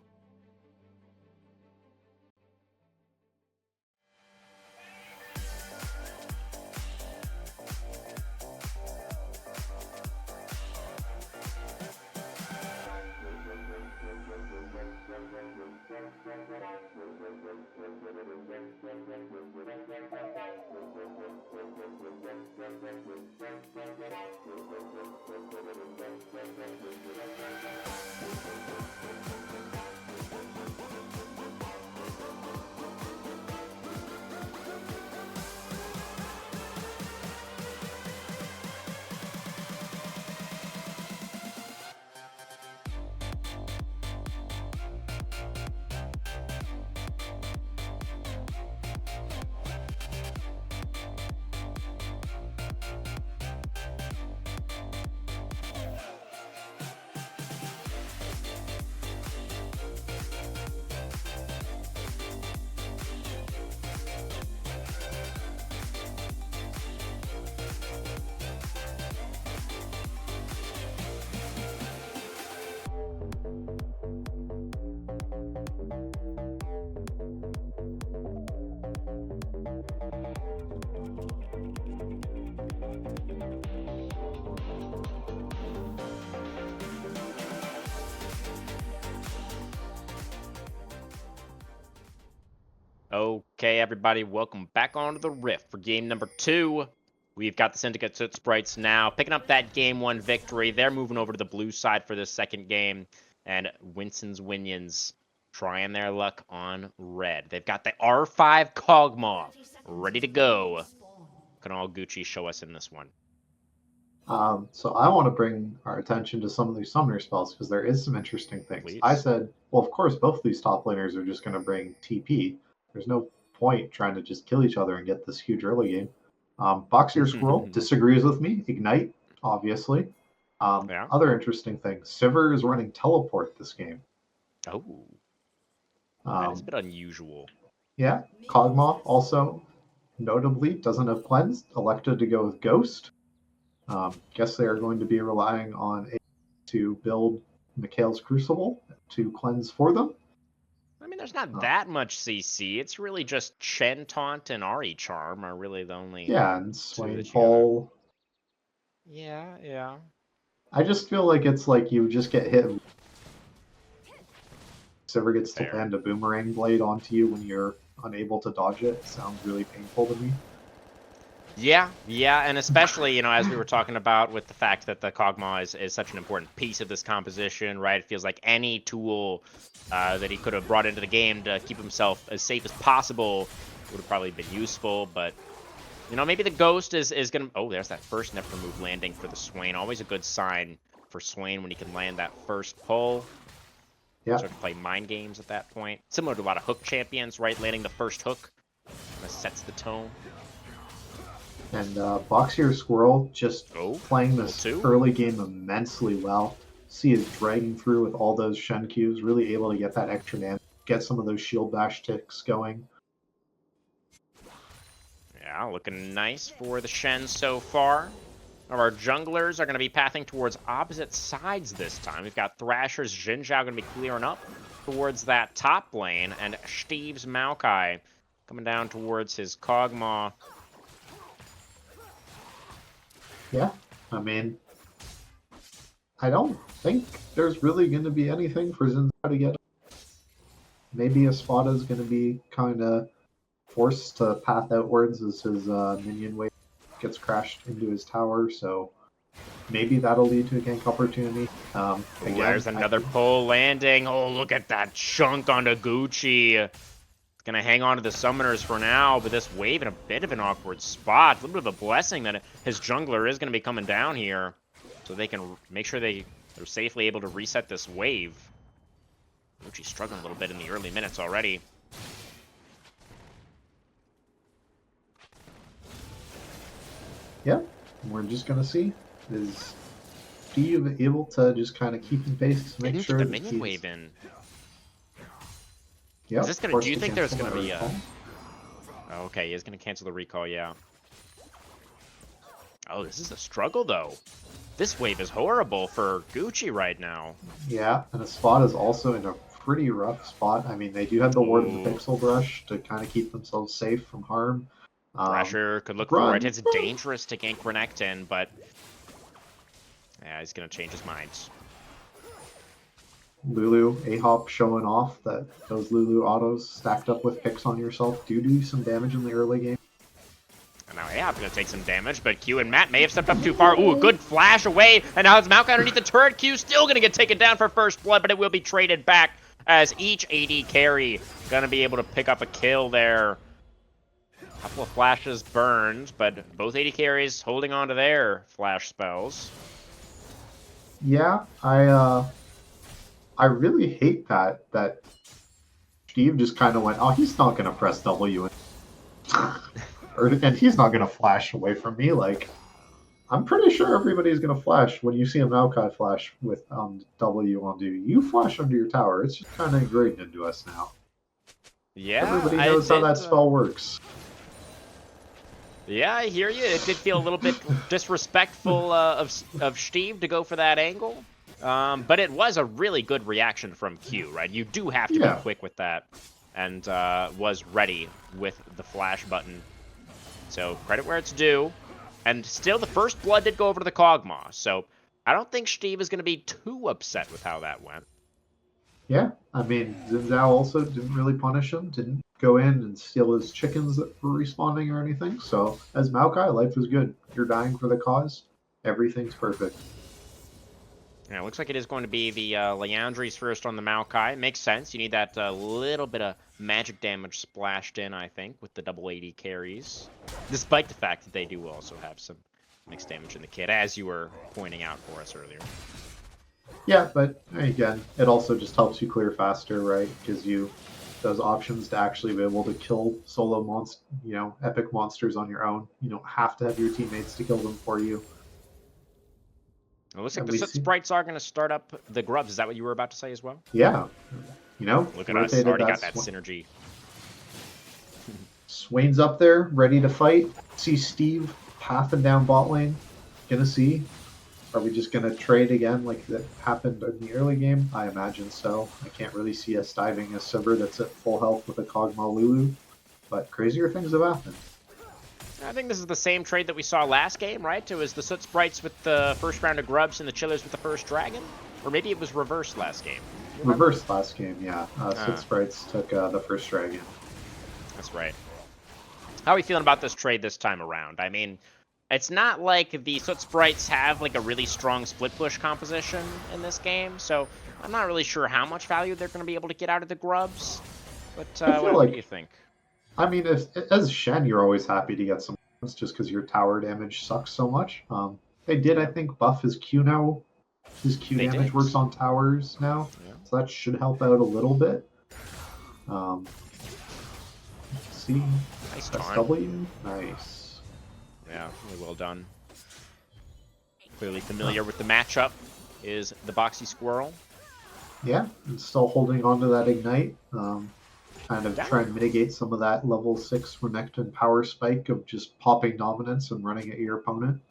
Speaker 1: Okay, everybody, welcome back onto the Rift for game number 2. We've got the Syndicate Soot Sprites now picking up that game 1 victory. They're moving over to the blue side for this second game, and Winson's Winions trying their luck on red. They've got the R5 Cogmaw ready to go. Can all Gucci show us in this one?
Speaker 2: So I want to bring our attention to some of these summoner spells because there is some interesting things.
Speaker 1: Please.
Speaker 2: I said, well, of course, both these top laners are just going to bring TP. There's no point trying to just kill each other and get this huge early game. Boxier Squirrel disagrees with me. Ignite, obviously.
Speaker 1: Yeah.
Speaker 2: Other interesting things. Sivir is running Teleport this game.
Speaker 1: Oh, that is a bit unusual.
Speaker 2: Yeah. Cogmaw also, notably, doesn't have Cleansed. Elected to go with Ghost. Guess they are going to be relying on a to build Mikhail's Crucible to cleanse for them.
Speaker 1: I mean, there's not that much CC. It's really just Shen Taunt and Ari Charm are really the only...
Speaker 2: Yeah, and Swain
Speaker 1: that you
Speaker 2: Pole.
Speaker 1: Yeah.
Speaker 2: I just feel like it's like you just get hit. Sivir gets to
Speaker 1: Fair.
Speaker 2: land a boomerang blade onto you when you're unable to dodge it. It sounds really painful to me.
Speaker 1: Yeah, and especially, as we were talking about with the fact that the Cogmaw is such an important piece of this composition, right? It feels like any tool that he could have brought into the game to keep himself as safe as possible would have probably been useful, but, maybe the Ghost is going to... Oh, there's that first Nephrim move landing for the Swain. Always a good sign for Swain when he can land that first pull.
Speaker 2: Yeah.
Speaker 1: Start to play mind games at that point. Similar to a lot of hook champions, right? Landing the first hook kind of sets the tone.
Speaker 2: And Boxier Squirrel just playing this
Speaker 1: too.
Speaker 2: early game immensely well. See is dragging through with all those Shen Qs, really able to get that extra damage, get some of those shield bash ticks going.
Speaker 1: Yeah, looking nice for the Shen so far. Our junglers are going to be pathing towards opposite sides this time. We've got Thrasher's Xin Zhao going to be clearing up towards that top lane, and Steve's Maokai coming down towards his Cogmaw.
Speaker 2: Yeah, I mean, I don't think there's really going to be anything for Xin Zhao to get. Maybe Espada is going to be kind of forced to path outwards as his minion wave gets crashed into his tower, so maybe that'll lead to a gank opportunity. Again,
Speaker 1: there's another pull landing. Oh, look at that chunk onto Gucci. It's going to hang on to the summoners for now, but this wave in a bit of an awkward spot. A little bit of a blessing that his jungler is going to be coming down here, so they can make sure they're safely able to reset this wave. Gucci's struggling a little bit in the early minutes already.
Speaker 2: Yeah, we're just going to see. Is Steve able to just kind of keep in pace to make sure
Speaker 1: the
Speaker 2: that
Speaker 1: minion
Speaker 2: he's...
Speaker 1: wave in.
Speaker 2: Yeah,
Speaker 1: Is this gonna, do you think there's going to be a... Oh, okay, he's going to cancel the recall, yeah. Oh, this is a struggle, though. This wave is horrible for Gucci right now.
Speaker 2: Yeah, and the spot is also in a pretty rough spot. I mean, they do have the Ward of the Pixel Brush to kind of keep themselves safe from harm.
Speaker 1: Thrasher could look for it. It's dangerous to gank Renekton, but... Yeah, he's going to change his mind.
Speaker 2: Lulu, A-Hop showing off that those Lulu autos stacked up with picks on yourself do some damage in the early game.
Speaker 1: And now A-Hop's going to take some damage, but Q and Matt may have stepped up too far. Ooh, good flash away, and now it's Maokai underneath the turret. Q still going to get taken down for first blood, but it will be traded back as each AD carry going to be able to pick up a kill there. A couple of flashes burned, but both AD carries holding on to their flash spells.
Speaker 2: Yeah, I really hate that Steve just kind of went, oh, he's not going to press W. And he's not going to flash away from me. Like, I'm pretty sure everybody's going to flash when you see a Maokai flash with W onto you. You flash under your tower. It's just kind of ingrained into us now.
Speaker 1: Yeah,
Speaker 2: everybody knows how that spell works.
Speaker 1: Yeah, I hear you. It did feel a little bit disrespectful of Steve to go for that angle. But it was a really good reaction from Q, right? You do have to be quick with that. And was ready with the flash button. So credit where it's due. And still the first blood did go over to the Cogmaw. So I don't think Steve is going to be too upset with how that went.
Speaker 2: Yeah, I mean, Xin Zhao also didn't really punish him. Didn't go in and steal his chickens that were respawning or anything. So as Maokai, life is good. You're dying for the cause. Everything's perfect.
Speaker 1: Yeah, it looks like it is going to be the Leandries first on the Maokai. It makes sense. You need that little bit of magic damage splashed in, I think, with the double 80 carries. Despite the fact that they do also have some mixed damage in the kit, as you were pointing out for us earlier.
Speaker 2: Yeah, but again, it also just helps you clear faster, right? Gives you those options to actually be able to kill solo epic monsters on your own. You don't have to have your teammates to kill them for you.
Speaker 1: It looks like
Speaker 2: And
Speaker 1: the
Speaker 2: we
Speaker 1: Soot
Speaker 2: see-
Speaker 1: Sprites are going to start up the grubs. Is that what you were about to say as well?
Speaker 2: Yeah,
Speaker 1: Look at us,
Speaker 2: rotated
Speaker 1: already got that
Speaker 2: Swain.
Speaker 1: synergy.
Speaker 2: Swain's up there, ready to fight. See Steve pathing down bot lane. Gonna see. Are we just gonna trade again like that happened in the early game? I imagine so. I can't really see us diving a Sivir that's at full health with a Kog'Maw Lulu, but crazier things have happened.
Speaker 1: I think this is the same trade that we saw last game, right? It was the Soot Sprites with the first round of grubs and the Chillers with the first dragon? Or maybe it was reversed last game.
Speaker 2: Reverse last game, yeah. Soot Sprites took the first dragon.
Speaker 1: That's right. How are we feeling about this trade this time around? I mean, it's not like the Soot Sprites have like a really strong split push composition in this game, so I'm not really sure how much value they're going to be able to get out of the grubs. But
Speaker 2: I feel
Speaker 1: what
Speaker 2: like-
Speaker 1: do you think?
Speaker 2: I mean, as Shen, you're always happy to get some points just because your tower damage sucks so much. They did, I think, buff his Q now. His Q
Speaker 1: They
Speaker 2: damage
Speaker 1: did.
Speaker 2: works on towers now,
Speaker 1: Yeah.
Speaker 2: so that should help out a little bit. Let's see,
Speaker 1: Nice taunt.
Speaker 2: SW, nice.
Speaker 1: Yeah, really well done. Clearly familiar with the matchup is the Boxy Squirrel.
Speaker 2: Yeah, and still holding on to that ignite. Kind of
Speaker 1: Yeah.
Speaker 2: trying to mitigate some of that level 6 Renekton power spike of just popping dominance and running at your opponent.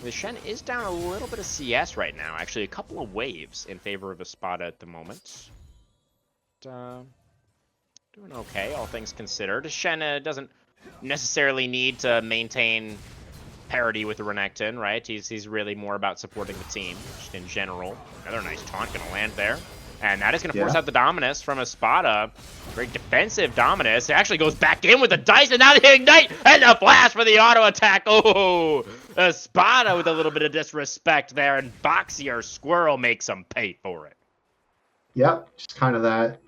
Speaker 1: The Shen is down a little bit of CS right now. Actually, a couple of waves in favor of Espada at the moment. But, doing okay, all things considered. Shen doesn't necessarily need to maintain parity with the Renekton, right? He's really more about supporting the team, just in general. Another nice taunt gonna land there. And that is going to force
Speaker 2: Yeah.
Speaker 1: out the Dominus from Espada. Very defensive Dominus. It actually goes back in with the dice, and now the Ignite and the flash for the auto attack. Oh, Espada with a little bit of disrespect there, and Boxy or Squirrel makes him pay for it.
Speaker 2: Yep, just kind of that.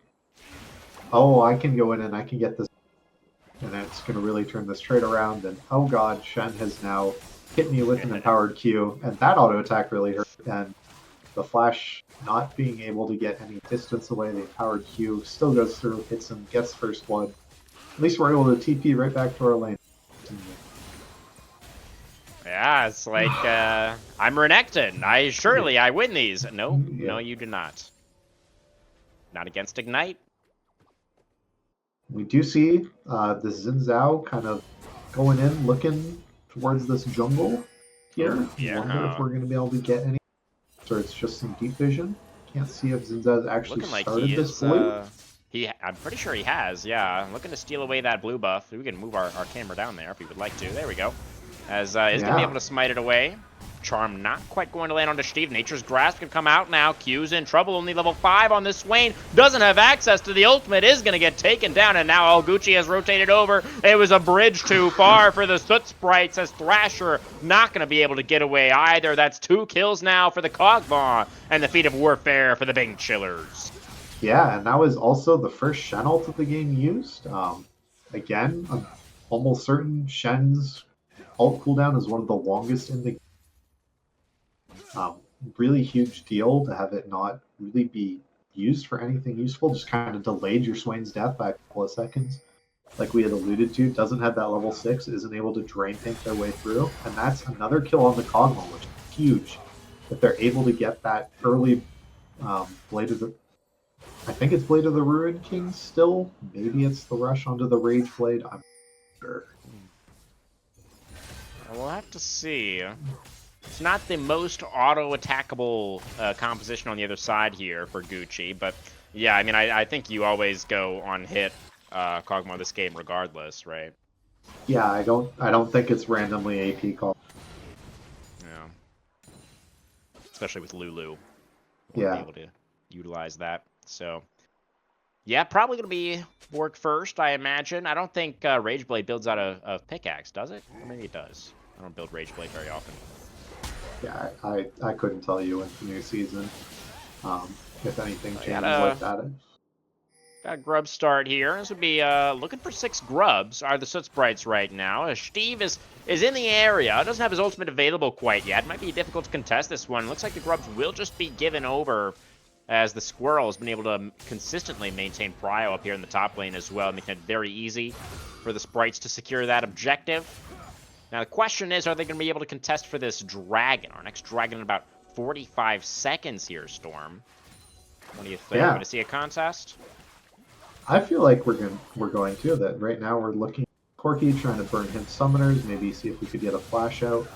Speaker 2: Oh, I can go in and I can get this. And it's going to really turn this trade around. And oh god, Shen has now hit me with an empowered Q. And that auto attack really hurt. And the flash not being able to get any distance away, the empowered Q still goes through, hits him, gets first blood. At least we're able to TP right back to our lane.
Speaker 1: Yeah, it's like, I'm Renekton. I win these. No,
Speaker 2: Yeah.
Speaker 1: no, you do not. Not against Ignite.
Speaker 2: We do see this Xin Zhao kind of going in, looking towards this jungle here.
Speaker 1: Yeah.
Speaker 2: Wonder if we're going to be able to get any. Or it's just some deep vision. Can't see if Xin Zhao's actually
Speaker 1: Looking like
Speaker 2: started
Speaker 1: he
Speaker 2: this
Speaker 1: is,
Speaker 2: blue.
Speaker 1: I'm pretty sure he has, yeah. Looking to steal away that blue buff. We can move our camera down there if we would like to. There we go. As is going to be
Speaker 2: Yeah.
Speaker 1: able to smite it away. Charm not quite going to land onto Steve. Nature's Grasp can come out now. Q's in trouble. Only level 5 on this Swain. Doesn't have access to the ultimate. Is going to get taken down. And now Gucci has rotated over. It was a bridge too far for the Soot Sprites as Thrasher not going to be able to get away either. That's 2 kills now for the Kog'Maw. And the Feat of Warfare for the Big Chillers.
Speaker 2: Yeah, and that was also the first Shen ult that the game used. Again, I'm almost certain Shen's ult cooldown is one of the longest in the game. Really huge deal to have it not really be used for anything useful, just kind of delayed your Swain's death by a couple of seconds. Like we had alluded to, doesn't have that level 6, isn't able to drain tank their way through, and that's another kill on the Kog'Maw, which is huge. If they're able to get that early Blade of the... I think it's Blade of the Ruin King still. Maybe it's the rush onto the Rage Blade. I'm not sure.
Speaker 1: We'll have to see. It's not the most auto-attackable composition on the other side here for Gucci, but yeah, I mean, I think you always go on hit Kog'Maw this game regardless, right?
Speaker 2: Yeah, I don't think it's randomly AP call.
Speaker 1: Yeah. Especially with Lulu.
Speaker 2: Yeah.
Speaker 1: Be able to utilize that. So Yeah, probably going to be work first, I imagine. I don't think Rageblade builds out a pickaxe, does it? Or maybe it does. I don't build Rageblade very often.
Speaker 2: Yeah, I couldn't tell you in the new season if anything changes
Speaker 1: gotta-
Speaker 2: like that.
Speaker 1: Got a grub start here. This would be looking for 6 grubs. Are the Soot Sprites right now? Steve is in the area. Doesn't have his ultimate available quite yet. Might be difficult to contest this one. Looks like the grubs will just be given over, as the Squirrel has been able to consistently maintain prio up here in the top lane as well, making it very easy for the Sprites to secure that objective. Now the question is, are they going to be able to contest for this dragon? Our next dragon in about 45 seconds here, Storm. What do you think?
Speaker 2: Yeah.
Speaker 1: Going to see a contest?
Speaker 2: I feel like we're going to. That right now we're looking at Corky trying to burn him summoners, maybe see if we could get a flash out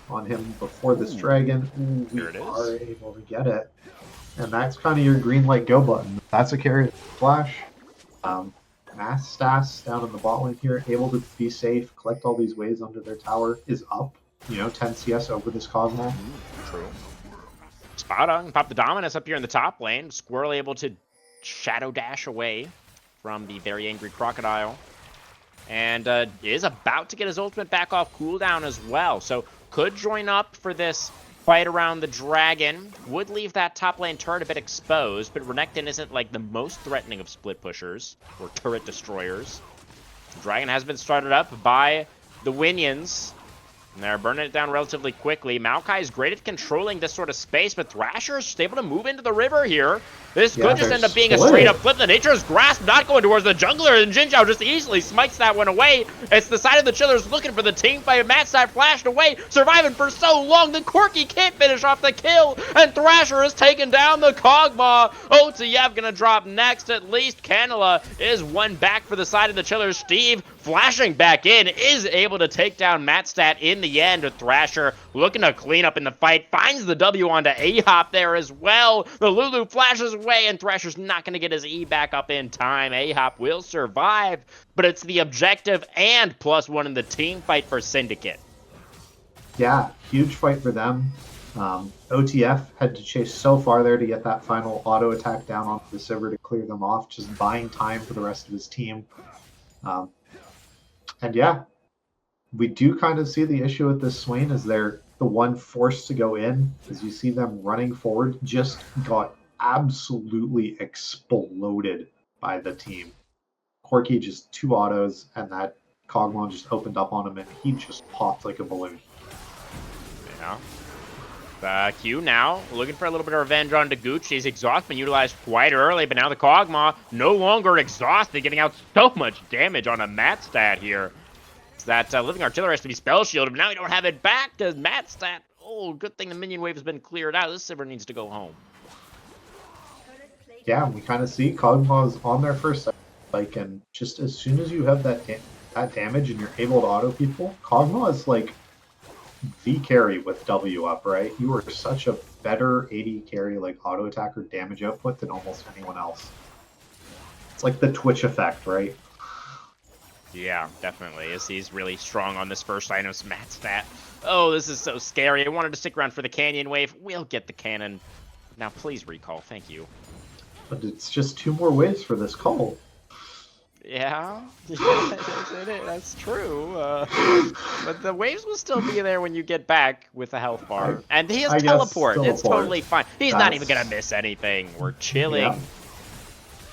Speaker 2: on him before this dragon. Ooh, we
Speaker 1: Here it is.
Speaker 2: are able to get it. And that's kind of your green light go button. That's a carry flash. Mass Stas down in the bot lane here, able to be safe, collect all these waves under their tower, is up. 10 CS over this Cosmo.
Speaker 1: True. Spot on. Pop the Dominus up here in the top lane. Squirrel able to shadow dash away from the very angry Crocodile. And is about to get his ultimate back off cooldown as well. So could join up for this fight around the dragon. Would leave that top lane turret a bit exposed, but Renekton isn't like the most threatening of split pushers or turret destroyers. The dragon has been started up by the Winions. And they're burning it down relatively quickly. Maokai is great at controlling this sort of space, but Thrasher is just able to move into the river here. This could just end up being a straight-up flip. The Nature's Grasp not going towards the jungler, and Jinzhao just easily smites that one away. It's the side of the Chillers looking for the team fight. Matstat flashed away, surviving for so long that Corky can't finish off the kill, and Thrasher has taken down the Kog'Maw. OTF gonna drop next at least. Canela is one back for the side of the Chillers. Steve flashing back in, is able to take down Matstat in the end. Thrasher looking to clean up in the fight, finds the W onto Ahop there as well. The Lulu flashes away, and Thrasher's not going to get his E back up in time. Ahop will survive, but it's the objective and +1 in the team fight for Syndicate.
Speaker 2: Yeah, huge fight for them. OTF had to chase so far there to get that final auto attack down onto the Sivir to clear them off, just buying time for the rest of his team. And yeah, we do kind of see the issue with this Swain as they're the one forced to go in. As you see them running forward, just got absolutely exploded by the team. Corky just 2 autos, and that Kog'Maw just opened up on him, and he just popped like a balloon.
Speaker 1: Yeah. Q now looking for a little bit of revenge on Deguchi's exhaust been utilized quite early, but now the Kog'Maw no longer exhausted, getting out so much damage on a Matstat here. It's that Living Artillery has to be spell shielded, but now we don't have it back to Matstat. Oh, good thing the minion wave has been cleared out. This Sivir needs to go home.
Speaker 2: Yeah, we kind of see Kog'Maw's on their first like, and just as soon as you have that damage and you're able to auto people, Kog'Maw is like the carry with W up, right? You are such a better AD carry, like auto attacker damage output than almost anyone else. It's like the Twitch effect, right?
Speaker 1: Yeah, definitely. He's really strong on this first item, Matstat. Oh, this is so scary. I wanted to stick around for the Canyon Wave. We'll get the cannon. Now, please recall. Thank you.
Speaker 2: But it's just 2 more waves for this call.
Speaker 1: Yeah, that's true. But the waves will still be there when you get back with the health bar. And he has teleport. It's totally fine. He's not even going to miss anything. We're chilling.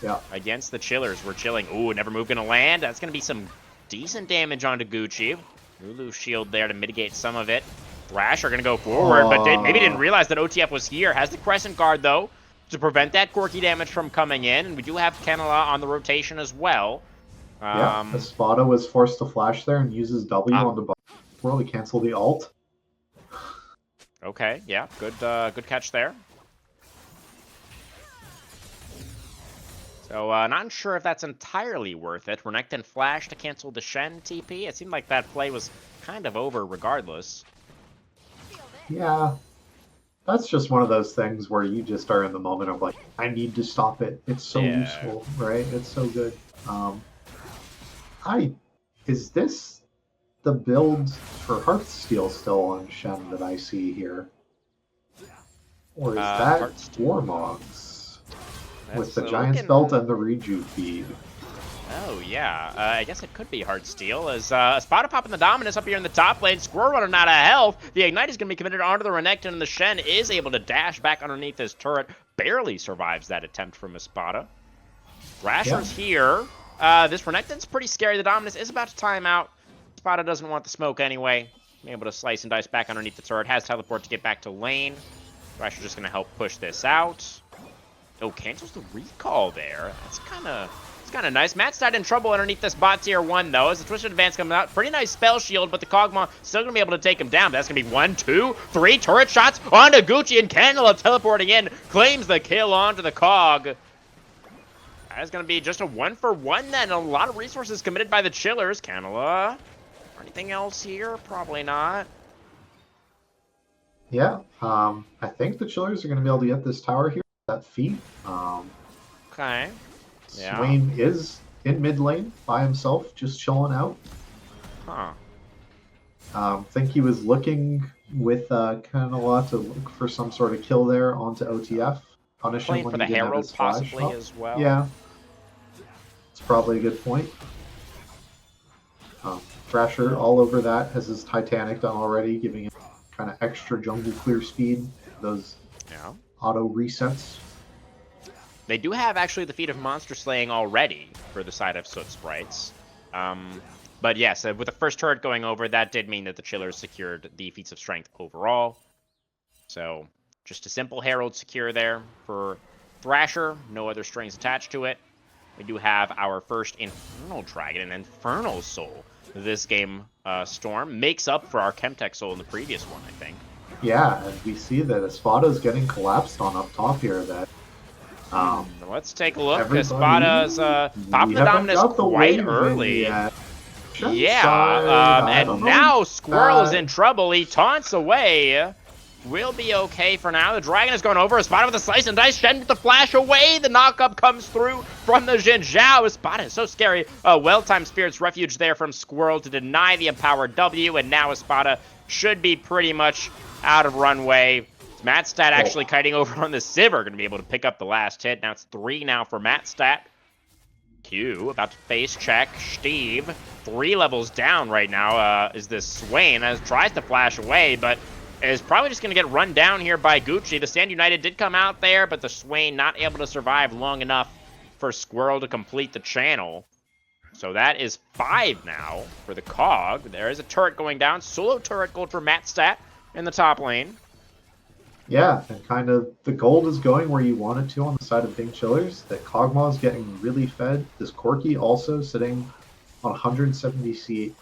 Speaker 2: Yeah.
Speaker 1: Against the Chillers, we're chilling. Ooh, never move gonna land. That's gonna be some decent damage on Deguchi. Lulu shield there to mitigate some of it. Thrasher gonna go forward, but maybe didn't realize that OTF was here. Has the Crescent Guard, though, to prevent that Corky damage from coming in. And we do have Canela on the rotation as well.
Speaker 2: Espada was forced to flash there and uses W on the bottom. Really cancel the ult.
Speaker 1: Okay, yeah, good catch there. So, not sure if that's entirely worth it. Renekton flash to cancel the Shen TP. It seemed like that play was kind of over regardless.
Speaker 2: Yeah. That's just one of those things where you just are in the moment of like, I need to stop it. It's so useful, right? It's so good. Is this the build for Hearthsteel still on Shen that I see here? Or is that Warmogs? with the
Speaker 1: That's,
Speaker 2: Giant's
Speaker 1: looking-
Speaker 2: Belt and the Reju feed.
Speaker 1: Oh, yeah. I guess it could be Heartsteel. As Spada popping the Dominus up here in the top lane. Squirrel running out of health. The Ignite is going to be committed onto the Renekton, and the Shen is able to dash back underneath this turret. Barely survives that attempt from Espada. Thrasher's here. This Renekton's pretty scary. The Dominus is about to time out. Espada doesn't want the smoke anyway. Able to slice and dice back underneath the turret. Has teleport to get back to lane. Thrasher's just going to help push this out. Oh, cancels the recall there. That's kind of nice. Mattstad in trouble underneath this bot tier 1, though, as the Twisted Advance comes out. Pretty nice spell shield, but the Kog'Maw still going to be able to take him down. That's going to be 1, 2, 3 turret shots onto Gucci, and Candela teleporting in. Claims the kill onto the Cog. That's going to be just a 1-for-1 then. A lot of resources committed by the Chillers. Candela. Anything else here? Probably not.
Speaker 2: Yeah, I think the Chillers are going to be able to get this tower here. That feat.
Speaker 1: Okay. Yeah.
Speaker 2: Swain is in mid lane by himself, just chilling out.
Speaker 1: Huh.
Speaker 2: Think he was looking with Candela to look for some sort of kill there onto OTF. Punish him
Speaker 1: Playing
Speaker 2: when
Speaker 1: for
Speaker 2: he
Speaker 1: the
Speaker 2: didn't have
Speaker 1: Herald
Speaker 2: his flash
Speaker 1: possibly
Speaker 2: up.
Speaker 1: as well.
Speaker 2: Yeah, it's probably a good point. Thrasher all over that, has his Titanic done already, giving him kind of extra jungle clear speed. Those
Speaker 1: Yeah.
Speaker 2: auto resets.
Speaker 1: They do have actually the feat of monster slaying already for the side of Soot Sprites. But yes, with the first turret going over, that did mean that the Chillers secured the feats of strength overall. So just a simple Herald secure there for Thrasher. No other strings attached to it. We do have our first Infernal Dragon and Infernal Soul. This game, Storm, makes up for our Chemtech Soul in the previous one, I think.
Speaker 2: Yeah, and we see that Espada's getting collapsed on up top here. That
Speaker 1: Let's take a look.
Speaker 2: everybody-
Speaker 1: Espada's popping the
Speaker 2: we haven't
Speaker 1: Dominus
Speaker 2: got the
Speaker 1: quite
Speaker 2: wave in
Speaker 1: early.
Speaker 2: yet.
Speaker 1: Yeah,
Speaker 2: I
Speaker 1: and
Speaker 2: don't know
Speaker 1: now Squirrel is
Speaker 2: that-
Speaker 1: in trouble. He taunts away. We'll be okay for now. The Dragon is going over. Espada with a slice and dice. Shen with the flash away. The knockup comes through from the Jin Zhao. Espada is so scary. Well-timed Spirit's Refuge there from Squirrel to deny the empowered W. And now Espada should be pretty much out of runway. Mattstad actually kiting over on the Sivir. Going to be able to pick up the last hit. Now it's 3 now for Mattstad. Q about to face check. Steve, 3 levels down right now is this Swain, as tries to flash away, but is probably just going to get run down here by Gucci. The Stand United did come out there, but the Swain not able to survive long enough for Squirrel to complete the channel. So that is 5 now for the Cog. There is a turret going down. Solo turret gold for Mattstad in the top lane.
Speaker 2: Yeah, and kind of the gold is going where you want it to on the side of Big Chillers. That Kog'Maw is getting really fed. This Corki also sitting on 170 C,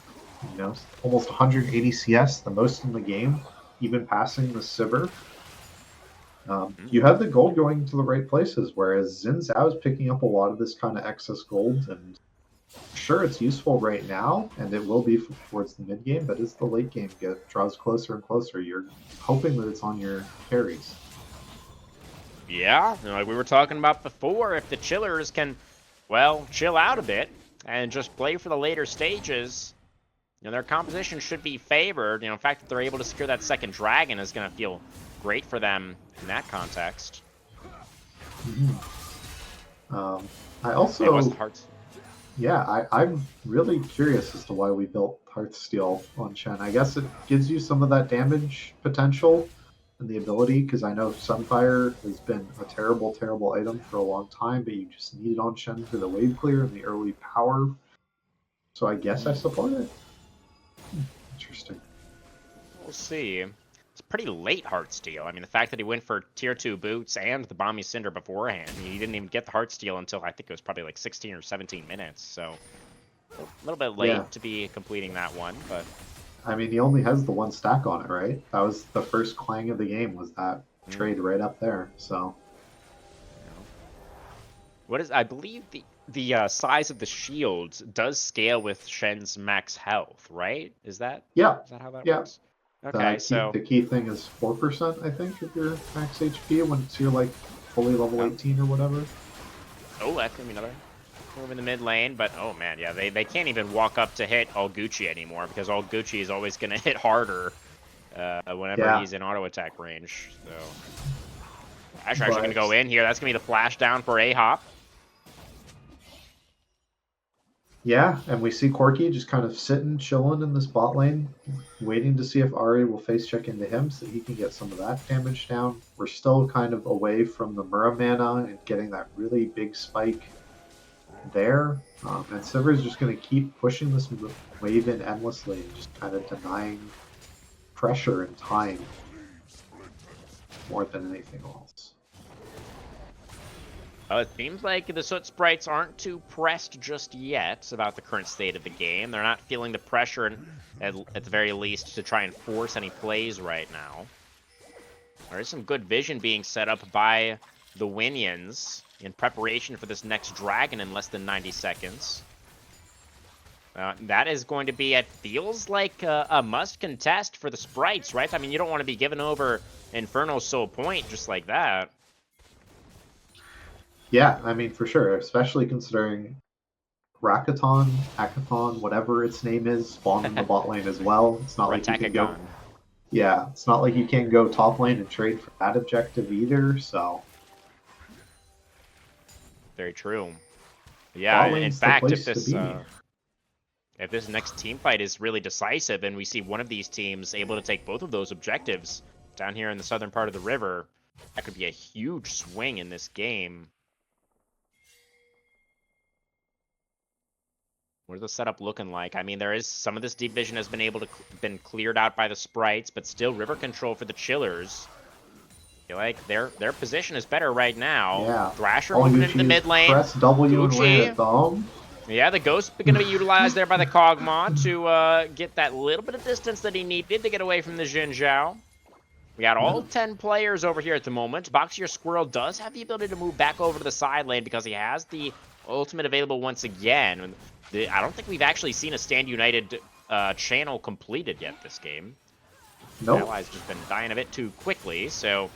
Speaker 2: almost 180 CS, the most in the game, even passing the Sivir. You have the gold going to the right places, whereas Xin Zhao is picking up a lot of this kind of excess gold, and sure, it's useful right now, and it will be towards the mid game, but as the late game draws closer and closer, you're hoping that it's on your carries.
Speaker 1: Yeah, like we were talking about before, if the Chillers can, well, chill out a bit and just play for the later stages, their composition should be favored. The fact that they're able to secure that second dragon is going to feel great for them in that context.
Speaker 2: I also...
Speaker 1: It was the Hearts.
Speaker 2: Yeah, I'm really curious as to why we built Heartsteel on Shen. I guess it gives you some of that damage potential and the ability, because I know Sunfire has been a terrible, terrible item for a long time, but you just need it on Shen for the wave clear and the early power. So I guess I support it. Interesting.
Speaker 1: We'll see. It's pretty late Heartsteel. I mean, the fact that he went for tier 2 boots and the Balmy Cinder beforehand, he didn't even get the Heartsteel until I think it was probably like 16 or 17 minutes. So a little bit late to be completing that one, but
Speaker 2: I mean, he only has the 1 stack on it, right? That was the first clang of the game, was that trade right up there. So
Speaker 1: what is? I believe the size of the shields does scale with Shen's max health, right? Is that how that works? Okay,
Speaker 2: the key thing is 4%, I think, of your max HP when it's your like fully level 18 or whatever.
Speaker 1: Oh, that's gonna be another move in the mid lane, but oh man, yeah, they can't even walk up to hit All Gucci anymore, because All Gucci is always gonna hit harder whenever he's in auto attack range. So Flash actually going to go in here. That's going to be the flash down for A-Hop.
Speaker 2: Yeah, and we see Corki just kind of sitting, chilling in this bot lane, waiting to see if Ari will face check into him so he can get some of that damage down. We're still kind of away from the Mura mana and getting that really big spike there. And Sivir's just going to keep pushing this wave in endlessly and just kind of denying pressure and time more than anything else.
Speaker 1: It seems like the Soot Sprites aren't too pressed just yet about the current state of the game. They're not feeling the pressure, at the very least, to try and force any plays right now. There is some good vision being set up by the Winions in preparation for this next dragon in less than 90 seconds. That is going to be, it feels like a must contest for the Sprites, right? I mean, you don't want to be giving over Inferno's Soul Point just like that.
Speaker 2: Yeah, I mean, for sure, especially considering Rakaton, Hackathon, whatever its name is, spawned in the bot lane as well. It's not like you can go. Yeah, it's not like you can go top lane and trade for that objective either, so.
Speaker 1: Very true. Yeah, in fact, if this next team fight is really decisive and we see one of these teams able to take both of those objectives down here in the southern part of the river, that could be a huge swing in this game. What is the setup looking like? I mean, there is some of this deep vision has been cleared out by the Sprites, but still river control for the Chillers. I feel like their position is better right now.
Speaker 2: Yeah.
Speaker 1: Thrasher moving into the mid lane.
Speaker 2: Press W and land thumb.
Speaker 1: Yeah, the Ghost going to be utilized there by the Kog'Maw to get that little bit of distance that he needed to get away from the Xin Zhao. We got all 10 players over here at the moment. Boxier Squirrel does have the ability to move back over to the side lane because he has the ultimate available once again. I don't think we've actually seen a Stand United channel completed yet this game.
Speaker 2: Nope.
Speaker 1: Allies just been dying a bit too quickly, so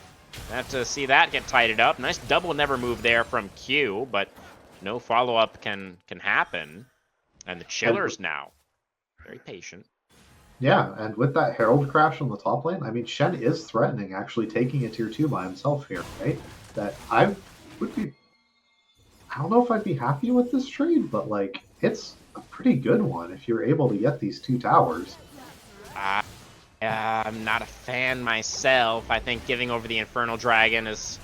Speaker 1: have to see that get tidied up. Nice double never move there from Q, but no follow-up can happen. And the Chillers now, very patient.
Speaker 2: Yeah, and with that Herald crash on the top lane, I mean, Shen is threatening actually taking a tier 2 by himself here, right? That I don't know if I'd be happy with this trade, but like, it's a pretty good one if you're able to get these 2 towers.
Speaker 1: I'm not a fan myself. I think giving over the Infernal Dragon is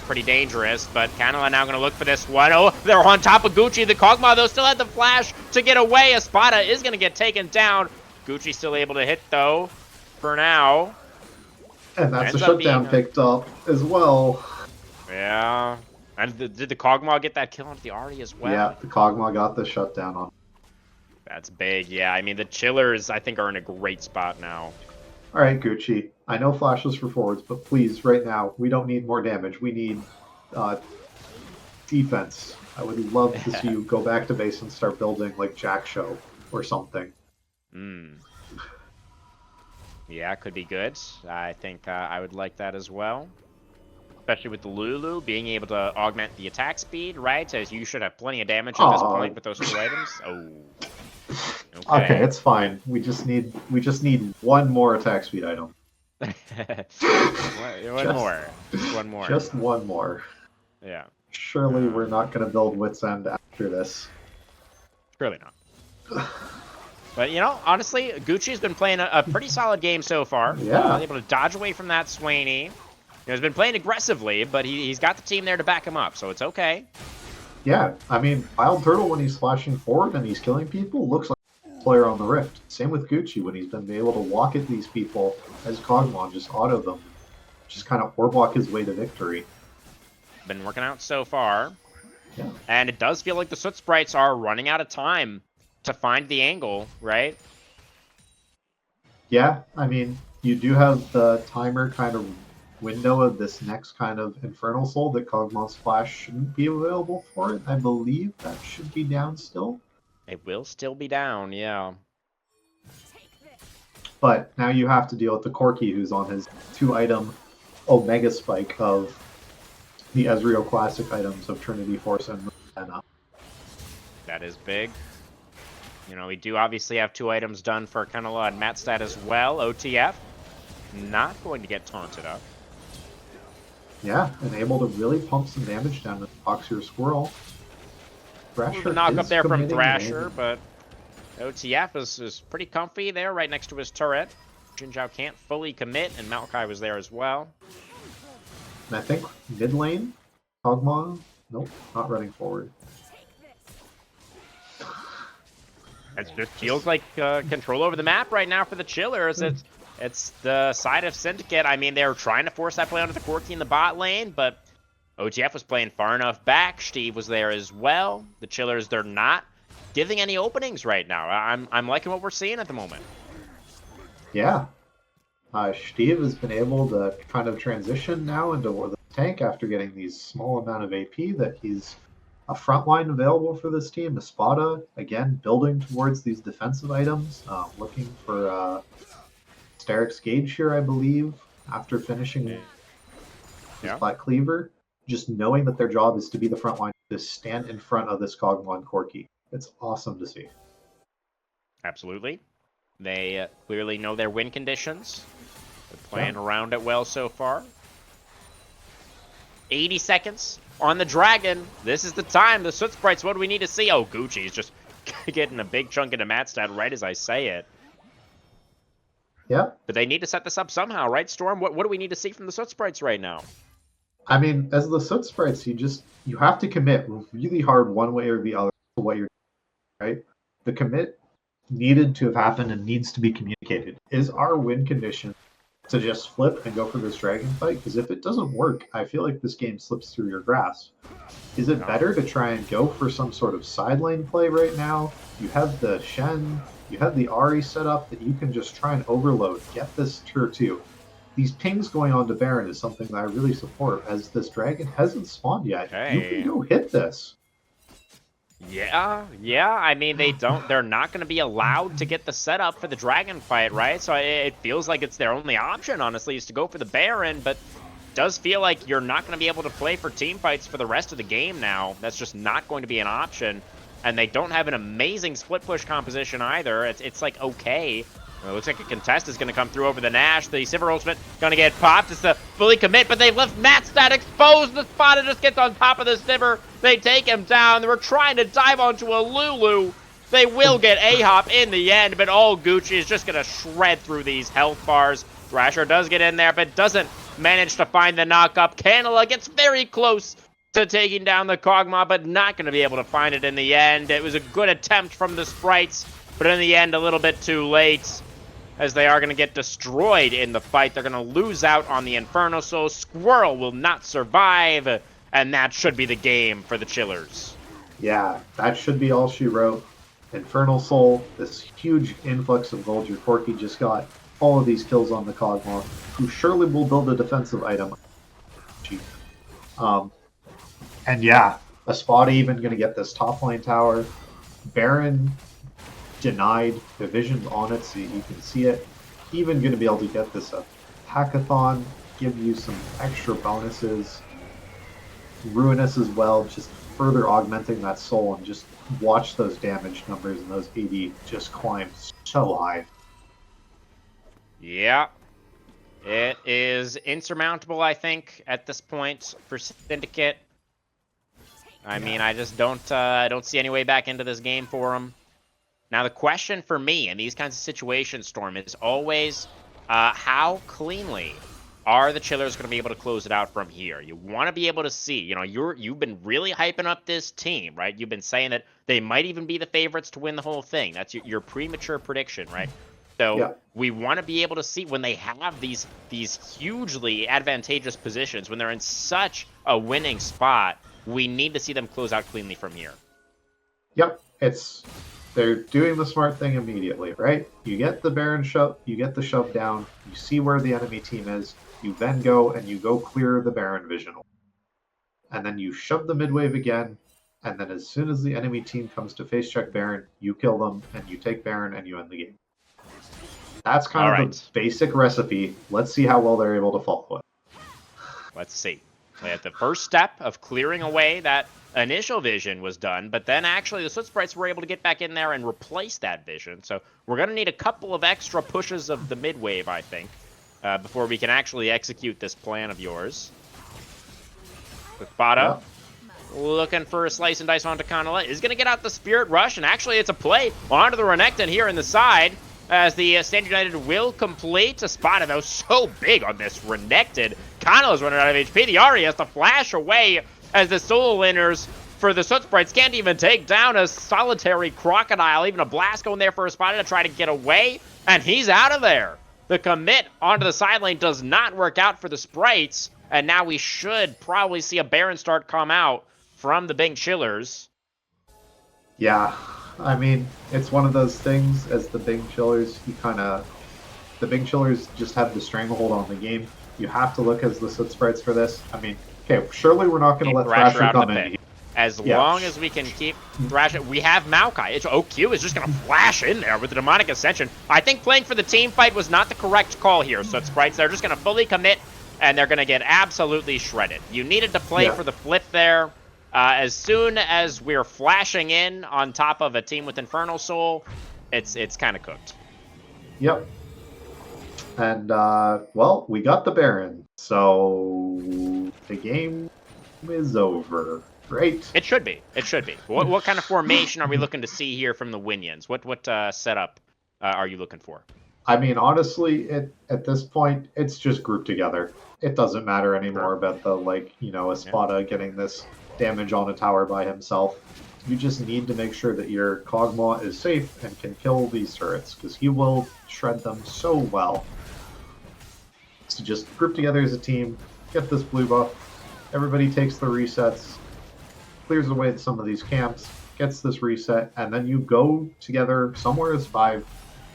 Speaker 1: pretty dangerous, but Canela now going to look for this one. Oh, they're on top of Gucci. The Kog'Maw, though, still had the flash to get away. Espada is going to get taken down. Gucci still able to hit, though, for now.
Speaker 2: And that's a shutdown picked up as well.
Speaker 1: Yeah. And did the Kog'Maw get that kill onto the Ahri as well?
Speaker 2: Yeah, the Kog'Maw got the shutdown on.
Speaker 1: That's big, yeah. I mean, the Chillers, I think, are in a great spot now.
Speaker 2: All right, Gucci. I know flashes for forwards, but please, right now, we don't need more damage. We need defense. I would love to see you go back to base and start building like Jack Show or something.
Speaker 1: Yeah, could be good. I think I would like that as well. Especially with the Lulu being able to augment the attack speed, right? As you should have plenty of damage at this point with those 2 items. Oh.
Speaker 2: Okay, it's fine. We just need one more attack speed item.
Speaker 1: one more. Just one more.
Speaker 2: Just one more.
Speaker 1: Yeah.
Speaker 2: Surely we're not going to build Wit's End after this.
Speaker 1: Surely not. But, you know, honestly, Gucci's been playing a pretty solid game so far.
Speaker 2: Yeah.
Speaker 1: Able to dodge away from that Swainy. He's been playing aggressively, but he's got the team there to back him up, so it's okay.
Speaker 2: Yeah, I mean, Wild Turtle, when he's flashing forward and he's killing people, looks like a player on the Rift. Same with Gucci, when he's been able to walk at these people as Kog'Maw, just auto them. Just kind of orbwalk his way to victory.
Speaker 1: Been working out so far.
Speaker 2: Yeah.
Speaker 1: And it does feel like the Soot Sprites are running out of time to find the angle, right?
Speaker 2: Yeah, I mean, you do have the timer kind of window of this next kind of Infernal Soul that Kog'Maw's flash shouldn't be available for it. I believe that should be down still.
Speaker 1: It will still be down, yeah.
Speaker 2: But now you have to deal with the Corki, who's on his 2-item Omega Spike of the Ezreal Classic items of Trinity Force and Mana.
Speaker 1: That is big. You know, we do obviously have 2 items done for Canela and Matstad as well. OTF not going to get taunted up.
Speaker 2: Yeah, and able to really pump some damage down to the Boxer Squirrel. Thrasher
Speaker 1: Knock
Speaker 2: is
Speaker 1: up there from
Speaker 2: committing
Speaker 1: Thrasher,
Speaker 2: land.
Speaker 1: but OTF is pretty comfy there right next to his turret. Jinzhao can't fully commit, and Maokai was there as well.
Speaker 2: And I think mid lane, Kog'Maw, nope, not running forward.
Speaker 1: It just feels like control over the map right now for the Chillers. It's the side of Syndicate. I mean, they were trying to force that play onto the Corki in the bot lane, but OTF was playing far enough back. Steve was there as well. The Chillers, they're not giving any openings right now. I'm liking what we're seeing at the moment.
Speaker 2: Yeah. Steve has been able to kind of transition now into the tank after getting these small amount of AP that he's a frontline available for this team. Espada, again, building towards these defensive items, looking for Starrick's Gauge here, I believe, after finishing his Flat Cleaver. Just knowing that their job is to be the front line, to stand in front of this Kog'Maw and Corki. It's awesome to see.
Speaker 1: Absolutely. They clearly know their win conditions. They're playing around it well so far. 80 seconds on the Dragon. This is the time. The Soot Sprites, what do we need to see? Oh, Gucci's just getting a big chunk into Matstat right as I say it.
Speaker 2: Yeah.
Speaker 1: But they need to set this up somehow, right, Storm? What do we need to see from the Soot Sprites right now?
Speaker 2: I mean, as the Soot Sprites, you have to commit really hard one way or the other to what you're doing, right? The commit needed to have happened and needs to be communicated. Is our win condition to just flip and go for this dragon fight? Because if it doesn't work, I feel like this game slips through your grasp. Is it better to try and go for some sort of side lane play right now? You have the Shen, you have the Ahri set up that you can just try and overload, get this tier 2. These pings going on to Baron is something that I really support, as this dragon hasn't spawned yet.
Speaker 1: Okay.
Speaker 2: You can go hit this.
Speaker 1: Yeah. I mean, they're not going to be allowed to get the setup for the dragon fight, right? So it feels like it's their only option, honestly, is to go for the Baron, but it does feel like you're not going to be able to play for team fights for the rest of the game now. That's just not going to be an option. And they don't have an amazing split push composition either. It's like okay. It looks like a contest is going to come through over the Nash. The Sivir ultimate going to get popped. It's the fully commit, but they've left Matstat exposed. The Spada just gets on top of the Sivir. They take him down. They were trying to dive onto a Lulu. They will get A-Hop in the end, but all Gucci is just going to shred through these health bars. Thrasher does get in there, but doesn't manage to find the knock-up. Canela gets very close to taking down the Kog'Maw, but not going to be able to find it in the end. It was a good attempt from the Sprites, but in the end, a little bit too late, as they are going to get destroyed in the fight. They're going to lose out on the Inferno Soul. Squirrel will not survive, and that should be the game for the Chillers.
Speaker 2: Yeah, that should be all she wrote. Infernal Soul, this huge influx of gold your Corki just got, all of these kills on the Kog'Maw, who surely will build a defensive item. And yeah, Espada even going to get this top lane tower. Baron denied, the vision's on it so you can see it. Even going to be able to get this hackathon, give you some extra bonuses. Ruinous as well, just further augmenting that soul, and just watch those damage numbers and those AD just climb so high.
Speaker 1: Yeah. It is insurmountable, I think, at this point for Syndicate. I mean, I just don't see any way back into this game for them. Now, the question for me in these kinds of situations, Storm, is always how cleanly are the Chillers going to be able to close it out from here? You want to be able to see, you know, you've been really hyping up this team, right? You've been saying that they might even be the favorites to win the whole thing. That's your premature prediction, right? So we want to be able to see when they have these hugely advantageous positions, when they're in such a winning spot, we need to see them close out cleanly from here.
Speaker 2: Yep, they're doing the smart thing immediately, right? You get the Baron shove, you get the shove down, you see where the enemy team is, you then go and you go clear the Baron vision. And then you shove the mid-wave again, and then as soon as the enemy team comes to face check Baron, you kill them, and you take Baron, and you end the game. That's kind of the basic recipe. Let's see how well they're able to follow it.
Speaker 1: Let's see. The first step of clearing away that initial vision was done, but then actually the Soot Sprites were able to get back in there and replace that vision. So we're going to need a couple of extra pushes of the mid-wave, I think, before we can actually execute this plan of yours. Espada looking for a slice and dice onto Kanala. Is going to get out the Spirit Rush, and actually it's a play onto the Renekton here in the side as the Stand United will complete. Espada, though, so big on this Renekton. Kanala's running out of HP. The Ahri has to flash away as the solo laners for the Soot Sprites can't even take down a solitary Crocodile. Even a blast going there for Espada to try to get away, and he's out of there. The commit onto the side lane does not work out for the Sprites, and now we should probably see a Baron start come out from the Big Chillers.
Speaker 2: Yeah, I mean, it's one of those things as the Big Chillers, the Big Chillers just have the stranglehold on the game. You have to look as the Soot Sprites for this. I mean, okay, surely we're not going to let Thrasher come in.
Speaker 1: As long as we can keep Thrasher, we have Maokai. OQ is just going to flash in there with the Demonic Ascension. I think playing for the team fight was not the correct call here, Soot Sprites. They're just going to fully commit, and they're going to get absolutely shredded. You needed to play for the flip there. As soon as we're flashing in on top of a team with Infernal Soul, it's kind of cooked.
Speaker 2: Yep. And, well, we got the Baron, so the game is over. Right.
Speaker 1: It should be. It should be. What kind of formation are we looking to see here from the Winions? What setup are you looking for?
Speaker 2: I mean, honestly, at this point, it's just grouped together. It doesn't matter anymore about the, Espada getting this damage on a tower by himself. You just need to make sure that your Kog'Maw is safe and can kill these turrets, because he will shred them so well. So just group together as a team, get this blue buff, everybody takes the resets, clears away some of these camps, gets this reset, and then you go together somewhere as 5,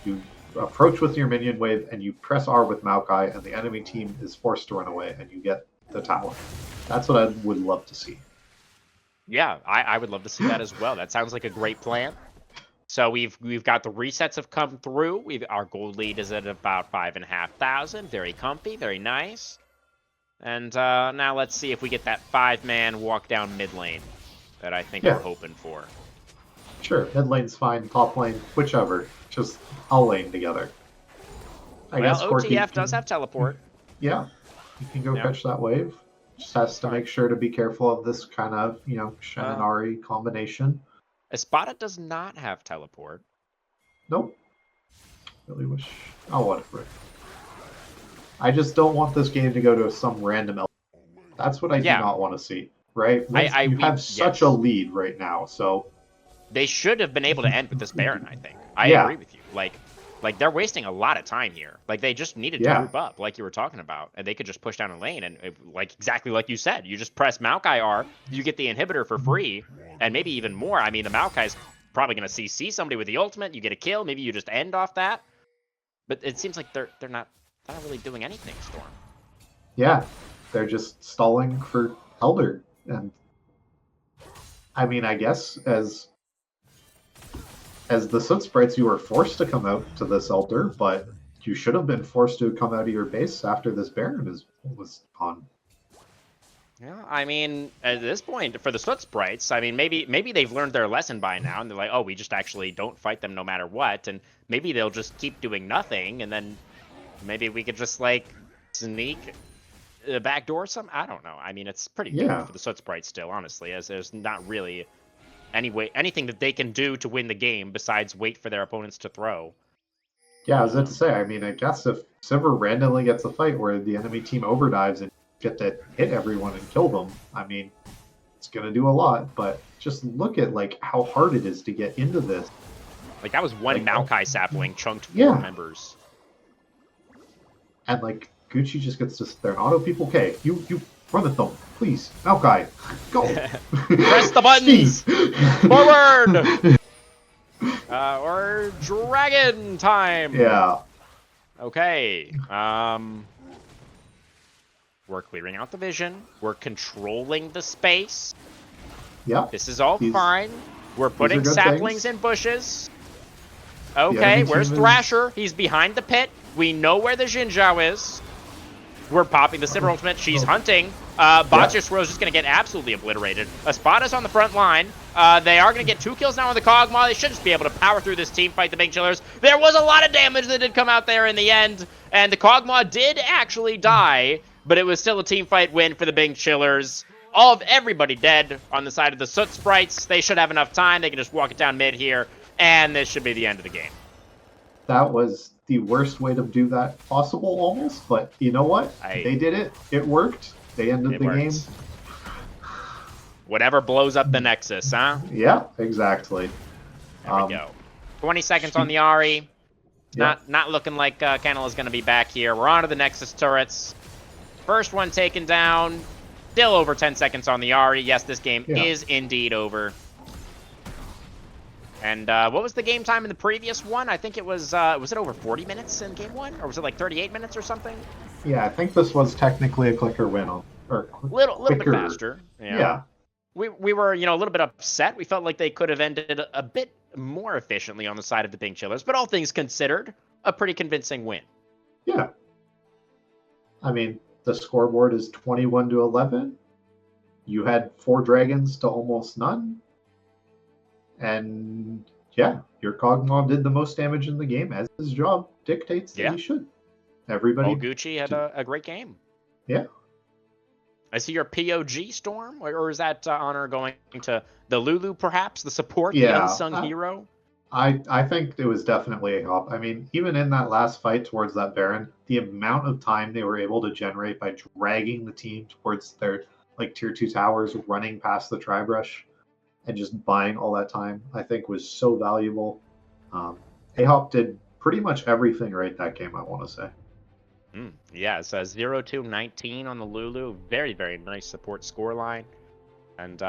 Speaker 2: you approach with your minion wave, and you press R with Maokai, and the enemy team is forced to run away, and you get the tower. That's what I would love to see.
Speaker 1: Yeah, I would love to see that as well. That sounds like a great plan. So we've got the resets have come through. Our gold lead is at about 5,500. Very comfy, very nice. And now let's see if we get that 5-man walk down mid lane that I think we're hoping for.
Speaker 2: Sure, mid lane's fine, top lane, whichever. Just all lane together. I guess
Speaker 1: OTF does have teleport.
Speaker 2: Yeah, you can go catch that wave. Just has to make sure to be careful of this kind of, Shen and Ahri combination.
Speaker 1: Espada does not have teleport.
Speaker 2: Nope. Really wish. Oh, whatever. I just don't want this game to go to some random element. That's what I do not want to see, right? You have such a lead right now, so...
Speaker 1: They should have been able to end with this Baron, I think. I agree with you. Like they're wasting a lot of time here. Like, they just needed to group up, like you were talking about, and they could just push down a lane, and exactly like you said, you just press Maokai R, you get the inhibitor for free, and maybe even more. I mean, the Maokai's probably going to CC somebody with the ultimate, you get a kill, maybe you just end off that. But it seems like they're not really doing anything, Storm.
Speaker 2: Yeah, they're just stalling for Elder, and I mean, I guess as the Soot Sprites, you were forced to come out to this Elder, but you should have been forced to come out of your base after this Baron was on.
Speaker 1: Yeah, I mean, at this point, for the Soot Sprites, I mean, maybe they've learned their lesson by now, and they're like, oh, we just actually don't fight them no matter what, and maybe they'll just keep doing nothing, and then maybe we could just, sneak backdoor some. I don't know. I mean, it's pretty good for the Soot Sprites still, honestly, as there's not really anything that they can do to win the game besides wait for their opponents to throw.
Speaker 2: Yeah, I was about to say, I mean, I guess if Sivir randomly gets a fight where the enemy team overdives and get to hit everyone and kill them, I mean, it's going to do a lot, but just look at, how hard it is to get into this.
Speaker 1: That was one Maokai sapling chunked 4 members.
Speaker 2: And, Gucci just gets to sit there and auto people. Okay, you run at them, please. Maokai, go!
Speaker 1: Press the buttons! Forward! Or dragon time!
Speaker 2: Yeah.
Speaker 1: Okay. We're clearing out the vision. We're controlling the space.
Speaker 2: Yeah.
Speaker 1: This is all fine. We're putting saplings in bushes. Okay, where's Thrasher? He's behind the pit. We know where the Xin Zhao is. We're popping the Sivir ultimate. She's hunting. Botcher Swirl's just going to get absolutely obliterated. Espada's on the front line. They are going to get 2 kills now on the Kog'Maw. They should just be able to power through this team fight, the Big Chillers. There was a lot of damage that did come out there in the end, and the Kog'Maw did actually die, but it was still a team fight win for the Big Chillers. all of everybody dead on the side of the Soot Sprites. They should have enough time. They can just walk it down mid here, and this should be the end of the game.
Speaker 2: That was the worst way to do that possible, almost. But you know what? They did it. It worked. They ended the game.
Speaker 1: Whatever blows up the Nexus, huh?
Speaker 2: Yeah, exactly.
Speaker 1: There we go. 20 seconds on the Ari. Not looking like Kennel is going to be back here. We're on to the Nexus turrets. First one taken down. Still over 10 seconds on the Ari. Yes, this game is indeed over. And what was the game time in the previous one? I think it was it over 40 minutes in game one? Or was it like 38 minutes or something?
Speaker 2: Yeah, I think this was technically a clicker win. Or
Speaker 1: little bit faster.
Speaker 2: Yeah.
Speaker 1: We were, a little bit upset. We felt like they could have ended a bit more efficiently on the side of the Pink Chillers. But all things considered, a pretty convincing win.
Speaker 2: Yeah. I mean, the scoreboard is 21-11. You had 4 dragons to almost none. And yeah, your Cogmaw did the most damage in the game, as his job dictates that he should. Everybody.
Speaker 1: Gucci had a great game.
Speaker 2: Yeah.
Speaker 1: I see your POG Storm, or is that honor going to the Lulu, perhaps? The support,
Speaker 2: the
Speaker 1: unsung hero?
Speaker 2: I think it was definitely a help. I mean, even in that last fight towards that Baron, the amount of time they were able to generate by dragging the team towards their tier 2 towers, running past the Tribe Rush, and just buying all that time, I think was so valuable. Ahop did pretty much everything right that game, I want to say.
Speaker 1: Yeah, it says 0-19 on the Lulu. Very, very nice support scoreline. And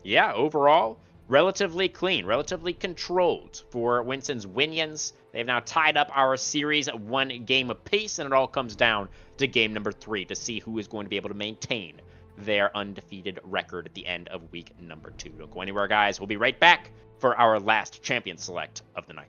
Speaker 1: yeah, overall, relatively clean, relatively controlled for Winson's Winions. They've now tied up our series at 1 game apiece, and it all comes down to game number 3 to see who is going to be able to maintain their undefeated record at the end of week number 2. Don't go anywhere, guys. We'll be right back for our last champion select of the night.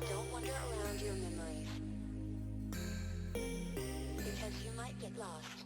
Speaker 6: Don't wander around your memories, because you might get lost.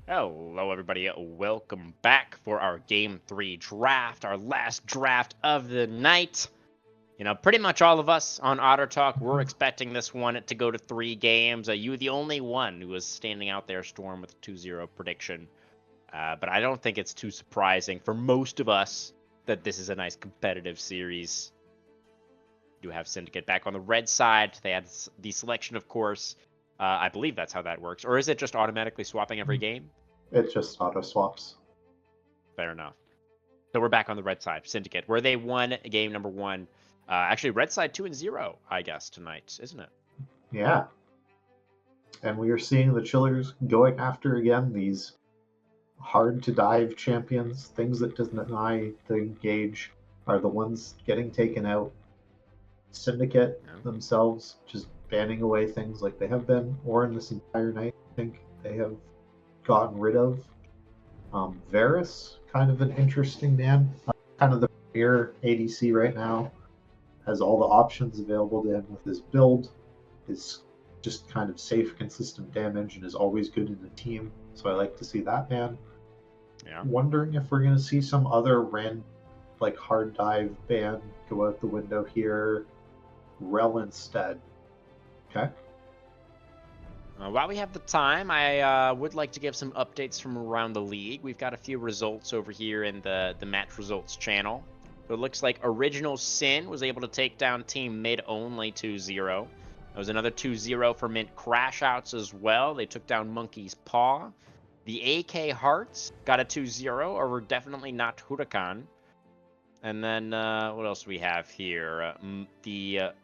Speaker 1: Hello, everybody. Welcome back for our Game 3 draft, our last draft of the night. You know, pretty much all of us on Otter Talk were expecting this one to go to 3 games. You were the only one who was standing out there, Storm, with a 2-0 prediction. But I don't think it's too surprising for most of us that this is a nice competitive series. We do have Syndicate back on the red side. They had the selection, of course. I believe that's how that works. Or is it just automatically swapping every game?
Speaker 2: It just auto swaps.
Speaker 1: Fair enough. So we're back on the red side, Syndicate, where they won game number 1. Actually, red side 2-0, I guess, tonight, isn't it?
Speaker 2: Yeah. And we are seeing the Chillers going after, again, these hard-to-dive champions. Things that deny the engage are the ones getting taken out. Syndicate themselves just banning away things like they have been, or in this entire night, I think they have gotten rid of. Varus, kind of an interesting man, kind of the premier ADC right now, has all the options available to him with his build, is just kind of safe, consistent damage, and is always good in the team, so I like to see that man.
Speaker 1: Yeah.
Speaker 2: Wondering if we're going to see some other random, like, hard dive ban go out the window here. Rel instead. Okay.
Speaker 1: While we have the time, I would like to give some updates from around the league. We've got a few results over here in the match results channel. It looks like Original Sin was able to take down Team Mid Only 2-0. There was another 2-0 for Mint Crash Outs as well. They took down Monkey's Paw. The AK Hearts got a 2-0 over Definitely Not Huracan. And then what else do we have here?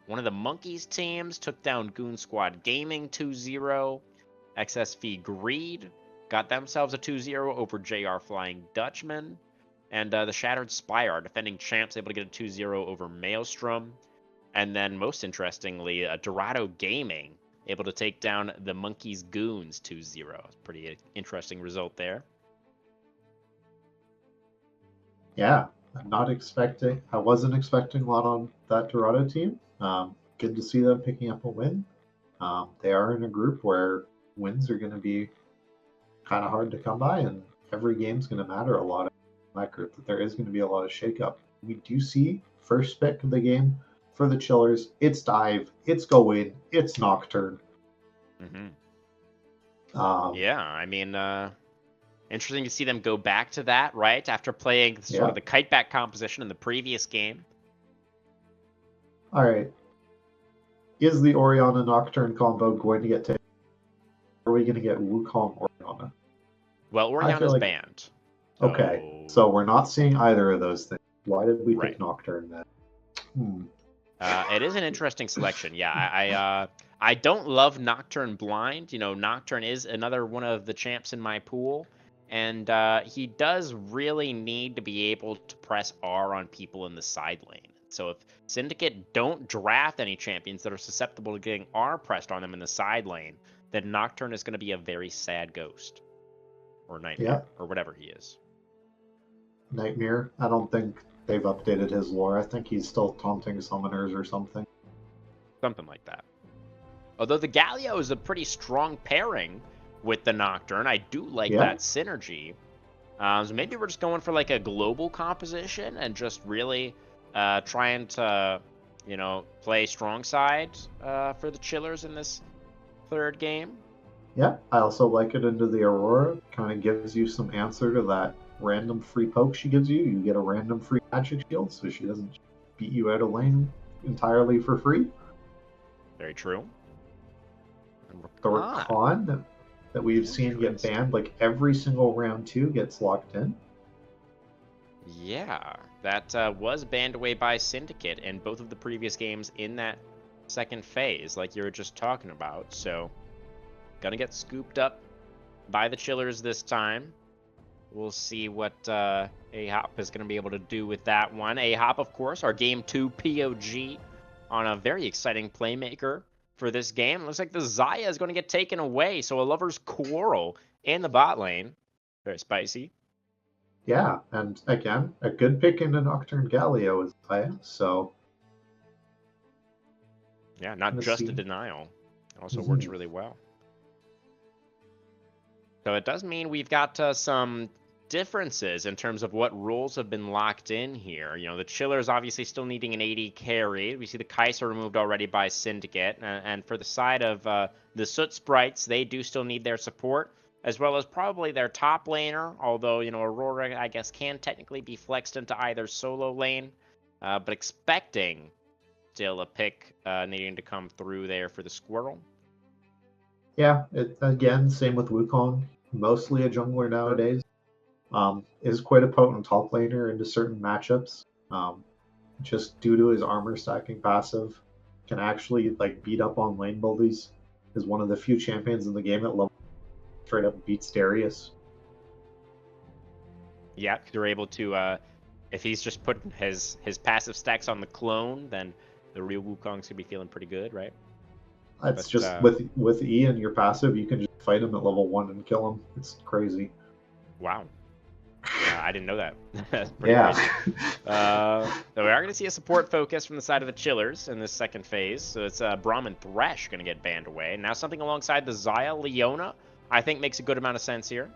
Speaker 1: One of the Monkeys teams took down Goon Squad Gaming 2-0. XSV Greed got themselves a 2-0 over JR Flying Dutchman. And the Shattered Spire, defending champs, able to get a 2-0 over Maelstrom. And then, most interestingly, Dorado Gaming able to take down the Monkeys Goons 2-0. Pretty interesting result there.
Speaker 2: Yeah. I wasn't expecting a lot on that Dorado team. Good to see them picking up a win. They are in a group where wins are going to be kind of hard to come by, and every game's going to matter a lot in that group. That there is going to be a lot of shakeup. We do see first pick of the game for the Chillers. It's dive. It's go in. It's Nocturne.
Speaker 1: Mm-hmm. Yeah, I mean, interesting to see them go back to that, right? After playing sort of the kiteback composition in the previous game.
Speaker 2: All right. Is the Oriana Nocturne combo going to get taken? Or are we going to get Wukong Oriana?
Speaker 1: Well,
Speaker 2: I feel
Speaker 1: Oriana's
Speaker 2: like-
Speaker 1: banned.
Speaker 2: Okay, so we're not seeing either of those things. Why did we
Speaker 1: Right.
Speaker 2: pick Nocturne then?
Speaker 1: It is an interesting selection. Yeah, I don't love Nocturne blind. You know, Nocturne is another one of the champs in my pool, and he does really need to be able to press R on people in the side lane. So if Syndicate don't draft any champions that are susceptible to getting R pressed on them in the side lane, then Nocturne is going to be a very sad ghost. Or Nightmare, or whatever he is.
Speaker 2: Nightmare. I don't think they've updated his lore. I think he's still taunting summoners or something.
Speaker 1: Something like that. Although the Galio is a pretty strong pairing with the Nocturne. I do like that synergy. So maybe we're just going for like a global composition and just really trying to, you know, play strong side for the Chillers in this third game.
Speaker 2: Yeah, I also like it into the Aurora. Kind of gives you some answer to that random free poke she gives you. You get a random free magic shield, so she doesn't beat you out of lane entirely for free.
Speaker 1: Very true.
Speaker 2: The Rakan that we've seen get banned, like every single round 2 gets locked in.
Speaker 1: Yeah, that was banned away by Syndicate in both of the previous games in that second phase, like you were just talking about. So, gonna get scooped up by the Chillers this time. We'll see what A-Hop is going to be able to do with that one. A-Hop, of course, our Game 2 POG on a very exciting playmaker for this game. Looks like the Xayah is going to get taken away, so a Lover's Quarrel in the bot lane. Very spicy.
Speaker 2: Yeah, and again, a good pick into Nocturne Galio is Xayah, so...
Speaker 1: Yeah, not just a denial. It also works really well. So it does mean we've got some differences in terms of what roles have been locked in here. You know, the Chillers obviously still needing an AD carry. We see the Kai'Sa removed already by Syndicate. And for the side of the Soot Sprites, they do still need their support, as well as probably their top laner, although, you know, Aurora, I guess, can technically be flexed into either solo lane, but expecting still a pick needing to come through there for the Squirrel.
Speaker 2: Yeah, again, same with Wukong. Mostly a jungler nowadays. Is quite a potent top laner into certain matchups. Just due to his armor stacking passive, can actually like beat up on lane bullies. Is one of the few champions in the game that level straight up beats Darius.
Speaker 1: Yeah, they're able to. If he's just putting his passive stacks on the clone, then the real Wukong's gonna be feeling pretty good, right?
Speaker 2: It's just with E and your passive, you can just fight him at level 1 and kill him. It's crazy.
Speaker 1: Wow. I didn't know that. That's pretty crazy. So we are going to see a support focus from the side of the Chillers in this second phase. So it's Brahmin Thresh going to get banned away. Now something alongside the Xayah Leona, I think makes a good amount of sense here.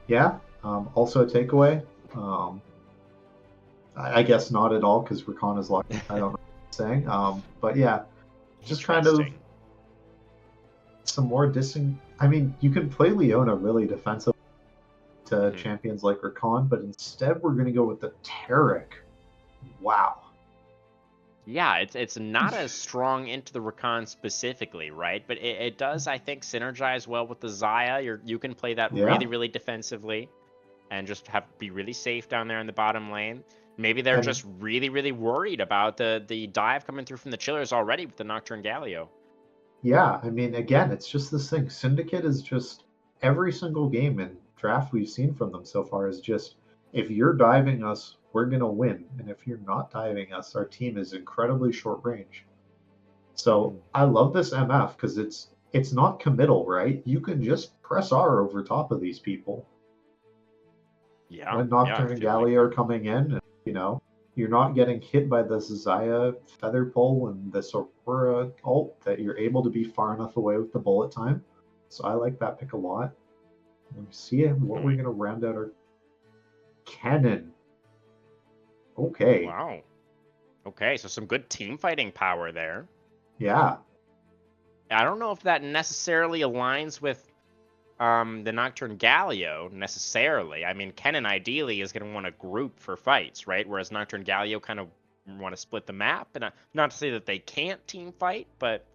Speaker 2: Yeah. Also a takeaway. I guess not at all because Rakan is locked. I don't know what I'm saying. But yeah, just kind of some more dissing. I mean, you can play Leona really defensive to champions like Rakan, but instead we're going to go with the Taric. Wow.
Speaker 1: Yeah, it's not as strong into the Rakan specifically, right? But it does, I think, synergize well with the Xayah. You can play that really, really defensively and just be really safe down there in the bottom lane. Maybe they're just really, really worried about the dive coming through from the Chillers already with the Nocturne Galio.
Speaker 2: Yeah, I mean, again, it's just this thing. Syndicate is just every single game and draft we've seen from them so far is just, if you're diving us, we're going to win. And if you're not diving us, our team is incredibly short range. So I love this MF because it's not committal, right? You can just press R over top of these people.
Speaker 1: Yeah.
Speaker 2: When Nocturne and Galio are coming in, and, you know, you're not getting hit by this Xayah Feather Pull and this Aurora ult that you're able to be far enough away with the bullet time. So I like that pick a lot. Let's see what we're going to round out our cannon. Okay.
Speaker 1: Wow. Okay, so some good team fighting power there.
Speaker 2: Yeah.
Speaker 1: I don't know if that necessarily aligns with the Nocturne Galio necessarily. I mean, Kennen ideally is going to want to group for fights, right? Whereas Nocturne Galio kind of want to split the map. And not to say that they can't team fight, but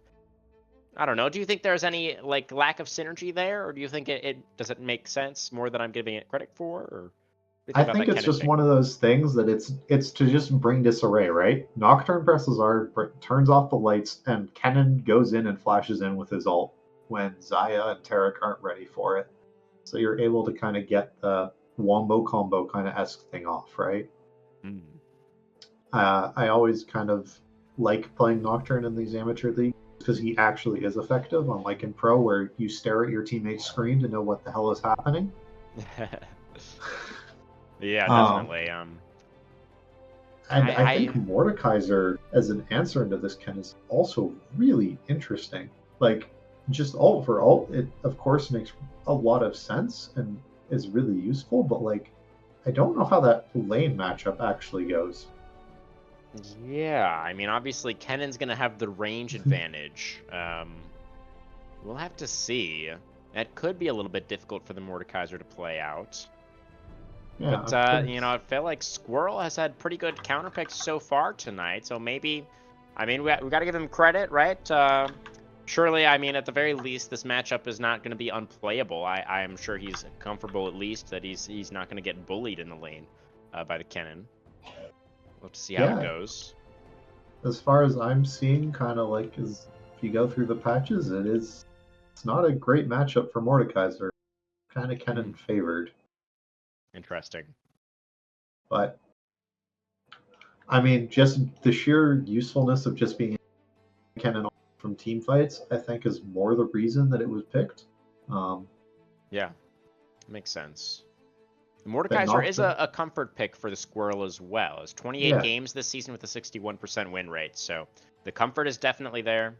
Speaker 1: I don't know. Do you think there's any like lack of synergy there, or do you think it does it make sense more than I'm giving it credit for? Or what do you
Speaker 2: I
Speaker 1: think about
Speaker 2: think
Speaker 1: that
Speaker 2: it's
Speaker 1: Kennen
Speaker 2: just
Speaker 1: pick?
Speaker 2: one of those things that it's to just bring disarray, right? Nocturne presses R, turns off the lights, and Kennen goes in and flashes in with his ult when Zaya and Tarek aren't ready for it. So you're able to kind of get the wombo combo kind of esque thing off, right?
Speaker 1: Mm.
Speaker 2: I always kind of like playing Nocturne in these amateur leagues because he actually is effective, unlike in pro where you stare at your teammate's screen to know what the hell is happening.
Speaker 1: Yeah,
Speaker 2: Um,
Speaker 1: definitely.
Speaker 2: And I think
Speaker 1: I
Speaker 2: Mordekaiser, as an answer into this, Ken, is also really interesting. Like, just ult for ult, it of course makes a lot of sense and is really useful, but like, I don't know how that lane matchup actually goes.
Speaker 1: Yeah, I mean, obviously Kennen's gonna have the range advantage. We'll have to see. That could be a little bit difficult for the Mordekaiser to play out.
Speaker 2: Yeah,
Speaker 1: But
Speaker 2: I'm
Speaker 1: you
Speaker 2: curious.
Speaker 1: know, I feel like Squirrel has had pretty good counterpicks so far tonight. So maybe, I mean, we got to give him credit, right? Surely, I mean, at the very least, this matchup is not going to be unplayable. I am sure he's comfortable at least that he's not going to get bullied in the lane by the Kennen. We'll have to see how it
Speaker 2: Yeah,
Speaker 1: goes.
Speaker 2: as far as I'm seeing, kind of like as if you go through the patches, it's not a great matchup for Mordekaiser. Kind of Kennen favored,
Speaker 1: Interesting.
Speaker 2: but I mean, just the sheer usefulness of just being Kennen from team fights, I think, is more the reason that it was picked.
Speaker 1: Yeah, makes sense. The
Speaker 2: But
Speaker 1: Mordekaiser is
Speaker 2: Nocturne,
Speaker 1: a comfort pick for the Squirrel as well. It's 28
Speaker 2: yeah,
Speaker 1: games this season with a 61% win rate, so the comfort is definitely there.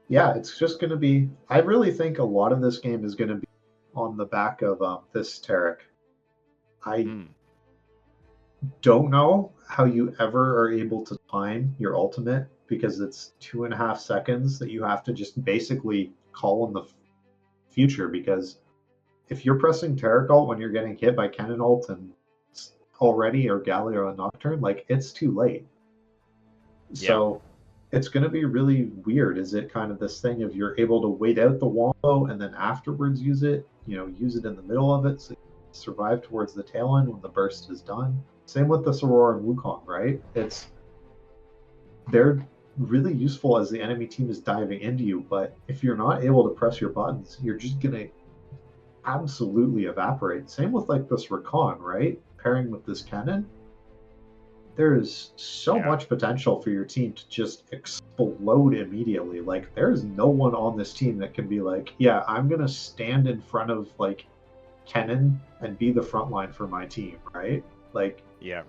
Speaker 2: yeah, it's just going to be. I really think a lot of this game is going to be on the back of this Tarek. I
Speaker 1: Hmm.
Speaker 2: don't know how you ever are able to time your ultimate because it's 2.5 seconds that you have to just basically call in the future. Because if you're pressing Tarek ult when you're getting hit by Cannon ult and already or Galio and Nocturne, like it's too late.
Speaker 1: Yeah.
Speaker 2: So it's going to be really weird. Is it kind of this thing of you're able to wait out the wombo and then afterwards use it, use it in the middle of it so you survive towards the tail end when the burst is done? Same with the Soror and Wukong, right? They're really useful as the enemy team is diving into you, but if you're not able to press your buttons, you're just going to absolutely evaporate. Same with like this Rakan, right? Pairing with this cannon, there is so
Speaker 1: Yeah.
Speaker 2: much potential for your team to just explode immediately. Like, there's no one on this team that can be like, yeah, I'm gonna stand in front of like Kennen and be the front line for my team, right? Like,
Speaker 1: Yeah.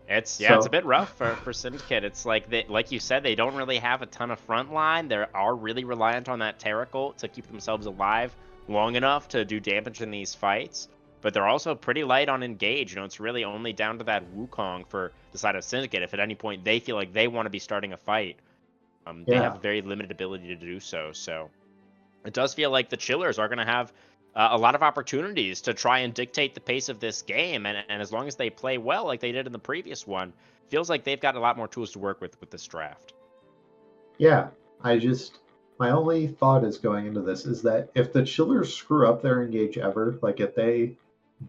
Speaker 1: It's a
Speaker 2: so
Speaker 1: bit rough for Syndicate. It's like like you said, they don't really have a ton of front line. They are really reliant on that Tarek ult to keep themselves alive long enough to do damage in these fights. But they're also pretty light on engage. You know, it's really only down to that Wukong for the side of Syndicate. If at any point they feel like they want to be starting a fight, they
Speaker 2: yeah,
Speaker 1: have very limited ability to do so. So it does feel like the Chillers are going to have a lot of opportunities to try and dictate the pace of this game. And as long as they play well, like they did in the previous one, feels like they've got a lot more tools to work with this draft.
Speaker 2: yeah. My only thought is going into this is that if the Chillers screw up their engage ever, like if they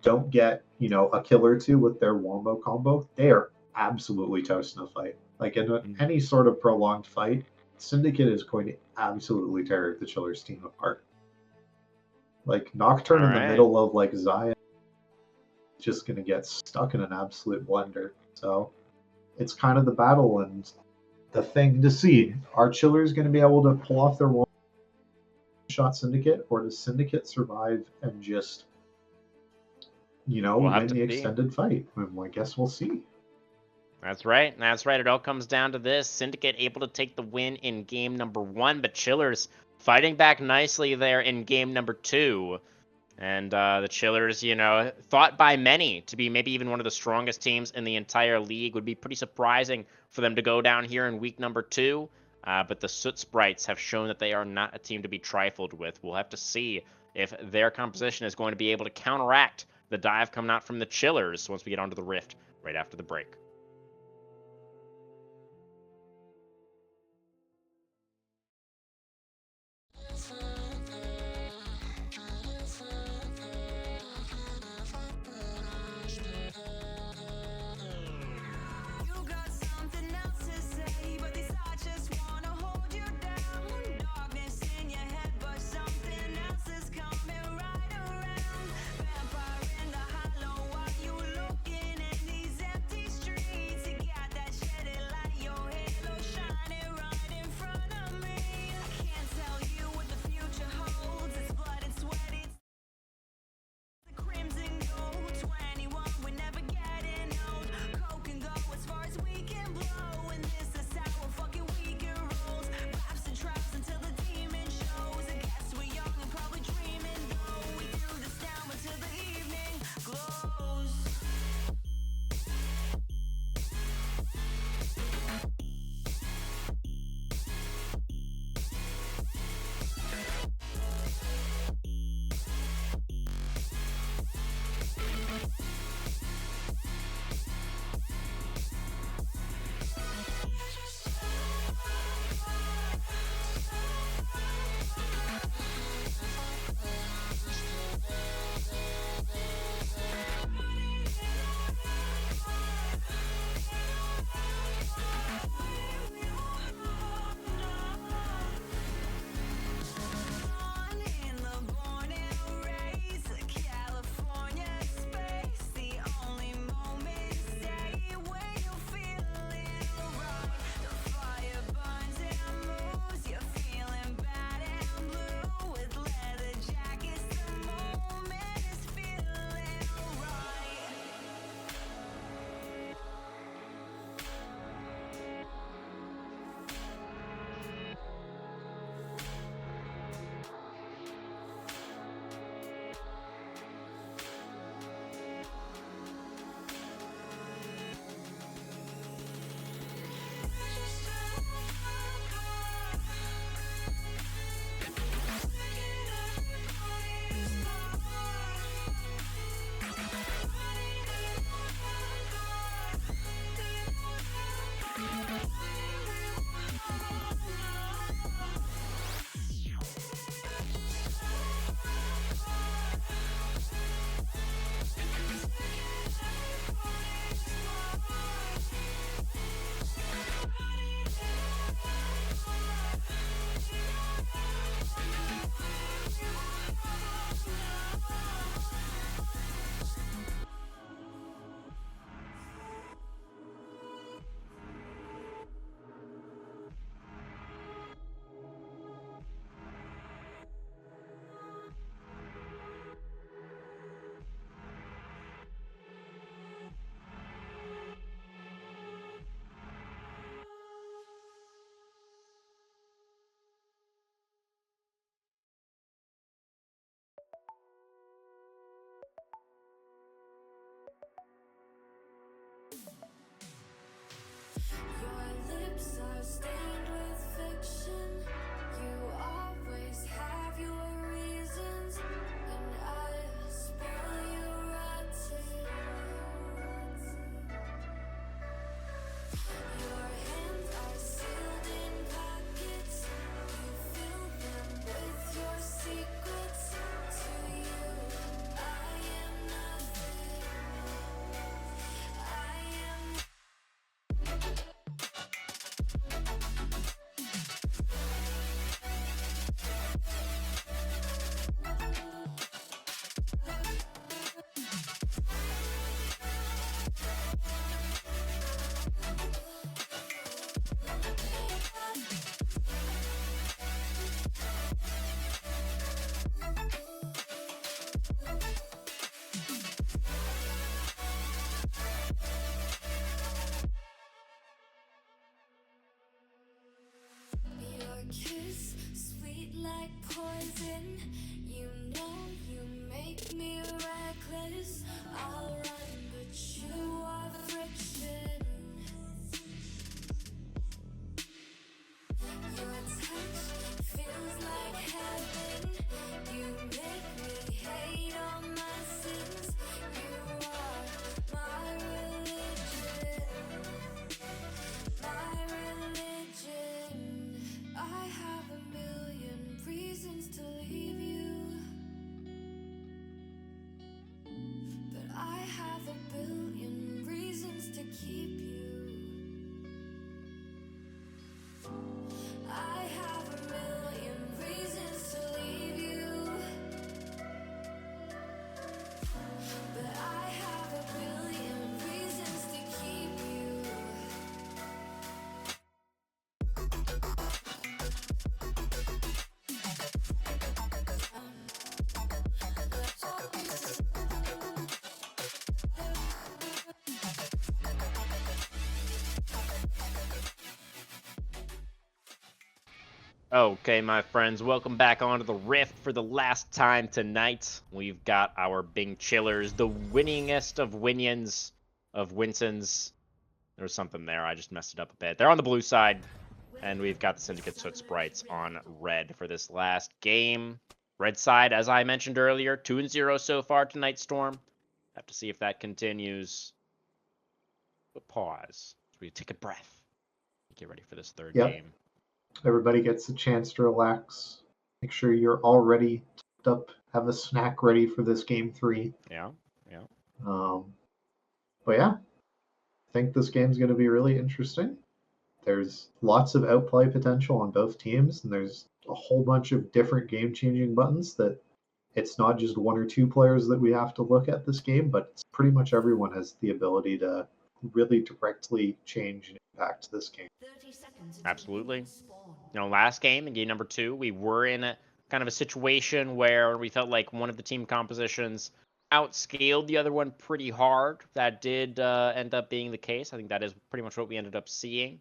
Speaker 2: don't get, a kill or two with their wombo combo, they are absolutely toast in a fight. Like in any sort of prolonged fight, Syndicate is going to absolutely tear the Chillers team apart. Like Nocturne
Speaker 1: All
Speaker 2: in the
Speaker 1: right.
Speaker 2: middle of like Zion is just going to get stuck in an absolute blender. So it's kind of the battle and the thing to see. Are Chillers going to be able to pull off their one shot Syndicate, or does Syndicate survive and just
Speaker 1: We'll have
Speaker 2: win
Speaker 1: to
Speaker 2: the
Speaker 1: see.
Speaker 2: extended fight? And I guess we'll see.
Speaker 1: That's right. That's right. It all comes down to this. Syndicate able to take the win in game number 1, but Chillers fighting back nicely there in game number 2. And the Chillers, thought by many to be maybe even one of the strongest teams in the entire league. Would be pretty surprising for them to go down here in week number 2. But the Soot Sprites have shown that they are not a team to be trifled with. We'll have to see if their composition is going to be able to counteract the dive coming out from the Chillers once we get onto the Rift right after the break. Okay, my friends, welcome back onto the Rift for the last time tonight. We've got our Bing Chillers, the winningest of Winions, of Winsons. There's something there, I just messed it up a bit. They're on the blue side, and we've got the Syndicate Soot Sprites on red for this last game. Red side, as I mentioned earlier, 2-0 so far tonight, Storm. Have to see if that continues. But pause, so we take a breath. Get ready for this third
Speaker 2: Yep.
Speaker 1: game.
Speaker 2: Everybody gets a chance to relax. Make sure you're all ready, tucked up, have a snack ready for this game 3.
Speaker 1: Yeah.
Speaker 2: But yeah, I think this game's going to be really interesting. There's lots of outplay potential on both teams, and there's a whole bunch of different game-changing buttons that it's not just one or two players that we have to look at this game, but it's pretty much everyone has the ability to really directly change and impact this game.
Speaker 1: Absolutely. You know, last game, in game number 2, we were in a kind of a situation where we felt like one of the team compositions outscaled the other one pretty hard. That did end up being the case. I think that is pretty much what we ended up seeing.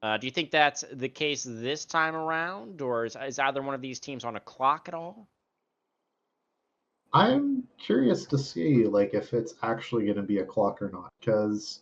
Speaker 1: Do you think that's the case this time around, or is either one of these teams on a clock at all?
Speaker 2: I'm curious to see like if it's actually going to be a clock or not, because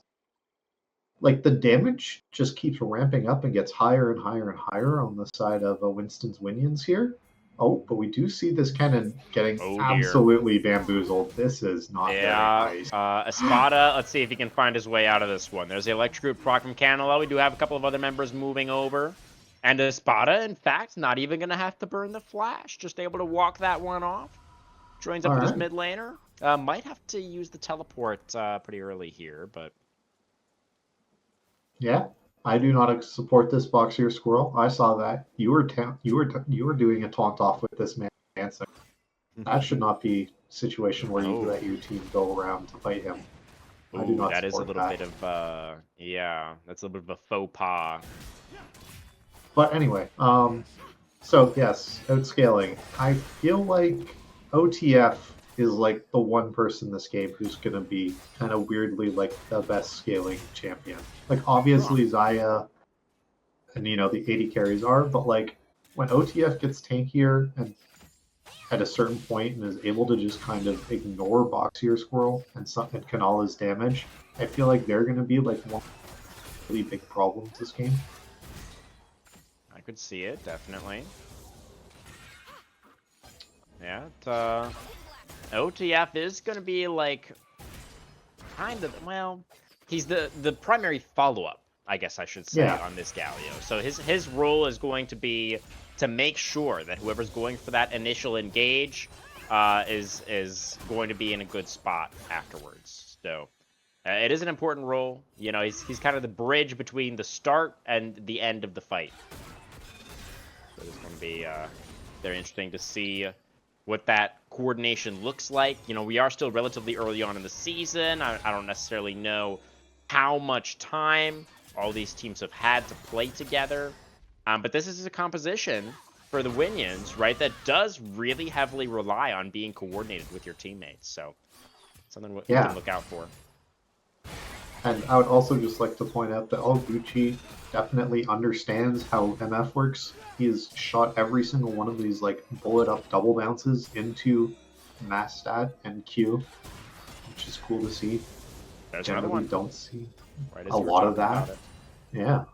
Speaker 2: like the damage just keeps ramping up and gets higher and higher and higher on the side of Winston's Winions here. Oh, but we do see this cannon getting absolutely bamboozled. This is not very nice.
Speaker 1: Espada, let's see if he can find his way out of this one. There's the electric proc from Canelo. We do have a couple of other members moving over. And Espada, in fact, not even going to have to burn the flash. Just able to walk that one off. Joins up with his mid laner. Might have to use the teleport pretty early here, but...
Speaker 2: Yeah, I do not support this Boxier Squirrel. I saw that. You were doing a taunt off with this man dancing. That should not be a situation where you let your team go around to fight him.
Speaker 1: Ooh, I do not that is a little bit of yeah, that's a little bit of a faux pas.
Speaker 2: But anyway, so yes, outscaling. I feel like OTF is like the one person in this game who's going to be kind of weirdly like the best scaling champion. Like obviously Xayah and the 80 carries are, but like when OTF gets tankier and at a certain point and is able to just kind of ignore Boxier Squirrel and Kanala's damage, I feel like they're going to be like one really big problems this game.
Speaker 1: I could see it, definitely. Yeah, OTF is going to be like kind of, well, he's the primary follow-up, I guess I should say, on this Galio. So his role is going to be to make sure that whoever's going for that initial engage is going to be in a good spot afterwards. So it is an important role. You know, he's kind of the bridge between the start and the end of the fight. So it's going to be very interesting to see what that coordination looks like. You know, we are still relatively early on in the season. I don't necessarily know how much time all these teams have had to play together. But this is a composition for the Winions, right, that does really heavily rely on being coordinated with your teammates. So something we can look out for.
Speaker 2: And I would also just like to point out that Gucci definitely understands how MF works. He has shot every single one of these like bullet up double bounces into mass stat and Q, which is cool to see.
Speaker 1: There's
Speaker 2: Generally
Speaker 1: another one.
Speaker 2: Don't see
Speaker 1: a
Speaker 2: lot of that. Yeah.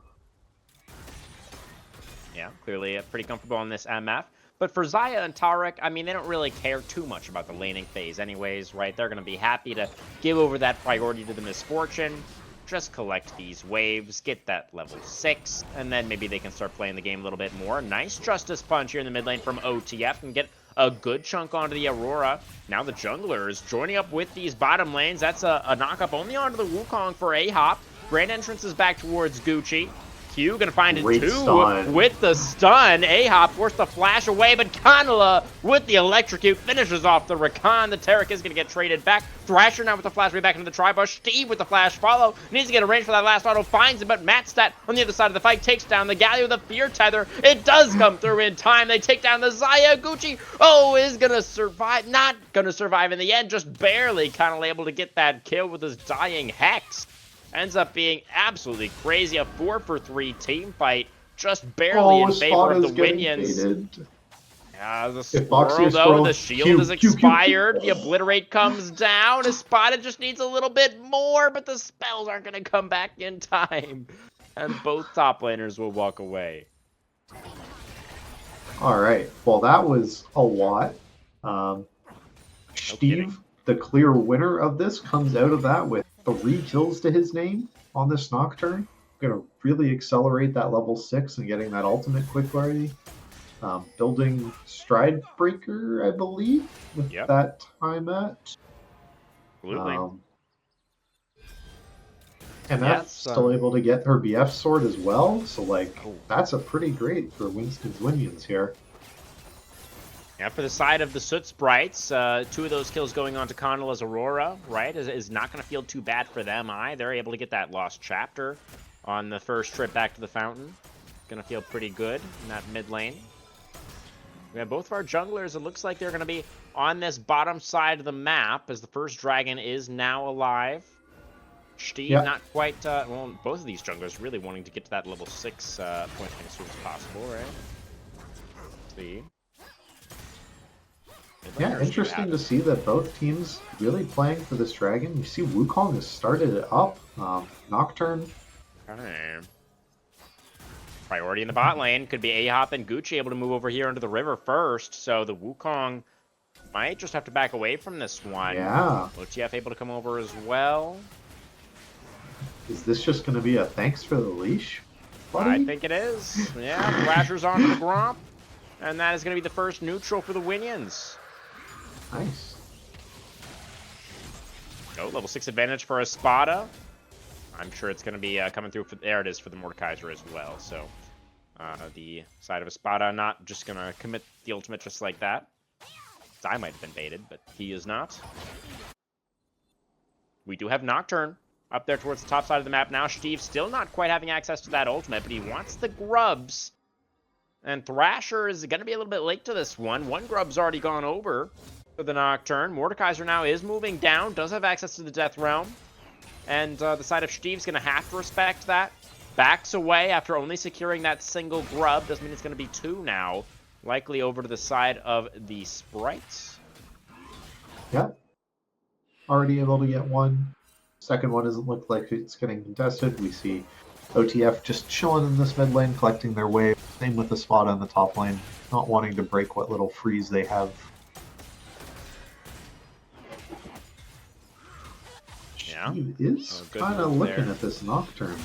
Speaker 1: Yeah, clearly pretty comfortable on this MF. But for Xayah and Taric, I mean, they don't really care too much about the laning phase anyways, right? They're going to be happy to give over that priority to the Misfortune, just collect these waves, get that level 6, and then maybe they can start playing the game a little bit more. Nice Justice Punch here in the mid lane from OTF and get a good chunk onto the Aurora. Now the junglers joining up with these bottom lanes. That's a knock-up only onto the Wukong for A-Hop. Grand entrance is back towards Gucci. Q gonna find it too with the stun. A-Hop forced the flash away, but Kanala with the electrocute finishes off the Rakan. The Taric is gonna get traded back. Thrasher now with the flash way back into the Tribush. Steve with the flash follow. Needs to get a range for that last auto. Finds it, but Matstat on the other side of the fight takes down the Galio with a Fear Tether. It does come through in time. They take down the Xayah. Gucci, is gonna survive. Not gonna survive in the end. Just barely kind of able to get that kill with his dying Hex. Ends up being absolutely crazy. A 4-for-3 team fight just barely in favor of the
Speaker 2: Espada's getting
Speaker 1: Winions.
Speaker 2: baited.
Speaker 1: Yeah, the
Speaker 2: If
Speaker 1: squirrel,
Speaker 2: Boxy
Speaker 1: though,
Speaker 2: Squirrel,
Speaker 1: the shield
Speaker 2: Q,
Speaker 1: is
Speaker 2: Q, Q, Q.
Speaker 1: expired. The Obliterate comes down. Espada just needs a little bit more, but the spells aren't going to come back in time. And both top laners will walk away.
Speaker 2: All right. Well, that was a lot. Steve, the clear winner of this, comes out of that with 3 kills to his name on this Nocturne. Going to really accelerate that level 6 and getting that ultimate quick already. Building Stride Breaker, I believe, with that time at.
Speaker 1: Absolutely.
Speaker 2: MF still able to get her BF sword as well, so like that's a pretty great for Winston's Winions here.
Speaker 1: Yeah, for the side of the Soot Sprites, 2 of those kills going on to Condela's Aurora, right, is not going to feel too bad for them either. They're able to get that lost chapter on the first trip back to the fountain. Going to feel pretty good in that mid lane. We have both of our junglers. It looks like they're going to be on this bottom side of the map as the first dragon is now alive. Steve, not quite, well, both of these junglers really wanting to get to that level 6 point as soon as possible, right? Let's see.
Speaker 2: Yeah, interesting to see that both teams really playing for this dragon. You see Wukong has started it up. Nocturne.
Speaker 1: Priority in the bot lane. Could be Ahop and Gucci able to move over here into the river first. So the Wukong might just have to back away from this one.
Speaker 2: Yeah.
Speaker 1: OTF able to come over as well.
Speaker 2: Is this just going to be a thanks for the leash, buddy?
Speaker 1: I think it is. Yeah, Thrasher's onto the Gromp. And that is going to be the first neutral for the Winions.
Speaker 2: Nice.
Speaker 1: Oh, level 6 advantage for Espada. I'm sure it's going to be coming through. There it is for the Mordekaiser as well. So the side of Espada not just going to commit the ultimate just like that. I might have been baited, but he is not. We do have Nocturne up there towards the top side of the map now. Steve still not quite having access to that ultimate, but he wants the grubs. And Thrasher is going to be a little bit late to this one. One grub's already gone over for the Nocturne. Mordekaiser now is moving down, does have access to the Death Realm. And the side of Steve's going to have to respect that. Backs away after only securing that single grub. Doesn't mean it's going to be 2 now. Likely over to the side of the Sprites.
Speaker 2: Yep. Already able to get one. Second one doesn't look like it's getting contested. We see OTF just chilling in this mid lane, collecting their wave. Same with the spot on the top lane, not wanting to break what little freeze they have.
Speaker 1: Yeah.
Speaker 2: He is kind of looking at this Nocturne.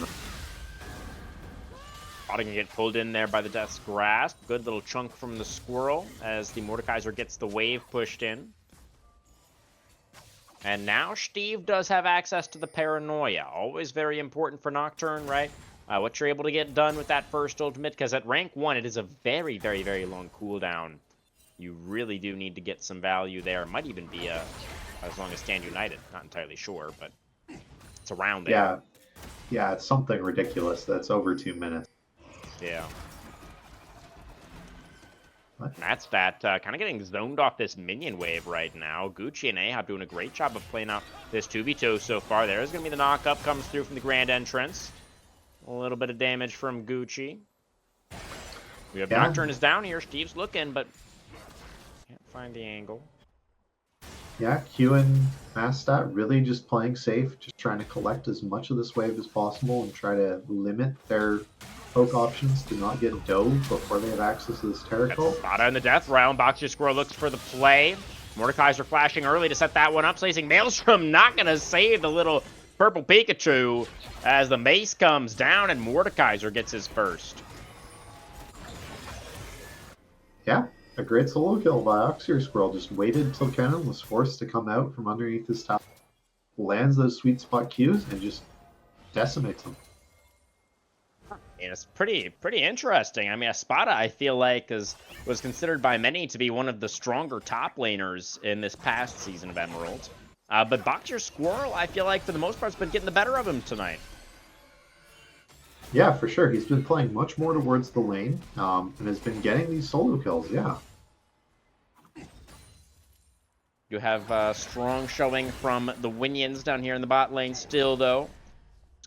Speaker 1: Spotting can get pulled in there by the Death's Grasp. Good little chunk from the Squirrel as the Mordekaiser gets the wave pushed in. And now Steve does have access to the Paranoia. Always very important for Nocturne, right? What you're able to get done with that first ultimate, because at rank 1, it is a very, very, very long cooldown. You really do need to get some value there. It might even be as long as Stand United. Not entirely sure, but it's around there.
Speaker 2: Yeah, it's something ridiculous that's over 2 minutes.
Speaker 1: Yeah. That's that. Kind of getting zoned off this minion wave right now. Gucci and Ahab doing a great job of playing out this 2v2 so far. There's going to be the knock-up. Comes through from the grand entrance. A little bit of damage from Gucci. We have Nocturne is down here. Steve's looking, but can't find the angle.
Speaker 2: Yeah, Q and Mastat really just playing safe, just trying to collect as much of this wave as possible and try to limit their poke options to not get dove before they have access to this Terracult.
Speaker 1: Espada in the Death Realm. Boxer Squirrel looks for the play. Mordekaiser flashing early to set that one up. Slicing Maelstrom not going to save the little purple Pikachu as the mace comes down and Mordekaiser gets his first.
Speaker 2: Yeah, a great solo kill by Oxyr Squirrel. Just waited until Cannon was forced to come out from underneath his top. Lands those sweet spot Qs and just decimates them.
Speaker 1: And it's pretty interesting. I mean, Espada, I feel like, was considered by many to be one of the stronger top laners in this past season of Emerald. But Boxer Squirrel, I feel like, for the most part, has been getting the better of him tonight.
Speaker 2: Yeah, for sure. He's been playing much more towards the lane and has been getting these solo kills, yeah.
Speaker 1: You have a strong showing from the Winions down here in the bot lane still, though.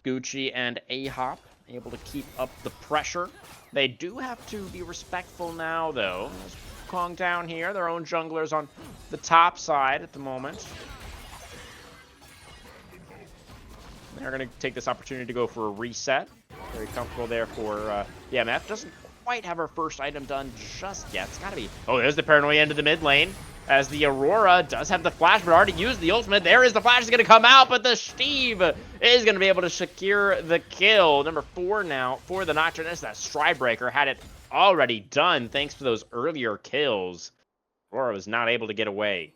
Speaker 1: Gucci and Ahop able to keep up the pressure. They do have to be respectful now, though. There's Kong down here, their own junglers on the top side at the moment. They're going to take this opportunity to go for a reset. Very comfortable there for the MF. Doesn't quite have her first item done just yet. It's got to be... Oh, there's the Paranoia into the mid lane. As the Aurora does have the flash, but already used the ultimate. There is the flash is going to come out, but the Steve is going to be able to secure the kill. Number 4 now for the Nocturne. This is that Stridebreaker. Had it already done thanks to those earlier kills. Aurora was not able to get away.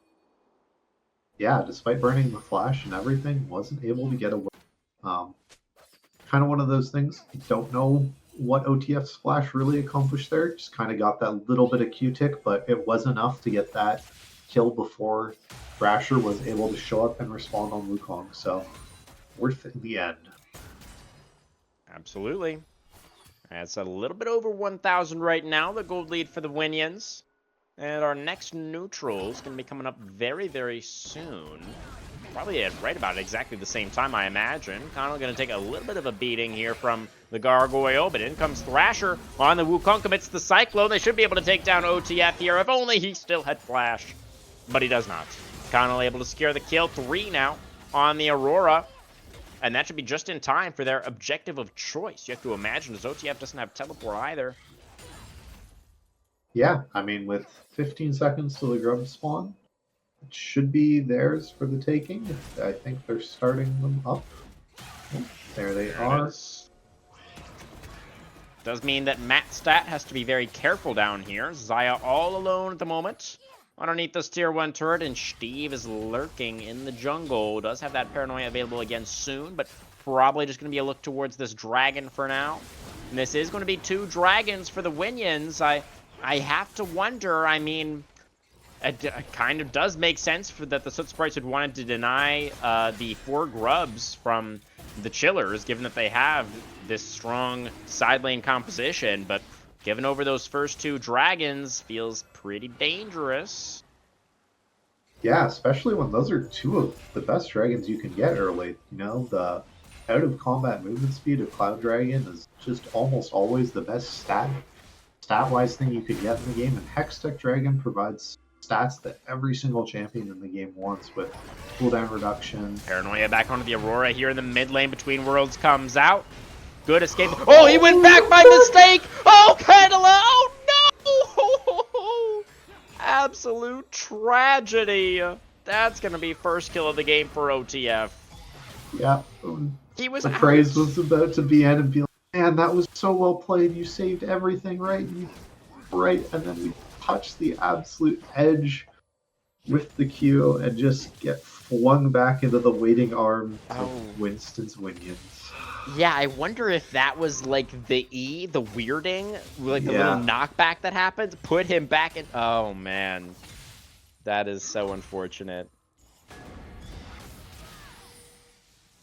Speaker 2: Yeah, despite burning the flash and everything, wasn't able to get away. Kind of one of those things. Don't know what OTF's flash really accomplished there. Just kind of got that little bit of Q-tick, but it was enough to get that kill before Thrasher was able to show up and respond on Wukong. So, worth it in the end.
Speaker 1: Absolutely. It's a little bit over 1,000 right now, the gold lead for the Winions. And our next neutral is going to be coming up very, very soon. Probably at right about exactly the same time, I imagine. Connell going to take a little bit of a beating here from the Gargoyle, but in comes Thrasher on the Wukong, commits the Cyclone. They should be able to take down OTF here, if only he still had Flash. But he does not. Connell able to secure the kill. 3 now on the Aurora. And that should be just in time for their objective of choice. You have to imagine, as OTF doesn't have teleport either.
Speaker 2: Yeah, I mean, with 15 seconds till the grub spawn, it should be theirs for the taking. I think they're starting them up. Oh, there they are.
Speaker 1: Does mean that Matt Stat has to be very careful down here. Zaya all alone at the moment underneath this tier 1 turret, and Steve is lurking in the jungle. Does have that Paranoia available again soon, but probably just going to be a look towards this dragon for now. And this is going to be 2 dragons for the Winions. I have to wonder, I mean, it kind of does make sense for that the Soot Sprites would wanted to deny the 4 grubs from the Chillers, given that they have this strong side lane composition, but giving over those first 2 dragons feels pretty dangerous.
Speaker 2: Yeah, especially when those are 2 of the best dragons you can get early. You know, the out-of-combat movement speed of Cloud Dragon is just almost always the best stat-wise thing you could get in the game, and Hextech Dragon provides stats that every single champion in the game wants, with cooldown reduction.
Speaker 1: Paranoia back onto the Aurora here in the mid lane between worlds comes out. Good escape. Oh, he went back by mistake! Oh, Candela! Oh, no! Absolute tragedy. That's going to be first kill of the game for OTF.
Speaker 2: Yeah.
Speaker 1: He was
Speaker 2: the
Speaker 1: out.
Speaker 2: praise was about to be in and be like, man, that was so well played. You saved everything right. And then we touch the absolute edge with the Q and just get flung back into the waiting arms of Winston's Winions.
Speaker 1: Yeah, I wonder if that was like the weirding, like the little knockback that happened, put him back in. Oh man, that is so unfortunate.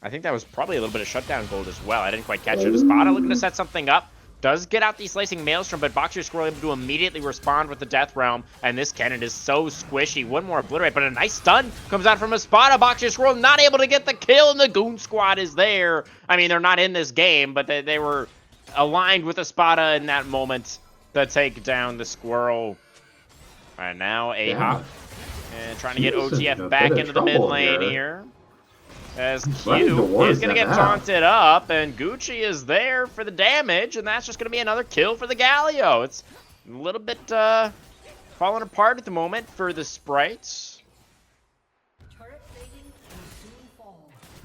Speaker 1: I think that was probably a little bit of shutdown gold as well. I didn't quite catch it. Espada looking to set something up. Does get out the Slicing Maelstrom, but Boxer Squirrel able to immediately respond with the Death Realm, and this cannon is so squishy. One more Obliterate, but a nice stun comes out from Espada. Boxer Squirrel not able to get the kill, and the Goon Squad is there. I mean, they're not in this game, but they were aligned with Espada in that moment to take down the Squirrel. And now A-Hop, and trying to get OTF back into the mid lane here. As Q is going to get taunted up, and Gucci is there for the damage, and that's just going to be another kill for the Galio. It's a little bit falling apart at the moment for the Sprites.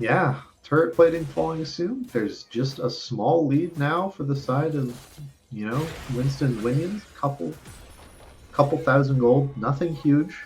Speaker 2: Yeah, turret plating falling soon. There's just a small lead now for the side of, you know, Winston's Winions. Couple thousand gold, nothing huge.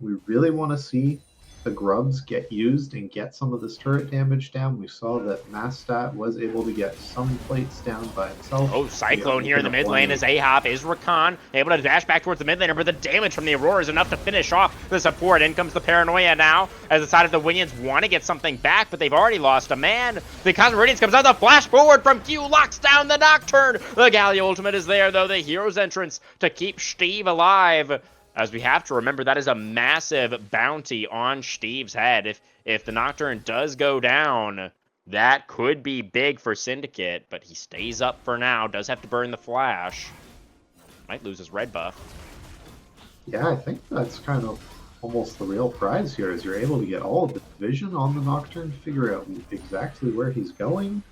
Speaker 2: We really want to see the grubs get used and get some of this turret damage down. We saw that Mastat was able to get some plates down by himself.
Speaker 1: Oh, Cyclone here in the mid lane as A-Hop is Rakan, able to dash back towards the mid laner, but the damage from the Aurora is enough to finish off the support. In comes the Paranoia now, as the side of the Winions want to get something back, but they've already lost a man. The Cosmic Radiance comes out, the flash forward from Q, locks down the Nocturne. The Galio ultimate is there, though, the hero's entrance to keep Steve alive. As we have to remember, that is a massive bounty on Steve's head. If the Nocturne does go down, That could be big for Syndicate, but he stays up for now. Does have to burn the flash. Might lose his red buff.
Speaker 2: Yeah, I think that's kind of almost the real prize here, is you're able to get all of the vision on the Nocturne, figure out exactly where he's going.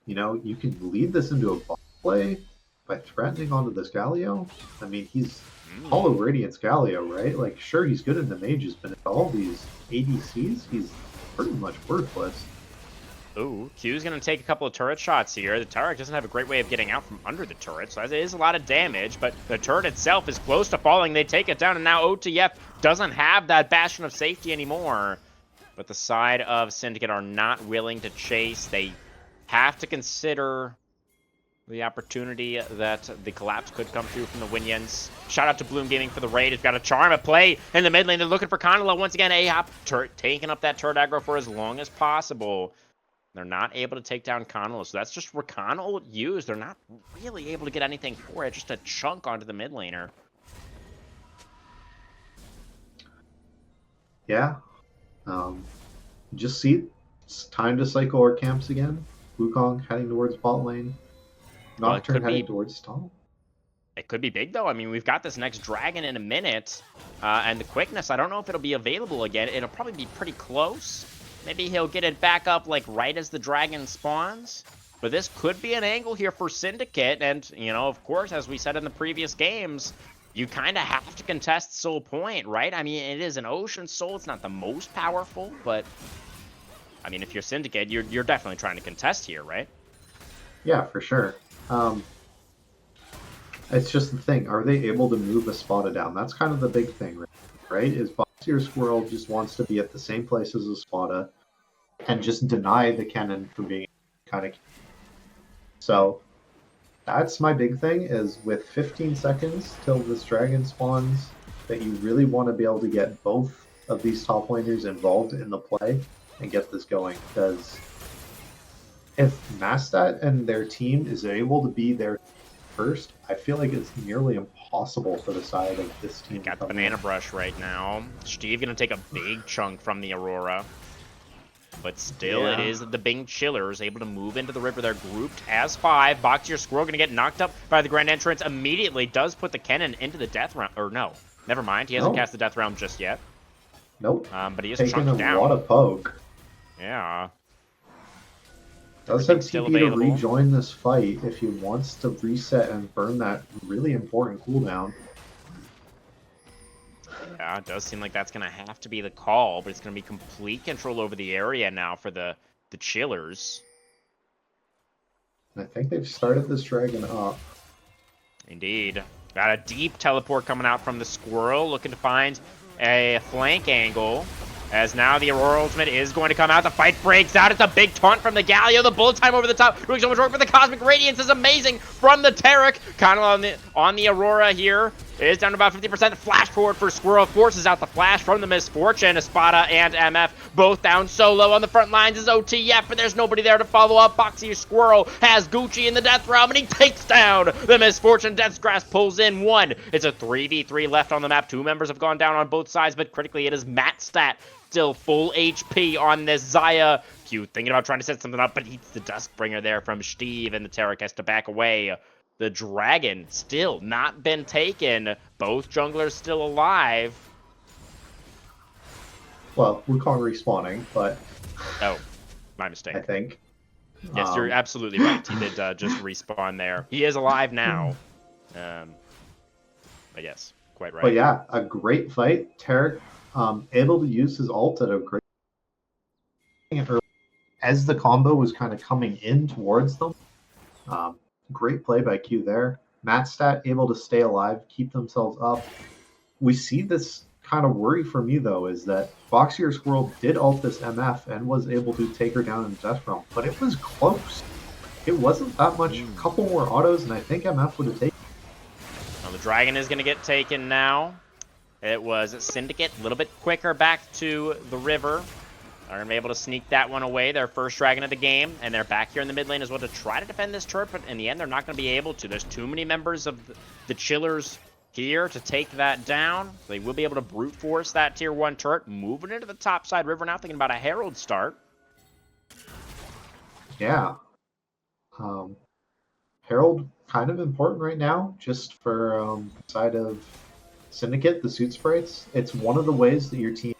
Speaker 2: You know, you can lead this into a bot play by threatening onto this Galio. I mean, he's Hollow Radiance Galio, right? Like, sure, he's good in the mages, but in all these ADCs, he's pretty much worthless.
Speaker 1: Ooh, Q's going to take a couple of turret shots here. The turret doesn't have a great way of getting out from under the turret, so it is a lot of damage, but the turret itself is close to falling. They take it down, and now OTF doesn't have that bastion of safety anymore. But the side of Syndicate are not willing to chase. They have to consider the opportunity that the collapse could come through from the Winions. Shout out to Bloom Gaming for the raid. It's got a charm at play in the mid lane. They're looking for Conala once again. Ahop turret taking up that turret aggro for as long as possible. They're not able to take down Conala, so that's just where Conala used. They're not really able to get anything for it. Just a chunk onto the mid laner.
Speaker 2: Yeah. Just see, it's time to cycle our camps again. Wukong heading towards bot lane. Nocturne heading towards top.
Speaker 1: It could be big, though. I mean, we've got this next dragon in a minute. And the quickness, I don't know if it'll be available again. It'll probably be pretty close. Maybe he'll get it back up, like, right as the dragon spawns. But this could be an angle here for Syndicate. And, you know, of course, as we said in the previous games, you kind of have to contest Soul Point, right? I mean, it is an Ocean Soul. It's not the most powerful, but... I mean, if you're Syndicate, you're definitely trying to contest here, right?
Speaker 2: Yeah, for sure. It's just the thing. Are they able to move Espada down? That's kind of the big thing, right? Is Boxier Squirrel just wants to be at the same place as Espada and just deny the cannon from being kind of... So that's my big thing, is with 15 seconds till this dragon spawns, that you really want to be able to get both of these top laners involved in the play and get this going. Because if Mastat and their team is able to be there first, I feel like it's nearly impossible for the side of this team.
Speaker 1: Got the Banana Brush right now. Steve gonna take a big chunk from the Aurora. But still, It is the Bing Chillers able to move into the river. They're grouped as 5. Boxier Squirrel gonna get knocked up by the Grand Entrance immediately. Does put the cannon into the Death Realm. Or no, never mind. He hasn't cast the Death Realm just yet.
Speaker 2: Nope.
Speaker 1: But he is
Speaker 2: taking
Speaker 1: chunked down.
Speaker 2: a lot of poke.
Speaker 1: Yeah.
Speaker 2: Does have
Speaker 1: still
Speaker 2: TP to
Speaker 1: available.
Speaker 2: rejoin this fight if he wants to reset and burn that really important cooldown.
Speaker 1: Yeah, it does seem like that's going to have to be the call, but it's going to be complete control over the area now for the Chillers.
Speaker 2: And I think they've started this dragon up.
Speaker 1: Indeed. Got a deep teleport coming out from the Squirrel, looking to find a flank angle. As now the Aurora Ultimate is going to come out. The fight breaks out. It's a big taunt from the Galio. The bullet time over the top. Doing so much work, but the Cosmic Radiance is amazing from the Taric. Kind of on the Aurora here. It is down to about 50%. Flash forward for Squirrel. Forces out the flash from the Misfortune. Espada and MF both down solo. On the front lines is OTF, but there's nobody there to follow up. Boxier Squirrel has Gucci in the Death Realm, and he takes down the Misfortune. Death's Grasp pulls in 1. It's a 3v3 left on the map. 2 members have gone down on both sides, but critically it is Matstat. Still full HP on this Zaya. Q thinking about trying to set something up, but eats the Duskbringer there from Steve, and the Taric has to back away. The Dragon still not been taken. Both junglers still alive.
Speaker 2: Well, Wukong respawning, but...
Speaker 1: Oh, my mistake.
Speaker 2: I think.
Speaker 1: Yes, you're absolutely right. He did just respawn there. He is alive now. But yes, quite right.
Speaker 2: But yeah, a great fight. Taric able to use his ult at a great... As the combo was kind of coming in towards them. Great play by Q there. Matstat able to stay alive, keep themselves up. We see this kind of worry for me, though, is that Boxier Squirrel did ult this MF and was able to take her down in the Death Realm, but it was close. It wasn't that much. A couple more autos, and I think MF would have taken.
Speaker 1: Well, the Dragon is going to get taken now. It was Syndicate, a little bit quicker back to the river. They're going to be able to sneak that one away, their first Dragon of the game. And they're back here in the mid lane as well to try to defend this turret, but in the end, they're not going to be able to. There's too many members of the Chillers here to take that down. They will be able to brute force that tier 1 turret, moving into the top side river now, thinking about a Herald start.
Speaker 2: Yeah. Herald, kind of important right now, just for side of Syndicate, the Soot Sprites. It's one of the ways that your team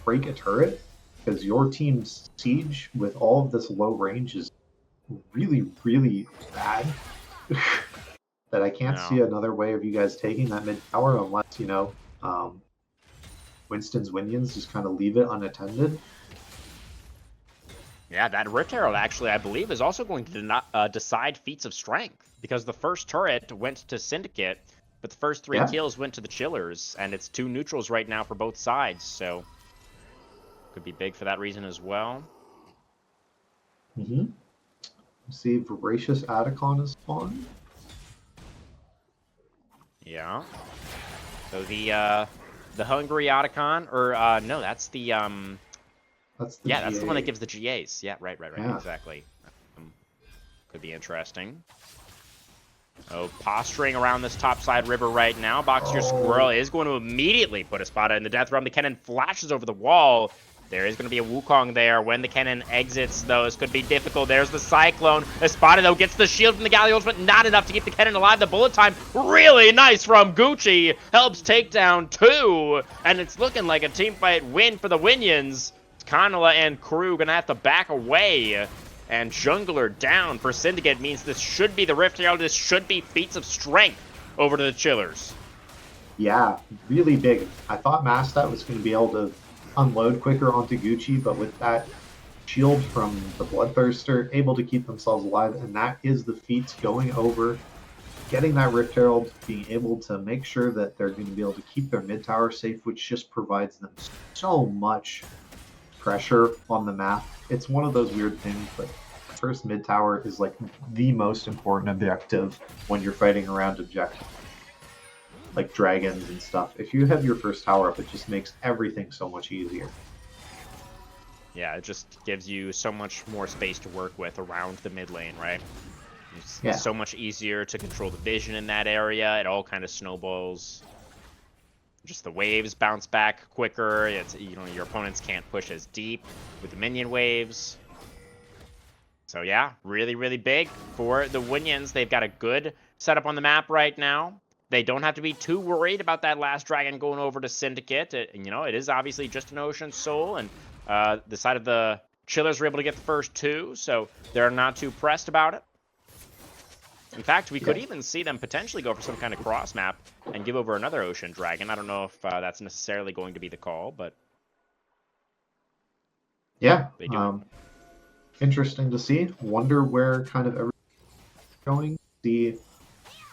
Speaker 2: break a turret, because your team's siege with all of this low range is really, really bad. That I can't see another way of you guys taking that mid tower unless, Winston's Winions just kind of leave it unattended.
Speaker 1: Yeah, that Rift Herald actually, I believe, is also going to decide feats of strength, because the first turret went to Syndicate, but the first 3 kills went to the Chillers, and it's 2 neutrals right now for both sides, so could be big for that reason as well.
Speaker 2: See, Voracious Atacon is spawned.
Speaker 1: Yeah. So the Hungry Otacon, or no, that's the
Speaker 2: That's the
Speaker 1: yeah,
Speaker 2: GA.
Speaker 1: that's the one that gives the GAs. Yeah, right,
Speaker 2: Yeah.
Speaker 1: exactly. Could be interesting. Oh, posturing around this topside river right now. Boxier Squirrel is going to immediately put a spot in the death realm. The cannon flashes over the wall. There is going to be a Wukong there. When the cannon exits, though, this could be difficult. There's the Cyclone. Espada, though, gets the shield from the Gallios, but not enough to keep the cannon alive. The bullet time, really nice from Gucci. Helps take down 2. And it's looking like a teamfight win for the Winions. Kanala and crew going to have to back away. And Jungler down for Syndicate means this should be the Rift Herald. This should be feats of strength over to the Chillers.
Speaker 2: Yeah, really big. I thought Mastat was going to be able to unload quicker onto Gucci, but with that shield from the Bloodthirster, able to keep themselves alive, and that is the feats going over, getting that Rift Herald, being able to make sure that they're going to be able to keep their mid tower safe, which just provides them so much pressure on the map. It's one of those weird things, but first mid tower is like the most important objective when you're fighting around objectives like dragons and stuff. If you have your first tower up, it just makes everything so much easier.
Speaker 1: Yeah, it just gives you so much more space to work with around the mid lane, right? It's so much easier to control the vision in that area. It all kind of snowballs. Just the waves bounce back quicker. It's, your opponents can't push as deep with the minion waves. So yeah, really, really big for the Winions. They've got a good setup on the map right now. They don't have to be too worried about that last dragon going over to Syndicate. It is obviously just an Ocean Soul, and the side of the Chillers were able to get the first 2, so they're not too pressed about it. In fact, we could even see them potentially go for some kind of cross map and give over another Ocean Dragon. I don't know if that's necessarily going to be the call, but
Speaker 2: yeah,
Speaker 1: they do.
Speaker 2: Interesting to see. Wonder where kind of everything's going. See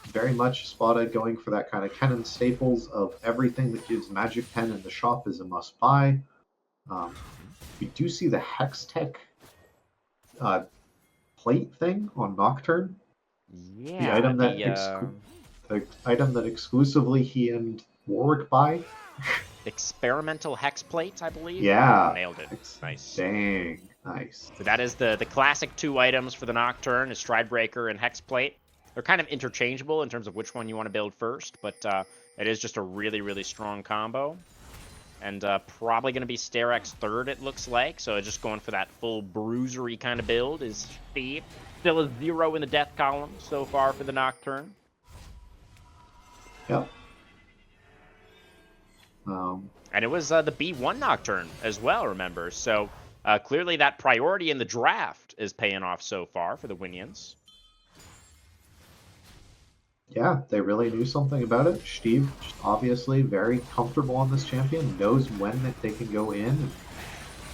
Speaker 2: very much spotted going for that kind of cannon staples of everything that gives Magic Pen in the shop is a must buy. We do see the Hex Tech plate thing on Nocturne.
Speaker 1: Yeah,
Speaker 2: the item that exclusively he and Warwick buy.
Speaker 1: Experimental Hex Plate, I believe.
Speaker 2: Yeah,
Speaker 1: nailed it. Nice.
Speaker 2: Dang, nice.
Speaker 1: So that is the classic 2 items for the Nocturne, is Stridebreaker and Hex Plate. They're kind of interchangeable in terms of which one you want to build first, but it is just a really, really strong combo. And probably going to be Sterak's 3rd, it looks like. So just going for that full bruisery kind of build is Steve. Still a 0 in the death column so far for the Nocturne.
Speaker 2: Yep.
Speaker 1: And it was the B1 Nocturne as well, remember. So clearly that priority in the draft is paying off so far for the Winions.
Speaker 2: Yeah, they really knew something about it. Steve, obviously very comfortable on this champion, knows when that they can go in, and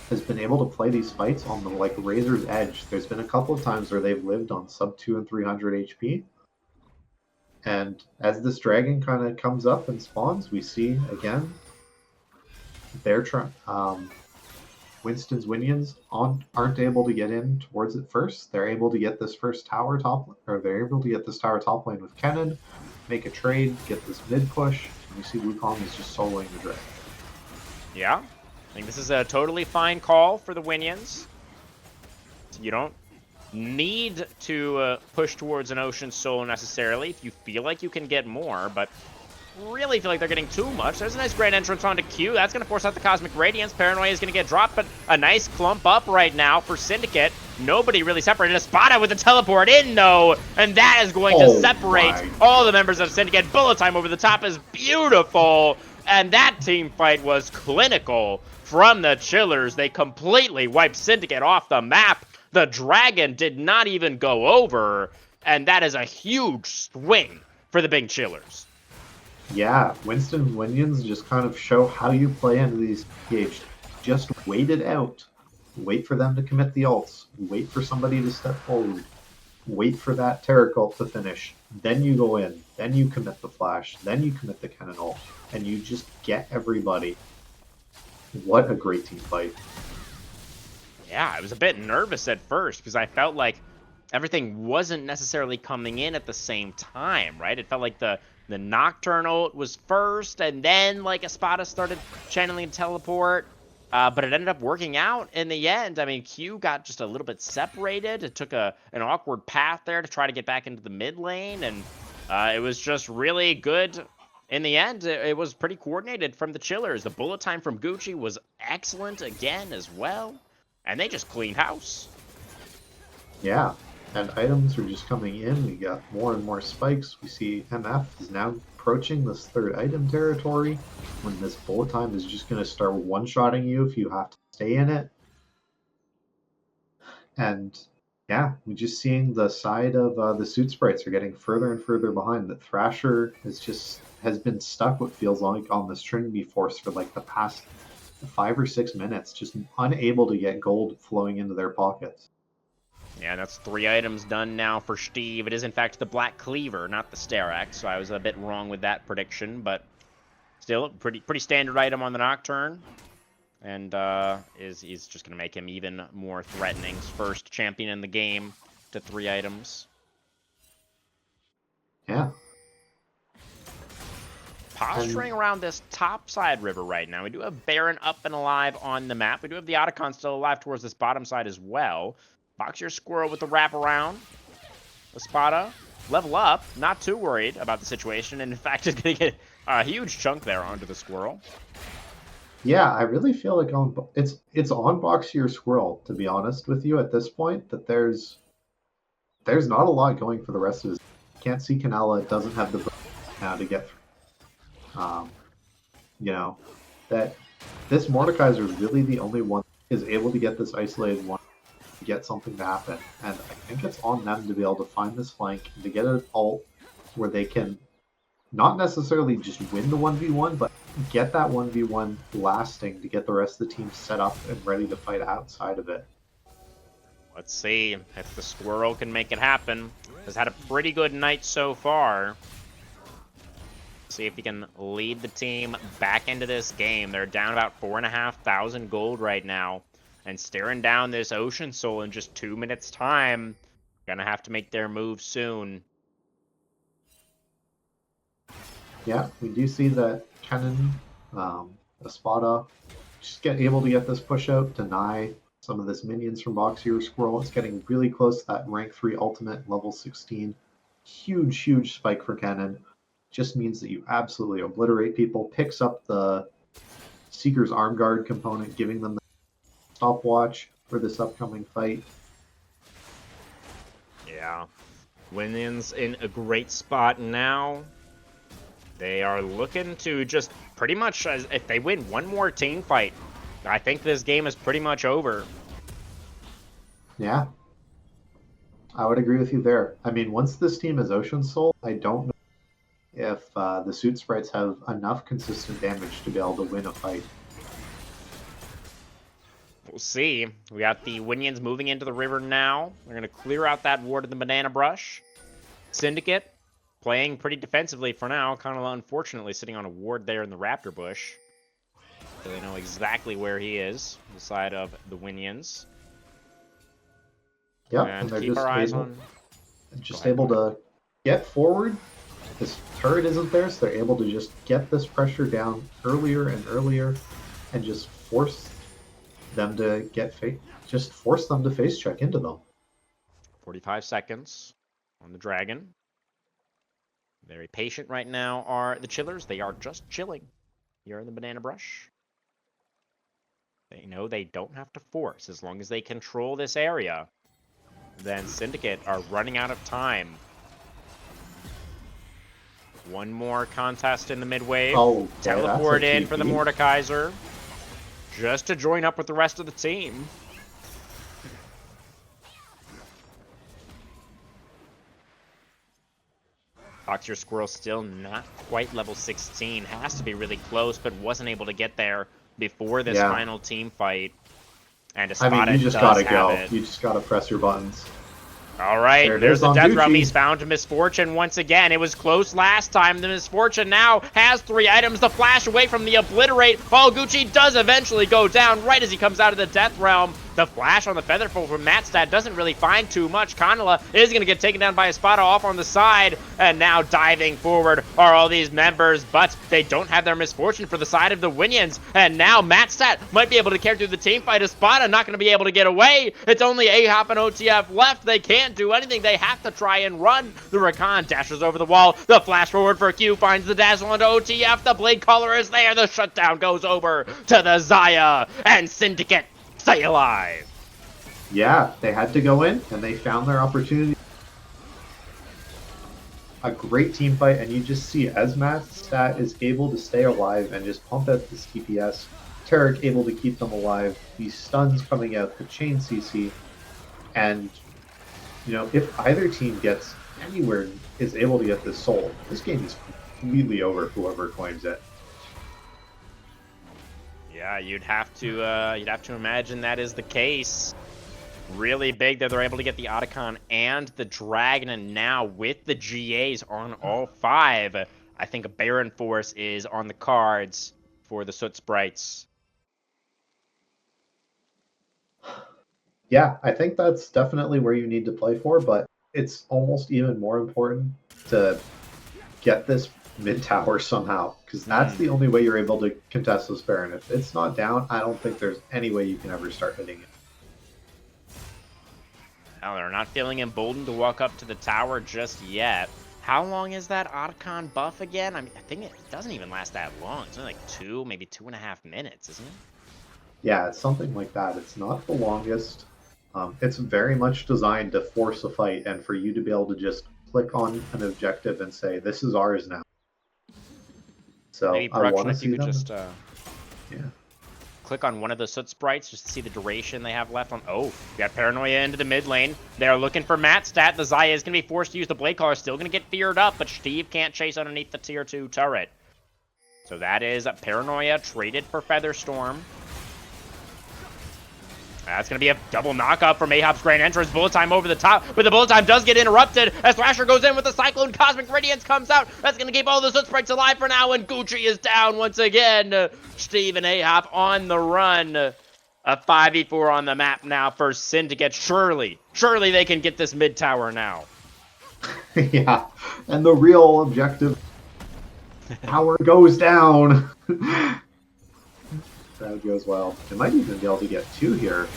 Speaker 2: has been able to play these fights on the razor's edge. There's been a couple of times where they've lived on sub 2 and 300 HP. And as this dragon kind of comes up and spawns, we see again they're trying. Winston's Winions aren't able to get in towards it first. They're able to get this first tower they're able to get this tower top lane with Kennen, make a trade, get this mid push, and we see Wukong is just soloing the dragon.
Speaker 1: Yeah, I think this is a totally fine call for the Winions. You don't need to push towards an Ocean Soul necessarily if you feel like you can get more, but really feel like they're getting too much. There's a nice Grand Entrance onto Q. That's going to force out the Cosmic Radiance. Paranoia is going to get dropped, but a nice clump up right now for Syndicate. Nobody really separated. Espada with the teleport in, though, and that is going to separate
Speaker 2: my
Speaker 1: all the members of Syndicate. Bullet time over the top is beautiful, and that team fight was clinical from the Chillers. They completely wiped Syndicate off the map. The Dragon did not even go over, and that is a huge swing for the big Chillers.
Speaker 2: Yeah, Winston and Winions just kind of show how you play into these games. Just wait it out. Wait for them to commit the ults. Wait for somebody to step forward. Wait for that Terror Cult to finish. Then you go in. Then you commit the flash. Then you commit the cannon ult. And you just get everybody. What a great team fight.
Speaker 1: Yeah, I was a bit nervous at first because I felt like everything wasn't necessarily coming in at the same time, right? It felt like the Nocturnal was first, and then like Espada started channeling teleport. But it ended up working out in the end. I mean, Q got just a little bit separated. It took an awkward path there to try to get back into the mid lane, and it was just really good. In the end, it was pretty coordinated from the Chillers. The bullet time from Gucci was excellent again as well, and they just cleaned house.
Speaker 2: Yeah, and items are just coming in. We got more and more spikes. We see MF is now approaching this third item territory when this bullet time is just going to start one-shotting you if you have to stay in it. And yeah, we're just seeing the side of the Soot Sprites are getting further and further behind. The Thrasher has been stuck what feels like on this Trinity Force for like the past 5 or 6 minutes, just unable to get gold flowing into their pockets.
Speaker 1: Yeah, that's 3 items done now for Steve. It is, in fact, the Black Cleaver, not the Sterak, so I was a bit wrong with that prediction, but still, pretty standard item on the Nocturne, and is just going to make him even more threatening. His first champion in the game to 3 items.
Speaker 2: Yeah.
Speaker 1: Posturing around this top side river right now. We do have Baron up and alive on the map. We do have the Otacon still alive towards this bottom side as well. Boxier Squirrel with the wraparound. Espada, level up. Not too worried about the situation. And in fact, is going to get a huge chunk there onto the Squirrel.
Speaker 2: Yeah, I really feel like it's on Boxier Squirrel, to be honest with you, at this point, that there's not a lot going for the rest of his. Can't see Canela doesn't have the now to get through. You know, that this Mordekaiser is really the only one that is able to get this isolated one to get something to happen. And I think it's on them to be able to find this flank and to get an ult where they can not necessarily just win the 1v1, but get that 1v1 lasting to get the rest of the team set up and ready to fight outside of it.
Speaker 1: Let's see if the Squirrel can make it happen. Has had a pretty good night so far. See if he can lead the team back into this game. They're down about 4,500 gold right now, and staring down this Ocean Soul in just 2 minutes time. Gonna have to make their move soon.
Speaker 2: Yeah, we do see that Kennen, Espada, just able to get this push out, deny some of this minions from Boxier Squirrel. It's getting really close to that rank 3 ultimate, level 16. Huge spike for Kennen. Just means that you absolutely obliterate people. Picks up the Seeker's Arm Guard component, giving them the stopwatch for this upcoming fight.
Speaker 1: Yeah. Winions in a great spot now. They are looking to just pretty much, if they win one more team fight, I think this game is pretty much over.
Speaker 2: Yeah. I would agree with you there. I mean, once this team is Ocean Soul, I don't know if the Soot Sprites have enough consistent damage to be able to win a fight.
Speaker 1: We'll see. We got the Winions moving into the river now. They're going to clear out that ward of the Banana Brush. Syndicate playing pretty defensively for now. Kind of unfortunately sitting on a ward there in the Raptor Bush. So they know exactly where he is, on the side of the Winions.
Speaker 2: Yep,
Speaker 1: and
Speaker 2: they're
Speaker 1: keep
Speaker 2: just
Speaker 1: our eyes
Speaker 2: able to get forward. This turret isn't there, so they're able to just get this pressure down earlier and earlier, and just force them to force them to face check into them.
Speaker 1: 45 seconds on the Dragon. Very patient right now are the Chillers. They are just chilling here in the Banana Brush. They know they don't have to force as long as they control this area. then Syndicate are running out of time. One more contest in the mid-wave.
Speaker 2: Oh,
Speaker 1: Teleport
Speaker 2: that's a
Speaker 1: in for the
Speaker 2: TP.
Speaker 1: Mordekaiser. Just to join up with the rest of the team. Boxer Squirrel still not quite level 16. Has to be really close, but wasn't able to get there before this
Speaker 2: Yeah.
Speaker 1: final team fight. And
Speaker 2: I mean,
Speaker 1: Espada
Speaker 2: you just
Speaker 1: does
Speaker 2: gotta
Speaker 1: have
Speaker 2: go.
Speaker 1: it.
Speaker 2: You just gotta press your buttons.
Speaker 1: All right,
Speaker 2: There it
Speaker 1: there's
Speaker 2: is
Speaker 1: the
Speaker 2: on
Speaker 1: death realm.
Speaker 2: Gucci.
Speaker 1: He's found to Misfortune once again. It was close last time. The Misfortune now has 3 items. The flash away from the Obliterate. Oh, Gucci does eventually go down right as he comes out of the death realm. The flash on the Featherfall from Matstad doesn't really find too much. Kanala is going to get taken down by Espada off on the side. And now diving forward are all these members, but they don't have their Misfortune for the side of the Winions. And now Matstad might be able to carry through the team fight. Espada not going to be able to get away. It's only Ahop and OTF left. They can't do anything. They have to try and run. The Rakan dashes over the wall. The flash forward for Q finds the dazzle into OTF. The Blade Caller is there. The shutdown goes over to the Zaya. And Syndicate stay alive.
Speaker 2: Yeah, they had to go in, and they found their opportunity. A great team fight, and you just see as Matstad is able to stay alive and just pump out this DPS. Tarek able to keep them alive. These stuns coming out, the chain CC, and you know, if either team gets anywhere, is able to get this soul, this game is completely over. Whoever claims it.
Speaker 1: Yeah, you'd have to imagine that is the case. Really big that they're able to get the Otacon and the Dragon, and now with the GAs on all 5, I think a Baron Force is on the cards for the Soot Sprites.
Speaker 2: Yeah, I think that's definitely where you need to play for, but it's almost even more important to get this mid tower somehow, because that's the only way you're able to contest this Baron. If it's not down, I don't think there's any way you can ever start hitting it.
Speaker 1: Now they're not feeling emboldened to walk up to the tower just yet. How long is that Otacon buff again? I mean, I think it doesn't even last that long. It's only like 2, maybe 2.5 minutes, isn't it?
Speaker 2: Yeah, it's something like that. It's not the longest. It's very much designed to force a fight and for you to be able to just click on an objective and say, this is ours now. So
Speaker 1: Maybe
Speaker 2: I want
Speaker 1: production,
Speaker 2: to
Speaker 1: if
Speaker 2: see
Speaker 1: you could
Speaker 2: them.
Speaker 1: just
Speaker 2: Yeah.
Speaker 1: click on one of the Soot Sprites just to see the duration they have left on. Oh, we got Paranoia into the mid lane. They're looking for Matstad. The Zaya is going to be forced to use the Blade Caller. Still going to get feared up, but Steve can't chase underneath the tier 2 turret. So that is Paranoia traded for Featherstorm. That's going to be a double knockup from Ahop's Grand Entrance. Bullet time over the top, but the bullet time does get interrupted as Thrasher goes in with the Cyclone. Cosmic Radiance comes out. That's going to keep all the Soot Sprites alive for now, and Gucci is down once again. Steve and Ahop on the run. A 5v4 on the map now for Syndicate. Surely they can get this mid tower now.
Speaker 2: Yeah, and the real objective tower goes down. That goes well. They might even be able to get 2 here.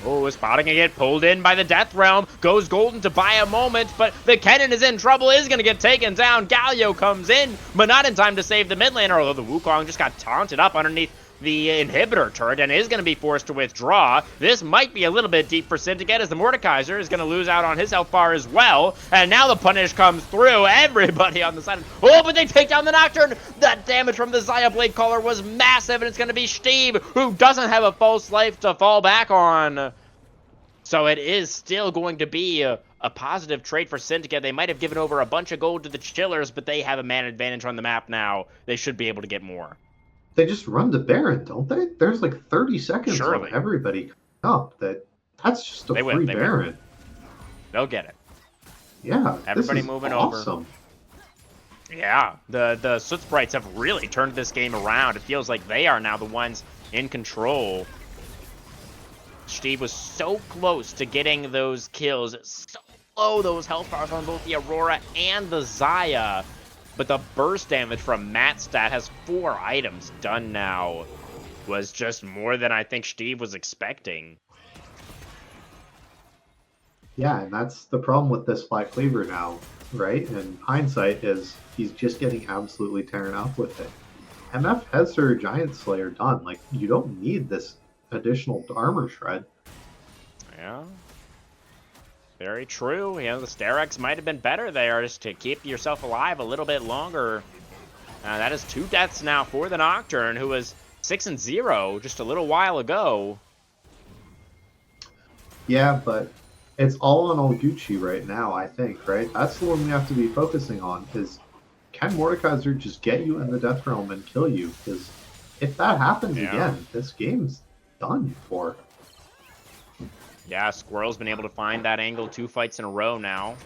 Speaker 1: Oh, Spotting gonna get pulled in by the Death Realm. Goes Golden to buy a moment, but the Kennen is in trouble, is gonna get taken down. Galio comes in, but not in time to save the mid laner, although the Wukong just got taunted up underneath the inhibitor turret and is going to be forced to withdraw. This might be a little bit deep for Syndicate as the Mordekaiser is going to lose out on his health bar as well. And now the punish comes through. Everybody on the side. Oh, but they take down the Nocturne. That damage from the Zaya Blade Caller was massive, and it's going to be Steve, who doesn't have a false life to fall back on. So it is still going to be a positive trade for Syndicate. They might have given over a bunch of gold to the Chillers, but they have a man advantage on the map now. They should be able to get more.
Speaker 2: They just run to Baron, don't they? There's like 30 seconds
Speaker 1: Surely.
Speaker 2: on everybody up. That's just a free Baron.
Speaker 1: They'll get it.
Speaker 2: Yeah,
Speaker 1: Everybody
Speaker 2: this is
Speaker 1: moving
Speaker 2: awesome.
Speaker 1: Yeah, the Soot Sprites have really turned this game around. It feels like they are now the ones in control. Steve was so close to getting those kills, so low those health bars on both the Aurora and the Zaya. But the burst damage from Matstad has 4 items done now. Was just more than I think Steve was expecting.
Speaker 2: Yeah, and that's the problem with this Black Cleaver now, right? In hindsight, is he's just getting absolutely tearing up with it. MF has her Giant Slayer done. Like, you don't need this additional armor shred.
Speaker 1: Yeah. Very true. You know, the Sterex might have been better there just to keep yourself alive a little bit longer. That is 2 deaths now for the Nocturne, who was 6-0 just a little while ago.
Speaker 2: Yeah, but it's all on Gucci right now, I think, right? That's the one we have to be focusing on, is can Mordekaiser just get you in the Death Realm and kill you? Because if that happens again, this game's done for.
Speaker 1: Yeah, Squirrel's been able to find that angle 2 fights in a row now.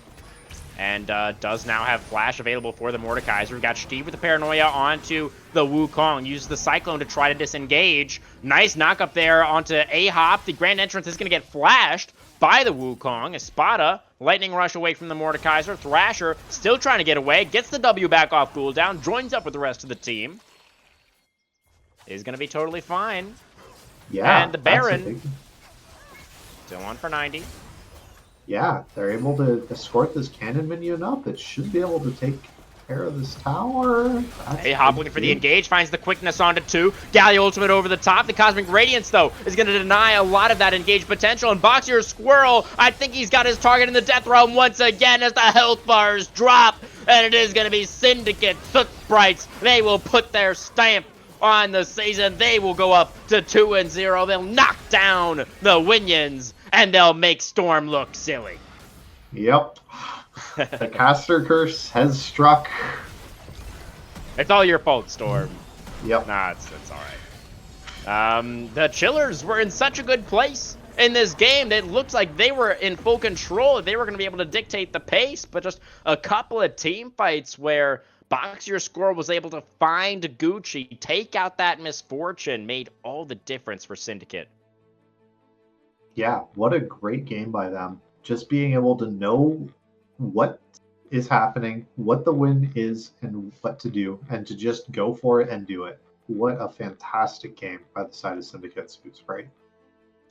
Speaker 1: And does now have Flash available for the Mordekaiser. We've got Steve with the Paranoia onto the Wukong. Uses the Cyclone to try to disengage. Nice knock up there onto A-Hop. The Grand Entrance is going to get flashed by the Wukong. Espada, Lightning Rush away from the Mordekaiser. Thrasher still trying to get away. Gets the W back off cooldown. Joins up with the rest of the team. Is going to be totally fine.
Speaker 2: Yeah.
Speaker 1: And the Baron still on for 90.
Speaker 2: Yeah, they're able to escort this cannon minion up. It should be able to take care of this tower.
Speaker 1: A-Hop looking for the engage, finds the quickness onto 2. Galley ultimate over the top. The Cosmic Radiance, though, is going to deny a lot of that engage potential. And Boxier Squirrel, I think he's got his target in the Death Realm once again as the health bars drop. And it is going to be Syndicate, Soot, Sprites. They will put their stamp on the season. They will go up to 2-0. They'll knock down the Winions, and they'll make Storm look silly.
Speaker 2: Yep. The caster curse has struck.
Speaker 1: It's all your fault, Storm.
Speaker 2: Yep.
Speaker 1: Nah, it's all right. The Chillers were in such a good place in this game. It looks like they were in full control. They were going to be able to dictate the pace, but just a couple of team fights where Boxier Squirrel was able to find Gucci, take out that misfortune, made all the difference for Syndicate.
Speaker 2: Yeah, what a great game by them. Just being able to know what is happening, what the win is, and what to do, and to just go for it and do it. What a fantastic game by the side of Syndicate Soot, Sprite.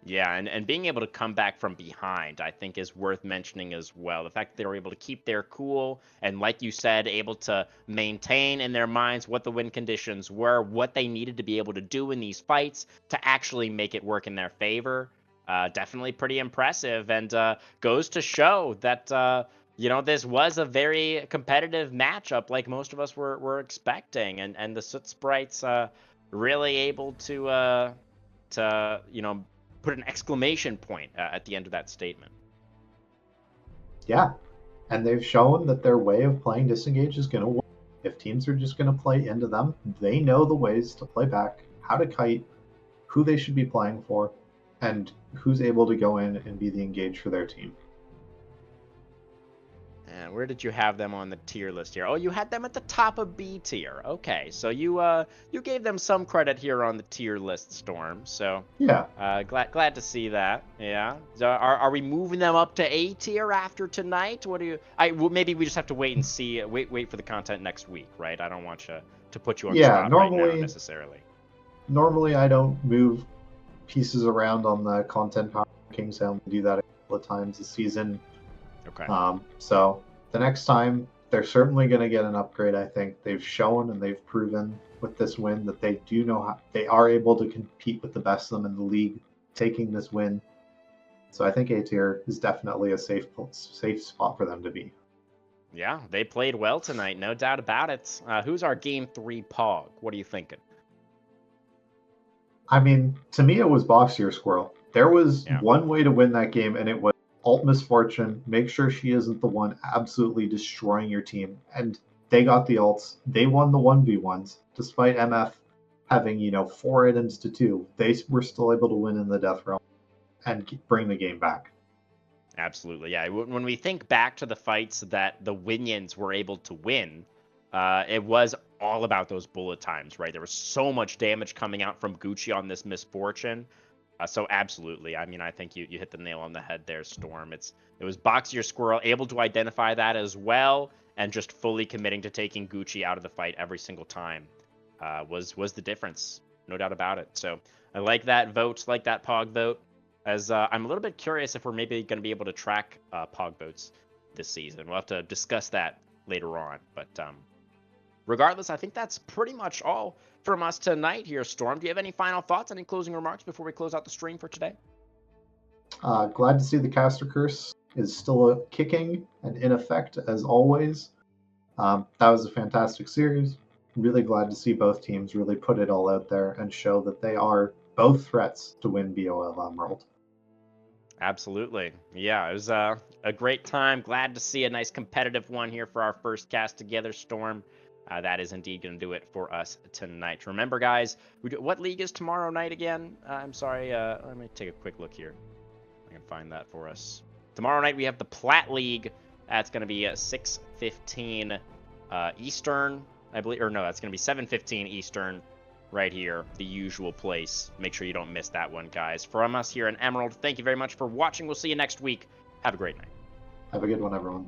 Speaker 1: Yeah, and being able to come back from behind, I think, is worth mentioning as well. The fact that they were able to keep their cool and, like you said, able to maintain in their minds what the win conditions were, what they needed to be able to do in these fights to actually make it work in their favor. Definitely pretty impressive, and goes to show that, you know, this was a very competitive matchup like most of us were expecting, and the Soot Sprites really able to you know, put an exclamation point at the end of that statement.
Speaker 2: Yeah, and they've shown that their way of playing disengage is going to work. If teams are just going to play into them, they know the ways to play back, how to kite, who they should be playing for, and who's able to go in and be the engage for their team.
Speaker 1: And where did you have them on the tier list here? Oh, you had them at the top of B tier. Okay, so you gave them some credit here on the tier list, Storm. So
Speaker 2: yeah,
Speaker 1: glad to see that. Yeah, so are we moving them up to A tier after tonight? What do you? Well, maybe we just have to wait and see. Wait for the content next week, right? I don't want you to put you on the spot right now necessarily.
Speaker 2: Normally, I don't move pieces around on the content power rankings. I only do that a couple of times a season.
Speaker 1: Okay.
Speaker 2: So the next time they're certainly going to get an upgrade. I think they've shown and they've proven with this win that they do know how they are able to compete with the best of them in the league, taking this win. So I think A tier is definitely a safe spot for them to be.
Speaker 1: Yeah, they played well tonight, no doubt about it. Who's our Game 3 Pog? What are you thinking?
Speaker 2: I mean, to me, it was Boxier Squirrel. There was one way to win that game, and it was alt misfortune. Make sure she isn't the one absolutely destroying your team. And they got the ults. They won the 1v1s. Despite MF having, 4 items to 2, they were still able to win in the Death Realm and bring the game back.
Speaker 1: Absolutely, yeah. When we think back to the fights that the Winions were able to win, it was all about those bullet times, right? There was so much damage coming out from Gucci on this misfortune. So absolutely, I mean, I think you hit the nail on the head there, Storm. It was Boxier Squirrel able to identify that as well, and just fully committing to taking Gucci out of the fight every single time was the difference, no doubt about it. So I like that vote, like that Pog vote. As I'm a little bit curious if we're maybe going to be able to track Pog votes this season. We'll have to discuss that later on. But regardless, I think that's pretty much all from us tonight here, Storm. Do you have any final thoughts, any closing remarks before we close out the stream for today?
Speaker 2: Glad to see the caster curse is still kicking and in effect as always. That was a fantastic series. Really glad to see both teams really put it all out there and show that they are both threats to win BOL Emerald.
Speaker 1: Absolutely. Yeah, it was a great time. Glad to see a nice competitive one here for our first cast together, Storm. That is indeed going to do it for us tonight. Remember, guys, what league is tomorrow night again? I'm sorry. Let me take a quick look here. I can find that for us. Tomorrow night we have the Plat League. That's going to be 6:15 Eastern, I believe. Or no, that's going to be 7:15 Eastern. Right here, the usual place. Make sure you don't miss that one, guys. From us here in Emerald, thank you very much for watching. We'll see you next week. Have a great night.
Speaker 2: Have a good one, everyone.